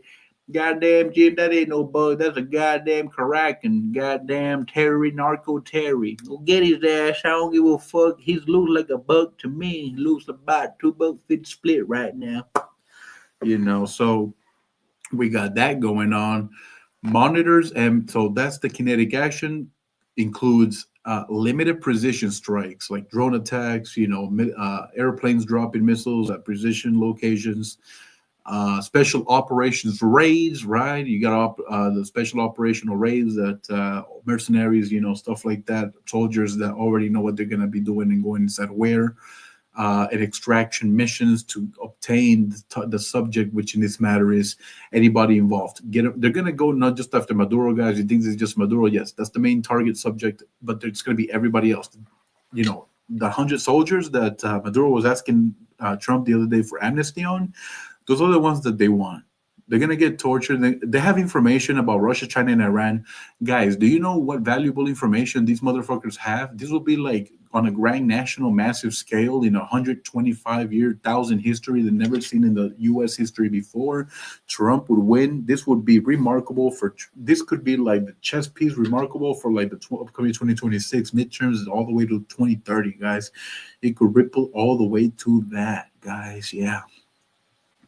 Goddamn, Jim, that ain't no bug. That's a goddamn Karakan. Goddamn Terry, narco Terry. Go get his ass. I don't give a fuck. He's loose like a buck to me. He looks about 2 buck fit split right now. So we got that going on. Monitors, and so that's the kinetic action, includes limited precision strikes like drone attacks, airplanes dropping missiles at precision locations, special operations raids, right? You got the special operational raids that mercenaries, stuff like that, soldiers that already know what they're going to be doing and going inside where. And extraction missions to obtain the subject, which in this matter is anybody involved. They're going to go not just after Maduro guys. You think it's just Maduro? Yes, that's the main target subject, but it's going to be everybody else. The 100 soldiers that Maduro was asking Trump the other day for amnesty on, those are the ones that they want. They're gonna get tortured. They have information about Russia, China, and Iran. Guys, do you know what valuable information these motherfuckers have? This will be like on a grand national massive scale in a 125-year history that never seen in the US history before. Trump would win. This would be remarkable for this could be like the chess piece remarkable for like the upcoming 2026 midterms all the way to 2030, guys. It could ripple all the way to that, guys. Yeah.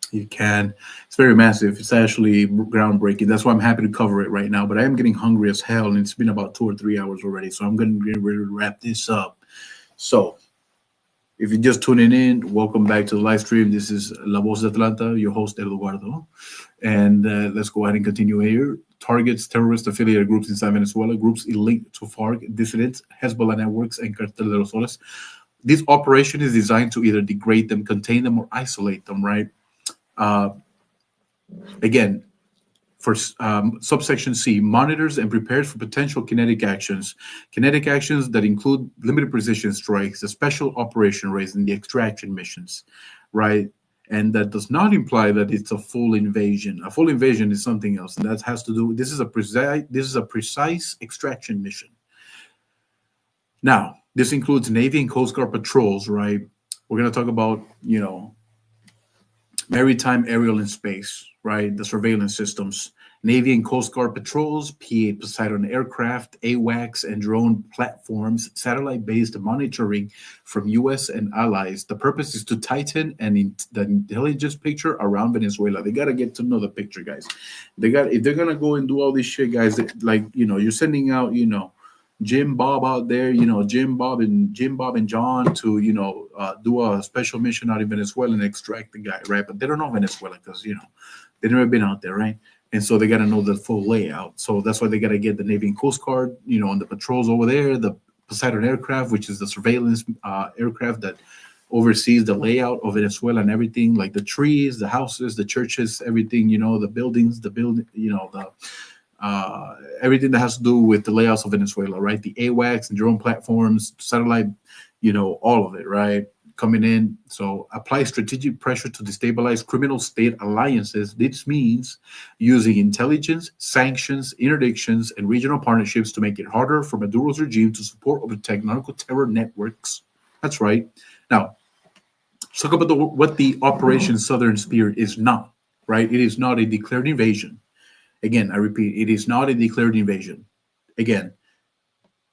You can. It's very massive. It's actually groundbreaking. That's why I'm happy to cover it right now. But I am getting hungry as hell, and it's been about 2 or 3 hours already. So I'm going to get ready to wrap this up. So if you're just tuning in, welcome back to the live stream. This is La Voz de Atlanta, your host, Eduardo. And let's go ahead and continue here. Targets terrorist affiliated groups inside Venezuela, groups linked to FARC, dissidents, Hezbollah networks, and Cartel de los Soles. This operation is designed to either degrade them, contain them, or isolate them, right? Again, for subsection C, monitors and prepares for potential kinetic actions that include limited precision strikes, the special operation raids, and the extraction missions, right? And that does not imply that it's a full invasion. A full invasion is something else, and that has to do. This is a precise extraction mission. Now, this includes Navy and Coast Guard patrols, right? We're going to talk about, maritime, aerial, and space, right? The surveillance systems, Navy and Coast Guard patrols, P-8 Poseidon aircraft, AWACS, and drone platforms, satellite-based monitoring from U.S. and allies. The purpose is to tighten the intelligence picture around Venezuela. They got to get to know the picture, guys. If they're going to go and do all this shit, guys, you're sending out, Jim Bob out there, Jim Bob and John to, do a special mission out in Venezuela and extract the guy, right? But they don't know Venezuela because, they've never been out there, right? And so they got to know the full layout. So that's why they got to get the Navy and Coast Guard, on the patrols over there, the Poseidon aircraft, which is the surveillance aircraft that oversees the layout of Venezuela and everything, like the trees, the houses, the churches, everything, the buildings, everything that has to do with the layouts of Venezuela, right? The AWACS and drone platforms, satellite, all of it, right? Coming in. So apply strategic pressure to destabilize criminal state alliances. This means using intelligence, sanctions, interdictions, and regional partnerships to make it harder for Maduro's regime to support or protect narco terror networks. That's right. Now, let's talk about what the Operation Southern Spear is not, right? It is not a declared invasion. Again, I repeat, it is not a declared invasion. Again,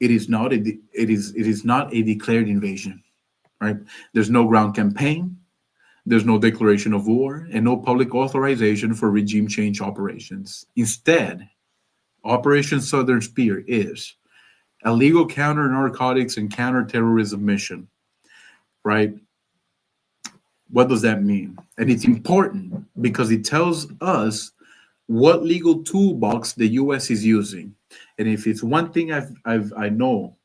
it is not a declared invasion, right? There's no ground campaign, there's no declaration of war, and no public authorization for regime change operations. Instead, Operation Southern Spear is a legal counter-narcotics and counter-terrorism mission, right? What does that mean? And it's important because it tells us what legal toolbox the U.S. is using. And if it's one thing I know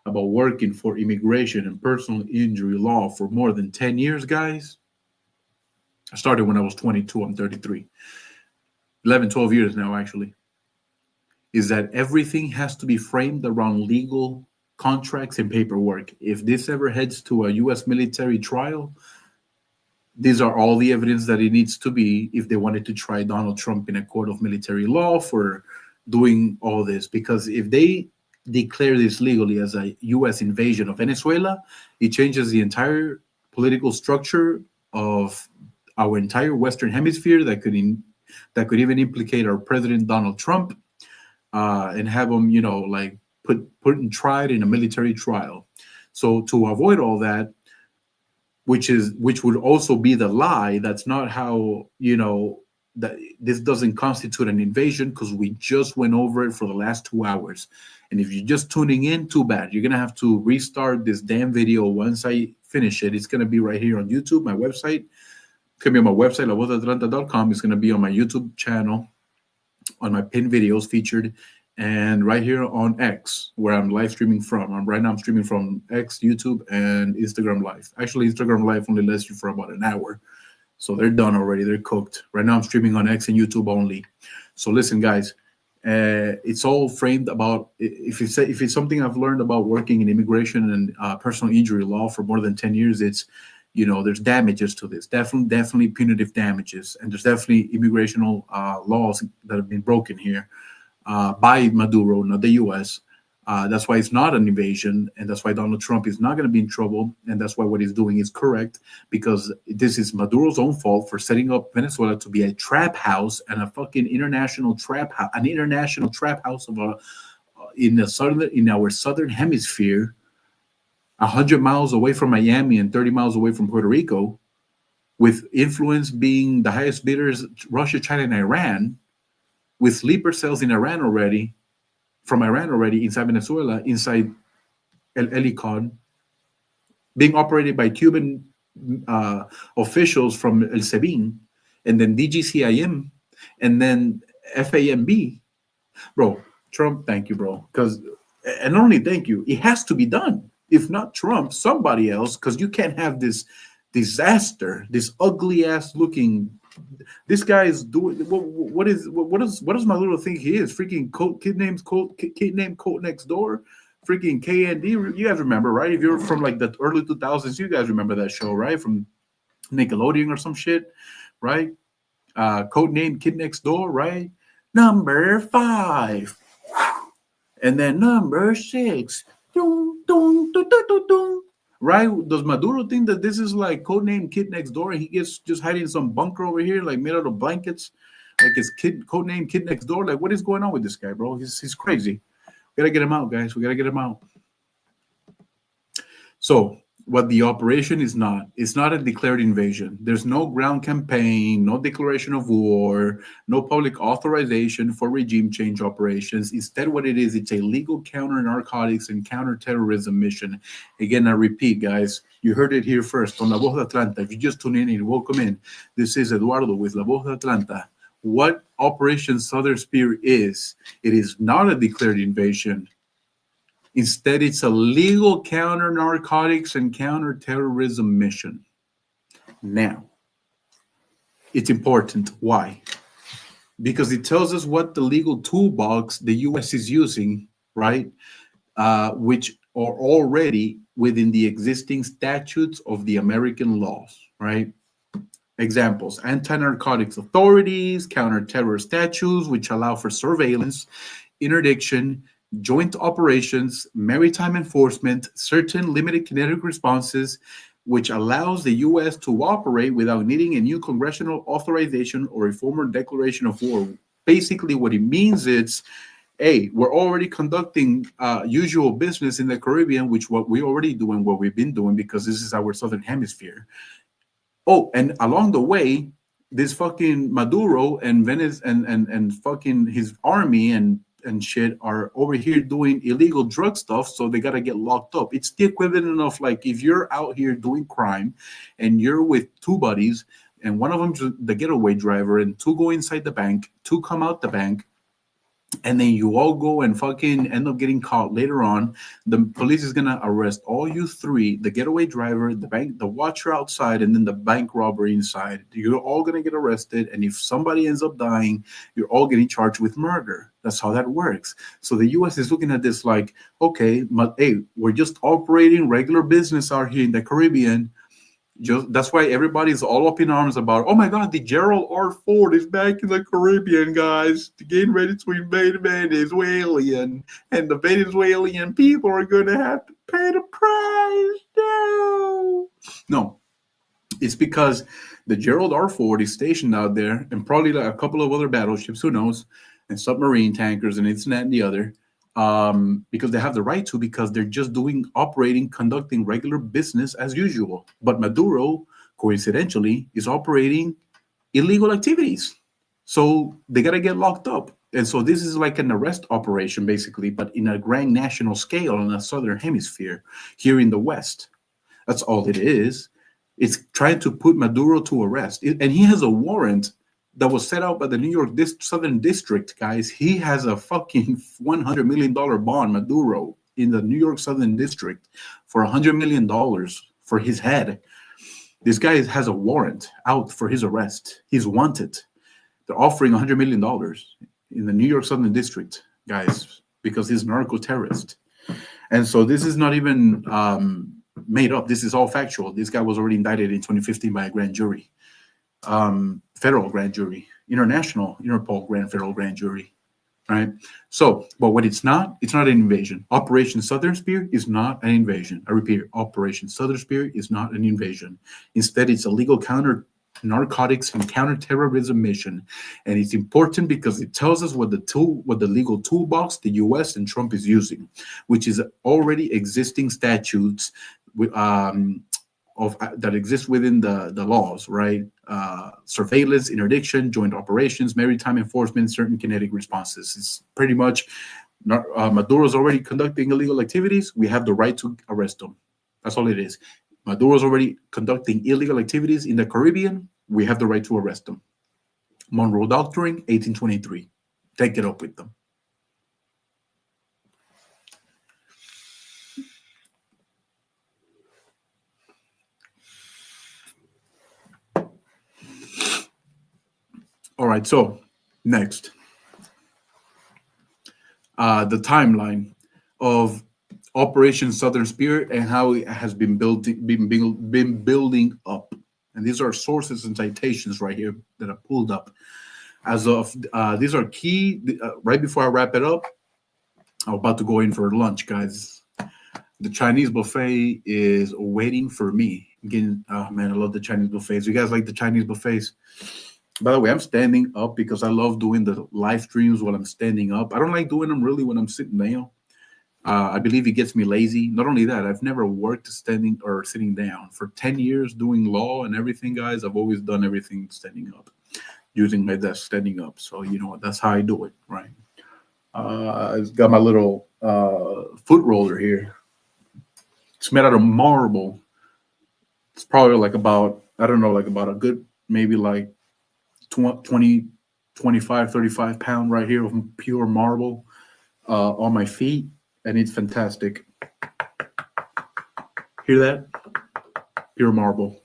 about working for immigration and personal injury law for more than 10 years, guys, I started when I was 22, I'm 33, 11, 12 years now, actually, is that everything has to be framed around legal contracts and paperwork. If this ever heads to a U.S. military trial, these are all the evidence that it needs to be if they wanted to try Donald Trump in a court of military law for doing all this. Because if they declare this legally as a U.S. invasion of Venezuela, it changes the entire political structure of our entire Western Hemisphere that could even implicate our president Donald Trump and have him, put and tried in a military trial. So to avoid all that, which would also be the lie. That's not how, that this doesn't constitute an invasion because we just went over it for the last 2 hours. And if you're just tuning in, too bad. You're going to have to restart this damn video once I finish it. It's going to be right here on YouTube, my website. It's going to be on my website, lavozatlanta.com. It's going to be on my YouTube channel, on my pinned videos featured, and right here on X, where I'm live streaming from. Right now I'm streaming from X, YouTube, and Instagram Live. Actually, Instagram Live only lasts you for about an hour. So they're done already. They're cooked. Right now I'm streaming on X and YouTube only. So listen, guys, it's all framed about, if it's something I've learned about working in immigration and personal injury law for more than 10 years, it's there's damages to this, definitely punitive damages, and there's definitely immigrational laws that have been broken here by Maduro, not the U.S. That's why it's not an invasion, and that's why Donald Trump is not going to be in trouble, and that's why what he's doing is correct, because this is Maduro's own fault for setting up Venezuela to be a trap house and a fucking international trap house, of in our southern hemisphere, 100 miles away from Miami and 30 miles away from Puerto Rico, with influence being the highest bidders, Russia, China, and Iran, with sleeper cells in Iran already, inside Venezuela, inside Helicoide, being operated by Cuban officials from El Sebin, and then DGCIM, and then FAMB. Bro, Trump, thank you, bro. And not only thank you, it has to be done. If not Trump, somebody else, because you can't have this disaster, this ugly ass looking. This guy is doing what does Maduro think he is? Freaking kid named Coat Next Door, freaking KND. You guys remember, right? If you're from like the early 2000s, you guys remember that show, right? From Nickelodeon or some shit, right? Code name Kid Next Door, right? Number 5, and then number 6. Dun, dun, dun, dun, dun, dun. Right? Does Maduro think that this is like codename Kid Next Door and he gets just hiding in some bunker over here, like made out of blankets, like his codename Kid Next Door? Like, what is going on with this guy, bro? He's crazy. We gotta get him out, guys. We gotta get him out. So, what the operation is not, it's not a declared invasion. There's no ground campaign, no declaration of war, no public authorization for regime change operations. Instead, what it is, it's a legal counter-narcotics and counter-terrorism mission. Again, I repeat, guys, you heard it here first on La Voz de Atlanta. If you just tune in, welcome in. This is Eduardo with La Voz de Atlanta. What Operation Southern Spear is, it is not a declared invasion. Instead, it's a legal counter-narcotics and counter-terrorism mission. Now, it's important. Why? Because it tells us what the legal toolbox the U.S. is using, right? Which are already within the existing statutes of the American laws, right? Examples: anti-narcotics authorities, counter-terror statutes, which allow for surveillance, interdiction, joint operations, maritime enforcement, certain limited kinetic responses, which allows the U.S. to operate without needing a new congressional authorization or a formal declaration of war. Basically, what it means is, hey, we're already conducting usual business in the Caribbean, which what we already do and what we've been doing because this is our southern hemisphere. Oh, and along the way, this fucking Maduro and Venice and fucking his army and shit are over here doing illegal drug stuff, so they gotta get locked up. It's the equivalent of like if you're out here doing crime and you're with 2 buddies and one of them's the getaway driver and 2 go inside the bank, 2 come out the bank, and then you all go and fucking end up getting caught later on. The police is gonna arrest all you 3, the getaway driver, the bank, the watcher outside, and then the bank robber inside. You're all gonna get arrested, and if somebody ends up dying, you're all getting charged with murder. That's how that works. So the U.S. is looking at this like, okay, hey, we're just operating regular business out here in the Caribbean. That's why everybody's all up in arms about, oh my God, the Gerald R. Ford is back in the Caribbean, guys, getting ready to invade Venezuela, and the Venezuelan people are going to have to pay the price. No, it's because the Gerald R. Ford is stationed out there, and probably like a couple of other battleships, who knows, and submarine tankers and it's that and the other. Because they have the right to, because they're just conducting regular business as usual. But Maduro, coincidentally, is operating illegal activities. So they got to get locked up. And so this is like an arrest operation, basically, but in a grand national scale on the southern hemisphere here in the West. That's all it is. It's trying to put Maduro to arrest. And he has a warrant that was set out by the New York Southern District, guys. He has a fucking $100 million bond, Maduro, in the New York Southern District for $100 million for his head. This guy has a warrant out for his arrest. He's wanted. They're offering $100 million in the New York Southern District, guys, because he's a narco-terrorist. And so this is not even made up. This is all factual. This guy was already indicted in 2015 by a grand jury, federal grand jury, international Interpol federal grand jury, right? So, but what it's not an invasion. Operation Southern Spear is not an invasion. I repeat, Operation Southern Spear is not an invasion. Instead, it's a legal counter narcotics and counterterrorism mission, and it's important because it tells us what the legal toolbox the U.S. and Trump is using, which is already existing statutes that exist within the laws, right? Surveillance, interdiction, joint operations, maritime enforcement, certain kinetic responses. It's pretty much Maduro's already conducting illegal activities. We have the right to arrest them. That's all it is. Maduro's already conducting illegal activities in the Caribbean. We have the right to arrest them. Monroe Doctrine, 1823. Take it up with them. All right, so next. The timeline of Operation Southern Spear and how it has been building up. And these are sources and citations right here that I pulled up. As of these are key. Right before I wrap it up, I'm about to go in for lunch, guys. The Chinese buffet is waiting for me. Again, man, I love the Chinese buffets. You guys like the Chinese buffets? By the way, I'm standing up because I love doing the live streams while I'm standing up. I don't like doing them really when I'm sitting down. I believe it gets me lazy. Not only that, I've never worked standing or sitting down. For 10 years doing law and everything, guys, I've always done everything standing up, using my desk standing up. So, you know, that's how I do it, right? I've got my little foot roller here. It's made out of marble. It's probably like about, I don't know, like about a good, maybe like 20, 25, 35 pound right here of pure marble on my feet. And it's fantastic. Hear that? Pure marble.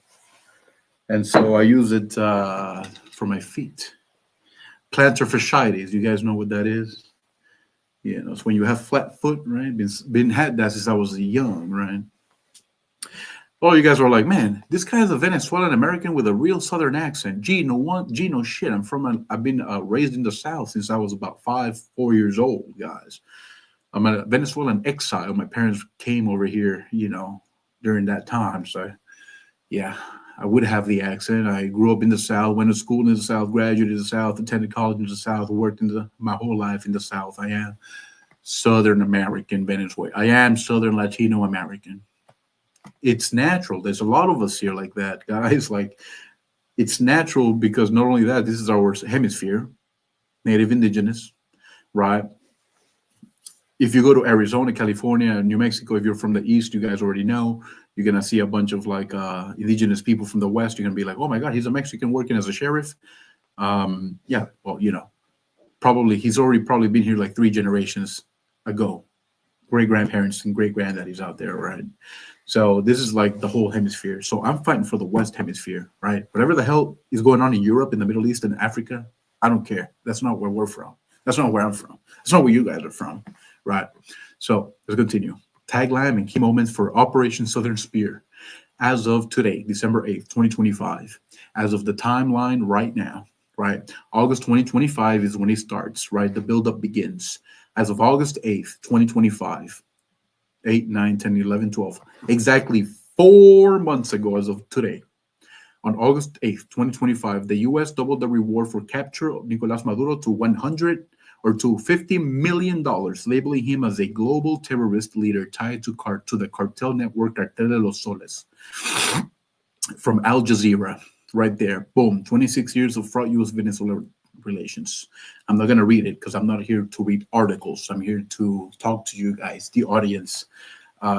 And so I use it for my feet. Plantar fasciitis. You guys know what that is? You know, it's when you have flat foot, right? Been had that since I was young, right? Oh, you guys were like, man, this guy is a Venezuelan American with a real Southern accent. Gee, no shit. I've been raised in the South since I was about 4 years old, guys. I'm a Venezuelan exile. My parents came over here, you know, during that time. So, yeah, I would have the accent. I grew up in the South, went to school in the South, graduated in the South, attended college in the South, worked my whole life in the South. I am Southern American Venezuelan. I am Southern Latino American. It's natural. There's a lot of us here like that, guys. Like, it's natural because not only that, this is our hemisphere, native indigenous, right? If you go to Arizona, California, New Mexico, if you're from the East, you guys already know, you're going to see a bunch of like indigenous people from the West. You're going to be like, oh my God, he's a Mexican working as a sheriff. Yeah, well, you know, he's already been here like 3 generations ago. Great grandparents and great granddaddies out there, right? So this is like the whole hemisphere. So I'm fighting for the West Hemisphere, right? Whatever the hell is going on in Europe, in the Middle East, and Africa, I don't care. That's not where we're from. That's not where I'm from. That's not where you guys are from, right? So let's continue. Tagline and key moments for Operation Southern Spear. As of today, December 8th, 2025, as of the timeline right now, right? August 2025 is when it starts, right? The buildup begins. As of August 8th, 2025, 8, 9, 10, 11, 12, exactly 4 months ago as of today, on August 8th, 2025, the U.S. doubled the reward for capture of Nicolás Maduro to $50 million, labeling him as a global terrorist leader tied to the cartel network Cartel de los Soles. From Al Jazeera, right there. Boom. 26 years of fraught U.S.-Venezuela relations. I'm not going to read it because I'm not here to read articles. I'm here to talk to you guys, the audience.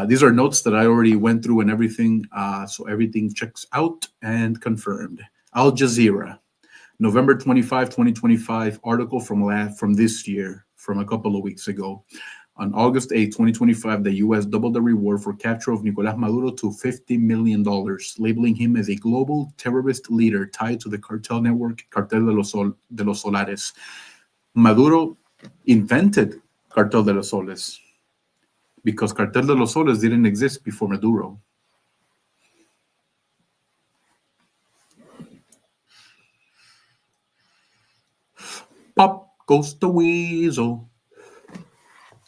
These are notes that I already went through and everything, so everything checks out and confirmed. Al Jazeera, November 25, 2025, article from this year, from a couple of weeks ago. On August 8, 2025, the U.S. doubled the reward for capture of Nicolás Maduro to $50 million, labeling him as a global terrorist leader tied to the cartel network Cartel de los Solares. Maduro invented Cartel de los Soles because Cartel de los Soles didn't exist before Maduro. Pop goes the weasel.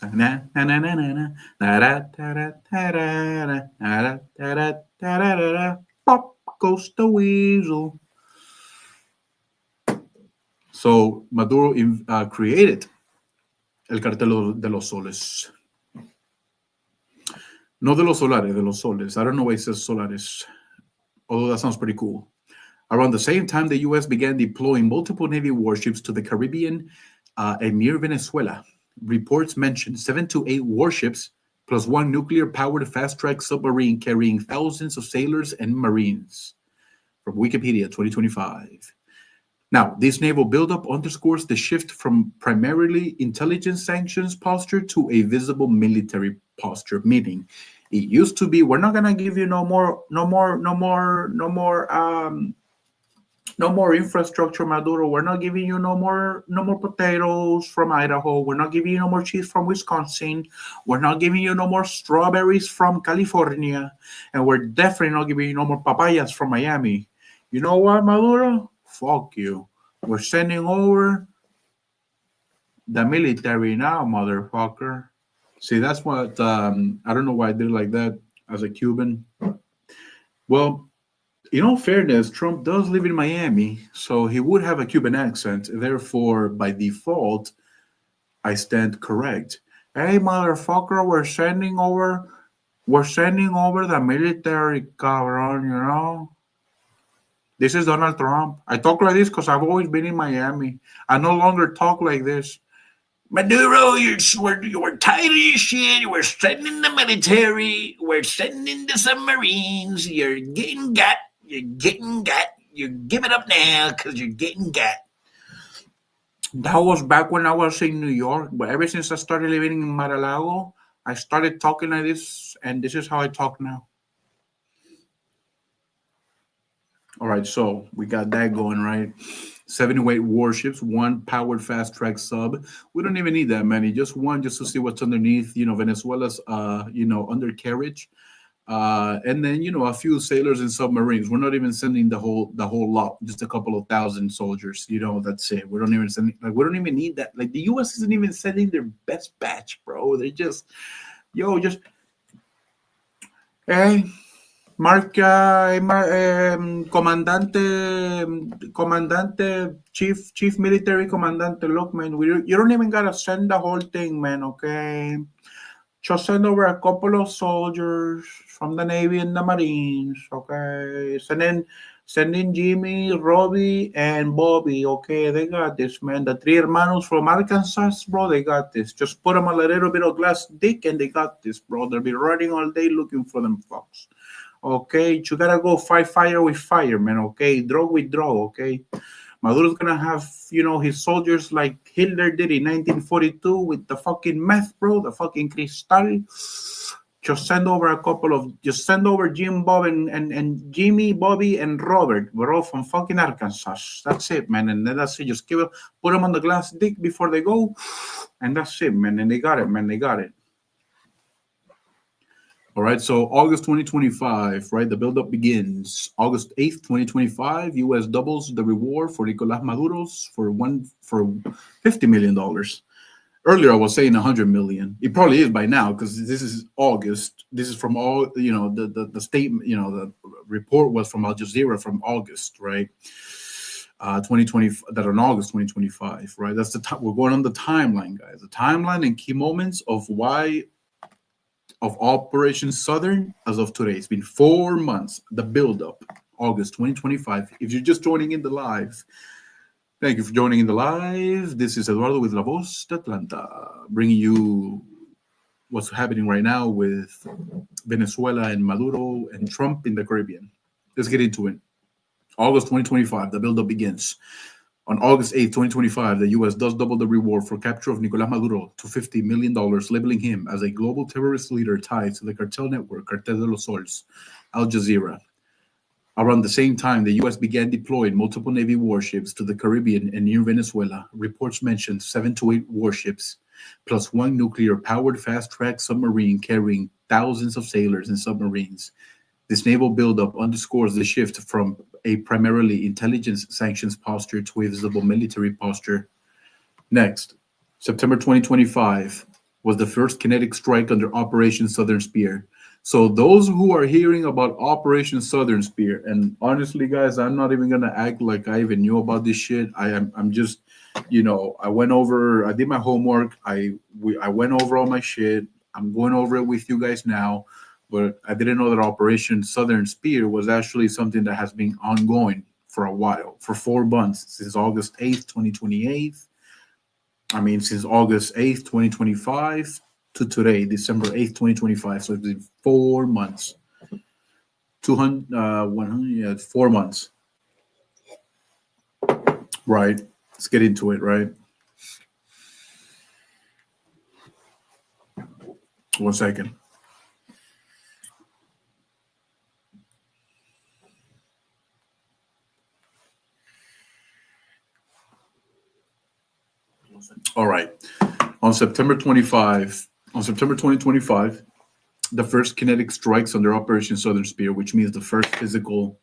Na, na, na, na, na, na. Na, da, da, da, da, da, da. Na, da, da, da, da, da, da, da. Pop goes the weasel. So Maduro created el cartel de los soles. No de los solares, de los soles. I don't know why it says solares, although that sounds pretty cool. Around the same time, the U.S. began deploying multiple Navy warships to the Caribbean and near Venezuela. Reports mention 7 to 8 warships plus one nuclear-powered fast-track submarine carrying thousands of sailors and Marines. From Wikipedia 2025. Now, this naval buildup underscores the shift from primarily intelligence sanctions posture to a visible military posture, meaning it used to be, we're not gonna give you no more infrastructure, Maduro. We're not giving you no more potatoes from Idaho. We're not giving you no more cheese from Wisconsin. We're not giving you no more strawberries from California. And we're definitely not giving you no more papayas from Miami. You know what, Maduro? Fuck you. We're sending over the military now, motherfucker. See, that's what, I don't know why I did it like that as a Cuban. Well, in all fairness, Trump does live in Miami, so he would have a Cuban accent. Therefore, by default, I stand correct. Hey, motherfucker, we're sending over the military, cabrón, you know? This is Donald Trump. I talk like this because I've always been in Miami. I no longer talk like this. Maduro, we're tired of your shit. We're sending the military. We're sending the submarines. You're getting got. You give it up now because you're getting got. That was back when I was in New York, but ever since I started living in Mar-a-Lago, I started talking like this, and this is how I talk now. All right, so we got that going, right? 78 warships, one powered fast-track sub. We don't even need that many, just one, just to see what's underneath, Venezuela's, undercarriage. And then a few sailors and submarines. We're not even sending the whole lot, just a couple of thousand soldiers. That's it. We don't even need that. Like the U.S. isn't even sending their best batch, bro. They're just, hey, comandante, chief military commandante. Look, man, you don't even gotta send the whole thing, man. Okay. Just send over a couple of soldiers from the Navy and the Marines, okay? Sending Jimmy, Robbie, and Bobby, okay? They got this, man. The three hermanos from Arkansas, bro, they got this. Just put them a little bit of glass dick, and they got this, bro. They'll be running all day looking for them fucks, okay? You gotta go fight fire with fire, man, okay? Drug with drug, okay? Maduro's gonna have, his soldiers like Hitler did in 1942 with the fucking meth, bro, the fucking cristal. Just send over Jim, Bob, and Jimmy, Bobby, and Robert, bro, from fucking Arkansas. That's it, man. And then that's it. Just put them on the glass dick before they go, and that's it, man. And they got it, man. They got it. All right, so August 2025, right? The buildup begins. August 8th, 2025, U.S. doubles the reward for Nicolas Maduro's for $50 million. Earlier, I was saying 100 million. It probably is by now because this is August. This is from all, the statement, the report was from Al Jazeera from August, right? 2020, that on August 2025, right? That's the time we're going on the timeline, guys. The timeline and key moments of Operation Southern as of today. It's been 4 months. The buildup, August 2025. If you're just joining in the live, thank you for joining in the live. This is Eduardo with La Voz de Atlanta, bringing you what's happening right now with Venezuela and Maduro and Trump in the Caribbean. Let's get into it. August 2025, the buildup begins. On August 8, 2025, the U.S. does double the reward for capture of Nicolas Maduro to $50 million, labeling him as a global terrorist leader tied to the cartel network, Cartel de los Soles, Al Jazeera. Around the same time, the U.S. began deploying multiple Navy warships to the Caribbean and near Venezuela. Reports mentioned 7 to 8 warships, plus one nuclear-powered fast-track submarine carrying thousands of sailors and submarines. This naval buildup underscores the shift from a primarily intelligence sanctions posture to a visible military posture. Next, September 2025 was the first kinetic strike under Operation Southern Spear. So those who are hearing about Operation Southern Spear, and honestly, guys, I'm not even gonna act like I even knew about this shit. I'm just, I went over, I did my homework, I went over all my shit. I'm going over it with you guys now, but I didn't know that Operation Southern Spear was actually something that has been ongoing for a while, for 4 months, since August 8th, 2028. Since August 8th, 2025 to today, December 8th, 2025. So it's been 4 months. 100, yeah, 4 months. Right. Let's get into it, right? 1 second. All right. On September 2025, the first kinetic strikes under Operation Southern Spear, which means the first physical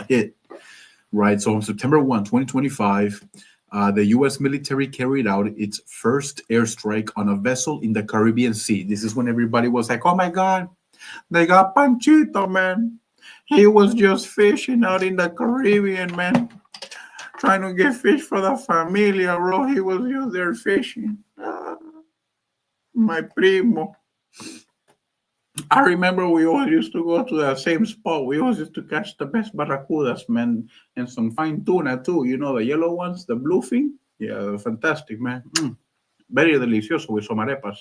hit, right? So on September 1, 2025, the U.S. military carried out its first airstrike on a vessel in the Caribbean Sea. This is when everybody was like, oh my God, they got Panchito, man. He was just fishing out in the Caribbean, man. Trying to get fish for the familia, bro. He was just there fishing. My primo. I remember we always used to go to the same spot. We always used to catch the best barracudas, man, and some fine tuna too. You know, the yellow ones, the bluefin. Yeah, fantastic, man. Very delicioso with some arepas.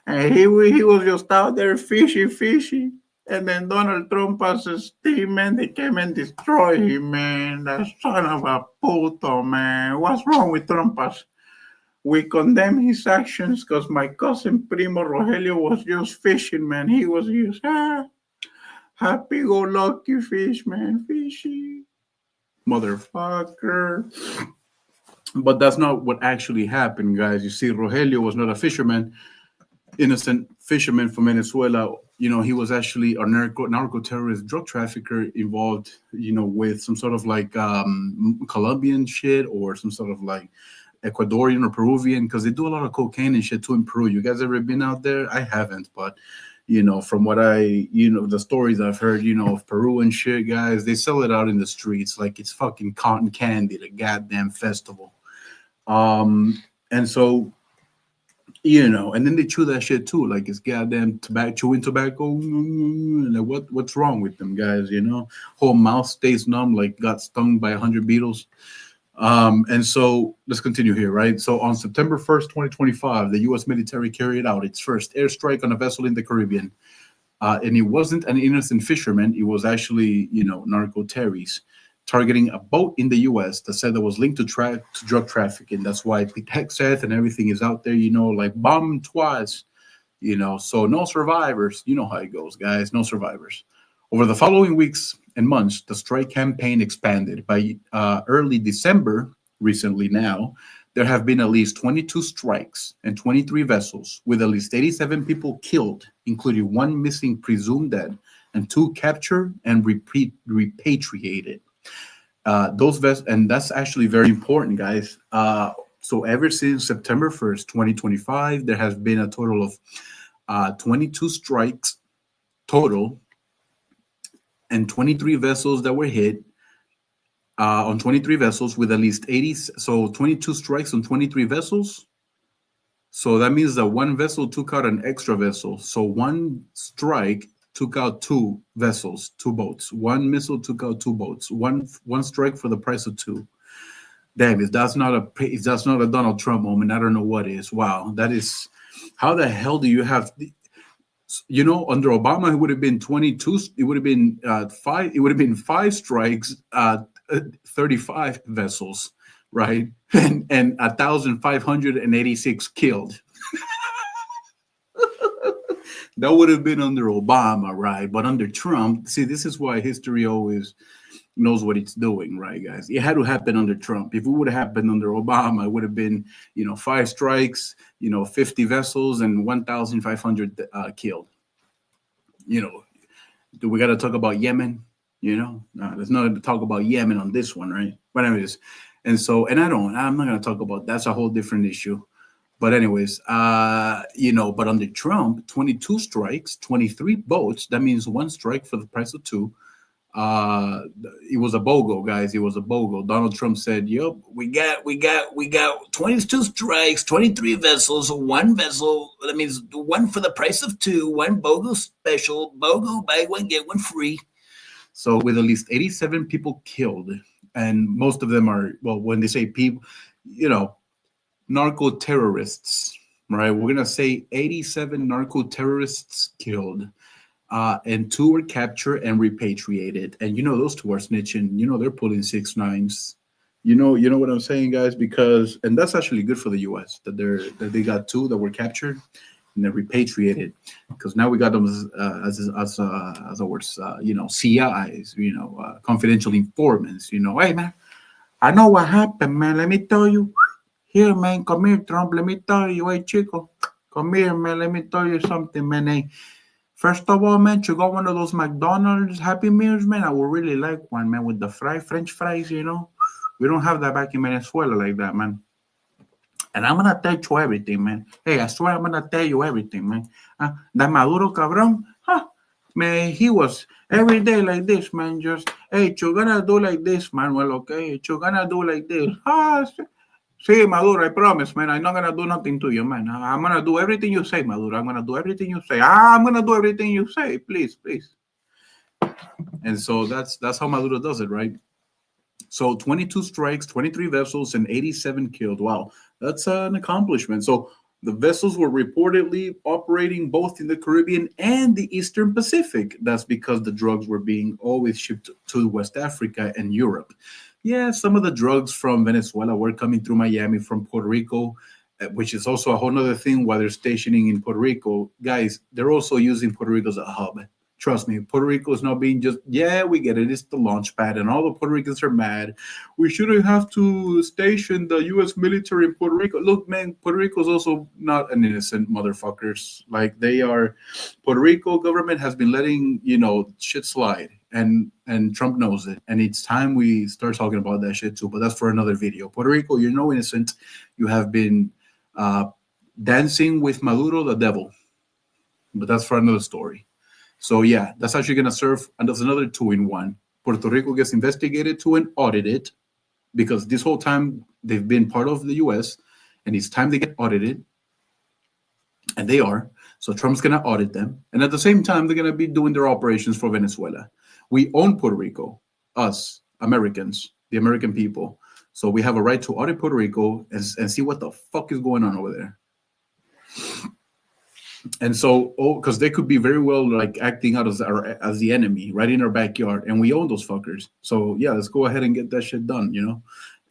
And he was just out there fishing. And then Donald Trump as a team, man, they came and destroyed him, man. That son of a puto, man. What's wrong with Trumpas? We condemn his actions because my cousin Primo Rogelio was just fishing, man. He was just happy-go-lucky fish, man. Fishy. Motherfucker. But that's not what actually happened, guys. You see, Rogelio was not a fisherman, innocent fisherman from Venezuela. He was actually a narco terrorist drug trafficker involved, with some sort of like Colombian shit or some sort of like Ecuadorian or Peruvian, because they do a lot of cocaine and shit too in Peru. You guys ever been out there? I haven't, but from what the stories I've heard, of Peru and shit, guys, they sell it out in the streets like it's fucking cotton candy, the goddamn festival. And so, and then they chew that shit too, like it's goddamn chewing tobacco. Like what's wrong with them guys? Whole mouth stays numb, like got stung by 100 beetles. And so let's continue here, right? So on September 1st, 2025, the U.S. military carried out its first airstrike on a vessel in the Caribbean. And it wasn't an innocent fisherman. It was actually, narco terrorists targeting a boat in the U.S. that said that was linked to drug trafficking. That's why Pitexeth and everything is out there, like bombed twice, so no survivors. You know how it goes, guys, no survivors. Over the following weeks and months, the strike campaign expanded. By early December, recently now, there have been at least 22 strikes and 23 vessels, with at least 87 people killed, including one missing presumed dead and 2 captured and repatriated. And that's actually very important, guys. So ever since September 1st, 2025, there has been a total of 22 strikes total, and 23 vessels that were hit on 23 vessels with at least 80. So 22 strikes on 23 vessels. So that means that one vessel took out an extra vessel. So one strike took out 2 vessels, 2 boats. One missile took out 2 boats. One strike for the price of 2. Damn, if that's not a Donald Trump moment, I don't know what is. Wow, that is. How the hell do you have? Under Obama, it would have been 22. It would have been 5. It would have been 5 strikes, 35 vessels, right? And 1,586 killed. That would have been under Obama, right? But under Trump, see, this is why history always knows what it's doing, right, guys? It had to happen under Trump. If it would have happened under Obama, it would have been, 5 strikes, 50 vessels, and 1,500 killed. Do we got to talk about Yemen? No, let's not talk about Yemen on this one, right? But anyways, And so, and I'm not going to talk about that's a whole different issue. But anyways, but under Trump, 22 strikes, 23 votes. That means one strike for the price of two. Uh, it was a BOGO, guys. It was a BOGO. Donald Trump said, "Yep, we got 22 strikes, 23 vessels, one vessel. That means one for the price of two, one BOGO special, BOGO buy one get one free." So with at least 87 people killed, and most of them are, well, when they say people, narco terrorists, right? We're gonna say 87 narco terrorists killed. And two were captured and repatriated. And those two are snitching. They're pulling 6 9s. You know what I'm saying, guys? Because and that's actually good for the U.S. that they got two that were captured and they're repatriated. Because now we got them as ours, CIs, confidential informants. Hey man, I know what happened, man. Let me tell you. Here, man, come here, Trump. Let me tell you, hey, Chico, come here, man. Let me tell you something, man. Hey, first of all, man, you got one of those McDonald's Happy Meals, man. I would really like one, man, with the French fries, We don't have that back in Venezuela like that, man. And I'm gonna tell you everything, man. Hey, I swear I'm gonna tell you everything, man. That Maduro cabrón, man, he was every day like this, man. Just, hey, you're gonna do like this, Manuel, okay? You're gonna do like this. See, Maduro, I promise, man. I'm not gonna do nothing to you, man. I'm gonna do everything you say, Maduro. I'm gonna do everything you say. I'm gonna do everything you say, please, please. And so that's how Maduro does it, right? So 22 strikes, 23 vessels, and 87 killed. Wow, that's an accomplishment. So the vessels were reportedly operating both in the Caribbean and the Eastern Pacific. That's because the drugs were being always shipped to West Africa and Europe. Yeah, some of the drugs from Venezuela were coming through Miami from Puerto Rico, which is also a whole other thing while they're stationing in Puerto Rico. Guys, they're also using Puerto Rico as a hub. Trust me, Puerto Rico is not being just, yeah, we get it. It's the launch pad, and all the Puerto Ricans are mad. We shouldn't have to station the U.S. military in Puerto Rico. Look, man, Puerto Rico is also not an innocent motherfuckers. Like they are, Puerto Rico government has been letting, shit slide, and Trump knows it. And it's time we start talking about that shit too, but that's for another video. Puerto Rico, you're no innocent. You have been dancing with Maduro, the devil. But that's for another story. So yeah, that's actually going to serve, and there's another 2-in-1. Puerto Rico gets investigated to and audited because this whole time they've been part of the U.S. and it's time they get audited, and they are. So Trump's going to audit them, and at the same time they're going to be doing their operations for Venezuela. We own Puerto Rico, us Americans, the American people. So we have a right to audit Puerto Rico and see what the fuck is going on over there. And so, because they could be very well like acting out as the enemy right in our backyard, and we own those fuckers. So yeah, let's go ahead and get that shit done,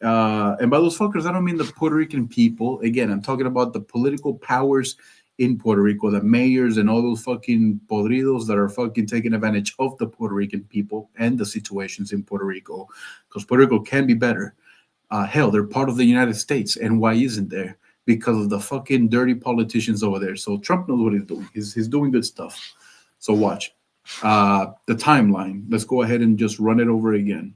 And by those fuckers, I don't mean the Puerto Rican people. Again, I'm talking about the political powers in Puerto Rico, the mayors and all those fucking podridos that are fucking taking advantage of the Puerto Rican people and the situations in Puerto Rico, because Puerto Rico can be better. Hell, they're part of the United States, and why isn't there? Because of the fucking dirty politicians over there. So Trump knows what he's doing. He's doing good stuff. So watch. The timeline. Let's go ahead and just run it over again.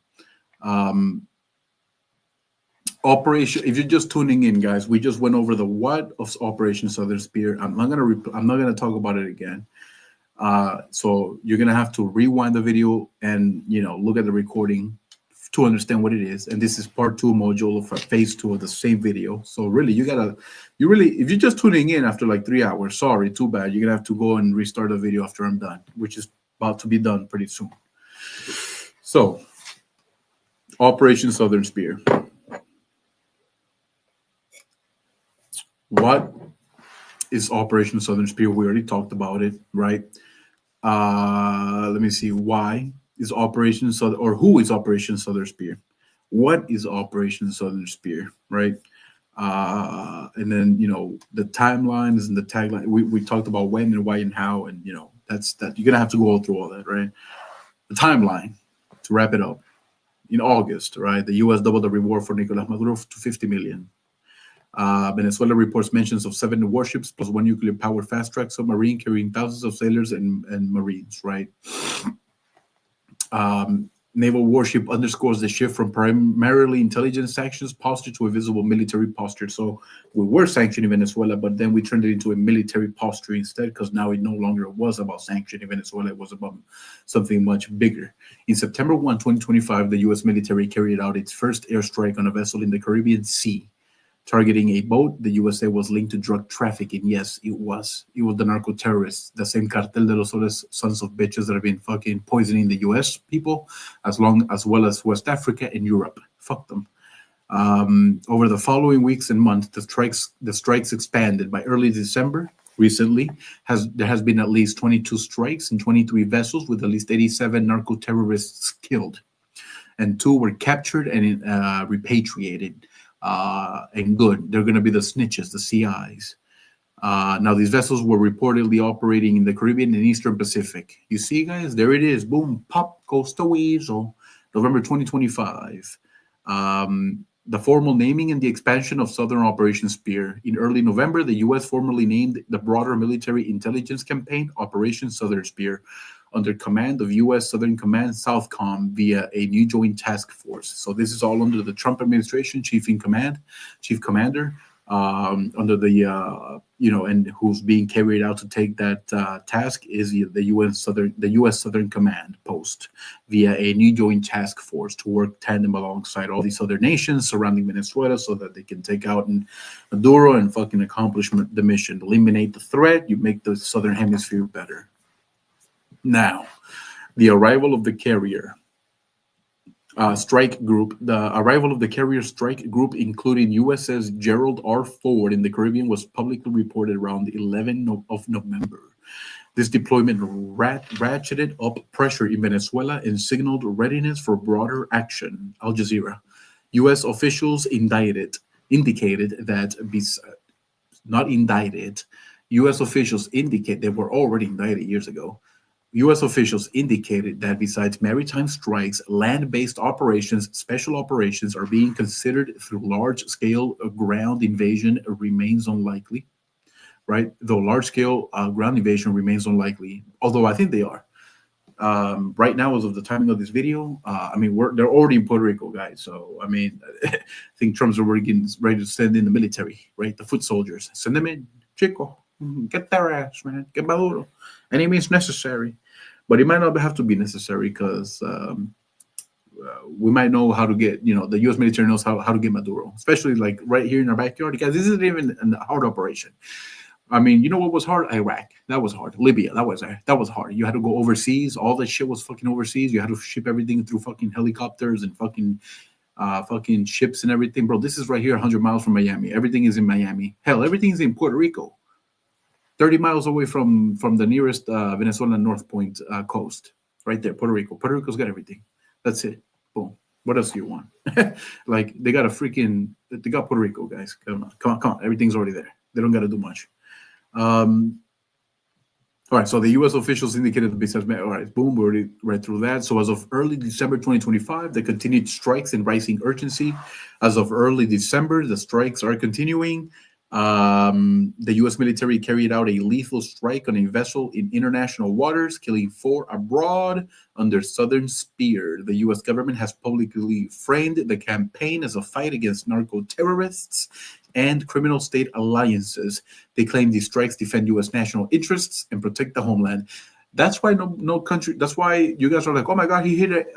Operation. If you're just tuning in, guys, we just went over the what of Operation Southern Spear. I'm not gonna talk about it again. So you're gonna have to rewind the video and look at the recording to understand what it is. And this is part 2 module of phase 2 of the same video. So really, if you're just tuning in after like 3 hours, sorry, too bad. You're gonna have to go and restart the video after I'm done, which is about to be done pretty soon. So, Operation Southern Spear. What is Operation Southern Spear? We already talked about it, right? Let me see. Why is Operation Southern, or who is Operation Southern Spear? What is Operation Southern Spear, right? And then the timelines and the tagline. We talked about when and why and how, and that's that. You're gonna have to go through all that, right? The timeline to wrap it up. In August, right? The U.S. doubled the reward for Nicolas Maduro to $50 million. Venezuela reports mentions of 7 warships plus 1 nuclear-powered fast-track submarine carrying thousands of sailors and marines, right? naval warship underscores the shift from primarily intelligence sanctions posture to a visible military posture. So we were sanctioning Venezuela, but then we turned it into a military posture instead, because now it no longer was about sanctioning Venezuela. It was about something much bigger. In September 1, 2025, the U.S. military carried out its first airstrike on a vessel in the Caribbean Sea, targeting a boat the USA was linked to drug trafficking. Yes, it was. It was the narco terrorists, the same cartel de los soles sons of bitches that have been fucking poisoning the US people, as well as West Africa and Europe. Fuck them. Over the following weeks and months, the strikes expanded. By early December, recently, there has been at least 22 strikes and 23 vessels with at least 87 narco terrorists killed, and 2 were captured and repatriated. And good, they're going to be the snitches, the CIs. Now, these vessels were reportedly operating in the Caribbean and Eastern Pacific. You see, guys, there it is. Boom, pop, Costa Weasel, November 2025. The formal naming and the expansion of Southern Operation Spear. In early November, the U.S. formally named the broader military intelligence campaign Operation Southern Spear, under command of U.S. Southern Command Southcom via a new joint task force. So this is all under the Trump administration, chief commander, under the and who's being carried out to take that task is the U.S. Southern Command post via a new joint task force to work tandem alongside all these other nations surrounding Venezuela, so that they can take out Maduro and fucking accomplish the mission, eliminate the threat. You make the Southern Hemisphere better. Now, the arrival of the carrier strike group. The arrival of the carrier strike group, including USS Gerald R. Ford in the Caribbean, was publicly reported around the 11th of November. This deployment ratcheted up pressure in Venezuela and signaled readiness for broader action. Al Jazeera. U.S. officials indicated that U.S. officials indicate they were already indicted years ago. U.S. officials indicated that besides maritime strikes, land-based operations, special operations are being considered through large-scale ground invasion remains unlikely, right? Though large-scale ground invasion remains unlikely, although I think they are. Right now, as of the timing of this video, they're already in Puerto Rico, guys. So, I think Trump's already ready to send in the military, right? The foot soldiers. Send them in, chico. Get their ass, man. Get Maduro. Any means necessary. But it might not have to be necessary, because we might know how to get, the U.S. military knows how to get Maduro, especially like right here in our backyard, because this isn't even a hard operation. You know what was hard? Iraq. That was hard. Libya. That was hard. You had to go overseas. All that shit was fucking overseas. You had to ship everything through fucking helicopters and fucking ships and everything. Bro, this is right here 100 miles from Miami. Everything is in Miami. Hell, everything's in Puerto Rico. 30 miles away from the nearest Venezuelan North Point coast. Right there, Puerto Rico. Puerto Rico's got everything. That's it. Boom. What else do you want? Like, they got Puerto Rico, guys. Come on. Everything's already there. They don't got to do much. All right, so the U.S. officials indicated that besides, all right, boom, we already read through that. So as of early December 2025, the continued strikes and rising urgency. As of early December, the strikes are continuing. The U.S. military carried out a lethal strike on a vessel in international waters, killing 4 abroad under Southern Spear. The U.S. government has publicly framed the campaign as a fight against narco-terrorists and criminal state alliances. They claim these strikes defend U.S. national interests and protect the homeland. That's why no country. That's why you guys are like, oh my God, he hit it.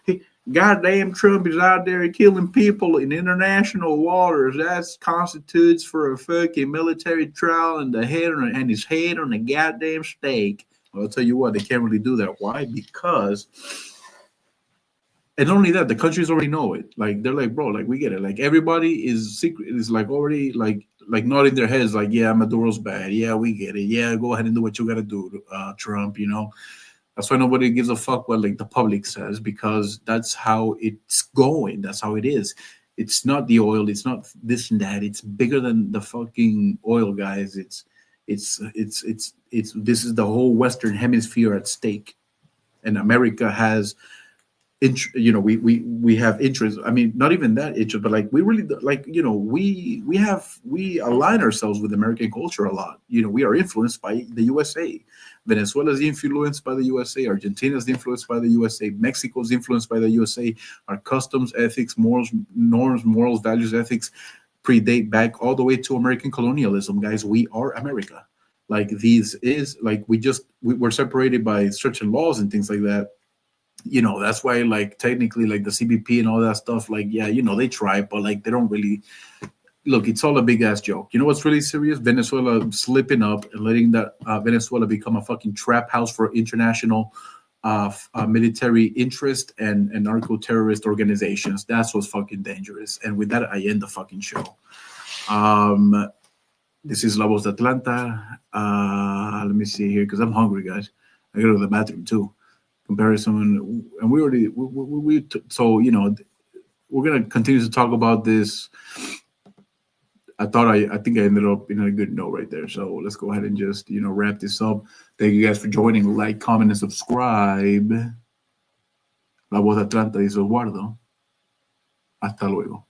He goddamn Trump is out there killing people in international waters. That constitutes for a fucking military trial and his head on a goddamn stake. Well, I'll tell you what, they can't really do that. Why? Because. And not only that, the countries already know it. Like, they're like, bro, like, we get it. Like, everybody is like already like nodding their heads, like, yeah, Maduro's bad. Yeah, we get it. Yeah, go ahead and do what you gotta do, Trump. That's why nobody gives a fuck what like the public says, because that's how it's going. That's how it is. It's not the oil. It's not this and that. It's bigger than the fucking oil, guys. This is the whole Western Hemisphere at stake, and America has we have interest. I mean, not even that interest, but like we really like, we align ourselves with American culture a lot. We are influenced by the USA. Venezuela is influenced by the USA. Argentina is influenced by the USA. Mexico is influenced by the USA. Our customs, ethics, morals, norms, morals, values, ethics predate back all the way to American colonialism, guys. We are America. Like, these is like, we're separated by certain laws and things like that. That's why, like, technically, like, the CBP and all that stuff, like, yeah, they try, but like, they don't really look. It's all a big ass joke. What's really serious? Venezuela slipping up and letting that Venezuela become a fucking trap house for international military interest and narco terrorist organizations. That's what's fucking dangerous. And with that, I end the fucking show. This is La Voz de Atlanta. Let me see here, because I'm hungry, guys. I gotta go to the bathroom too. Comparison, and we already so we're gonna continue to talk about this. I think I ended up in a good note right there. So let's go ahead and just wrap this up. Thank you guys for joining. Like, comment, and subscribe. La Voz de Atlanta, dice Eduardo. Hasta luego.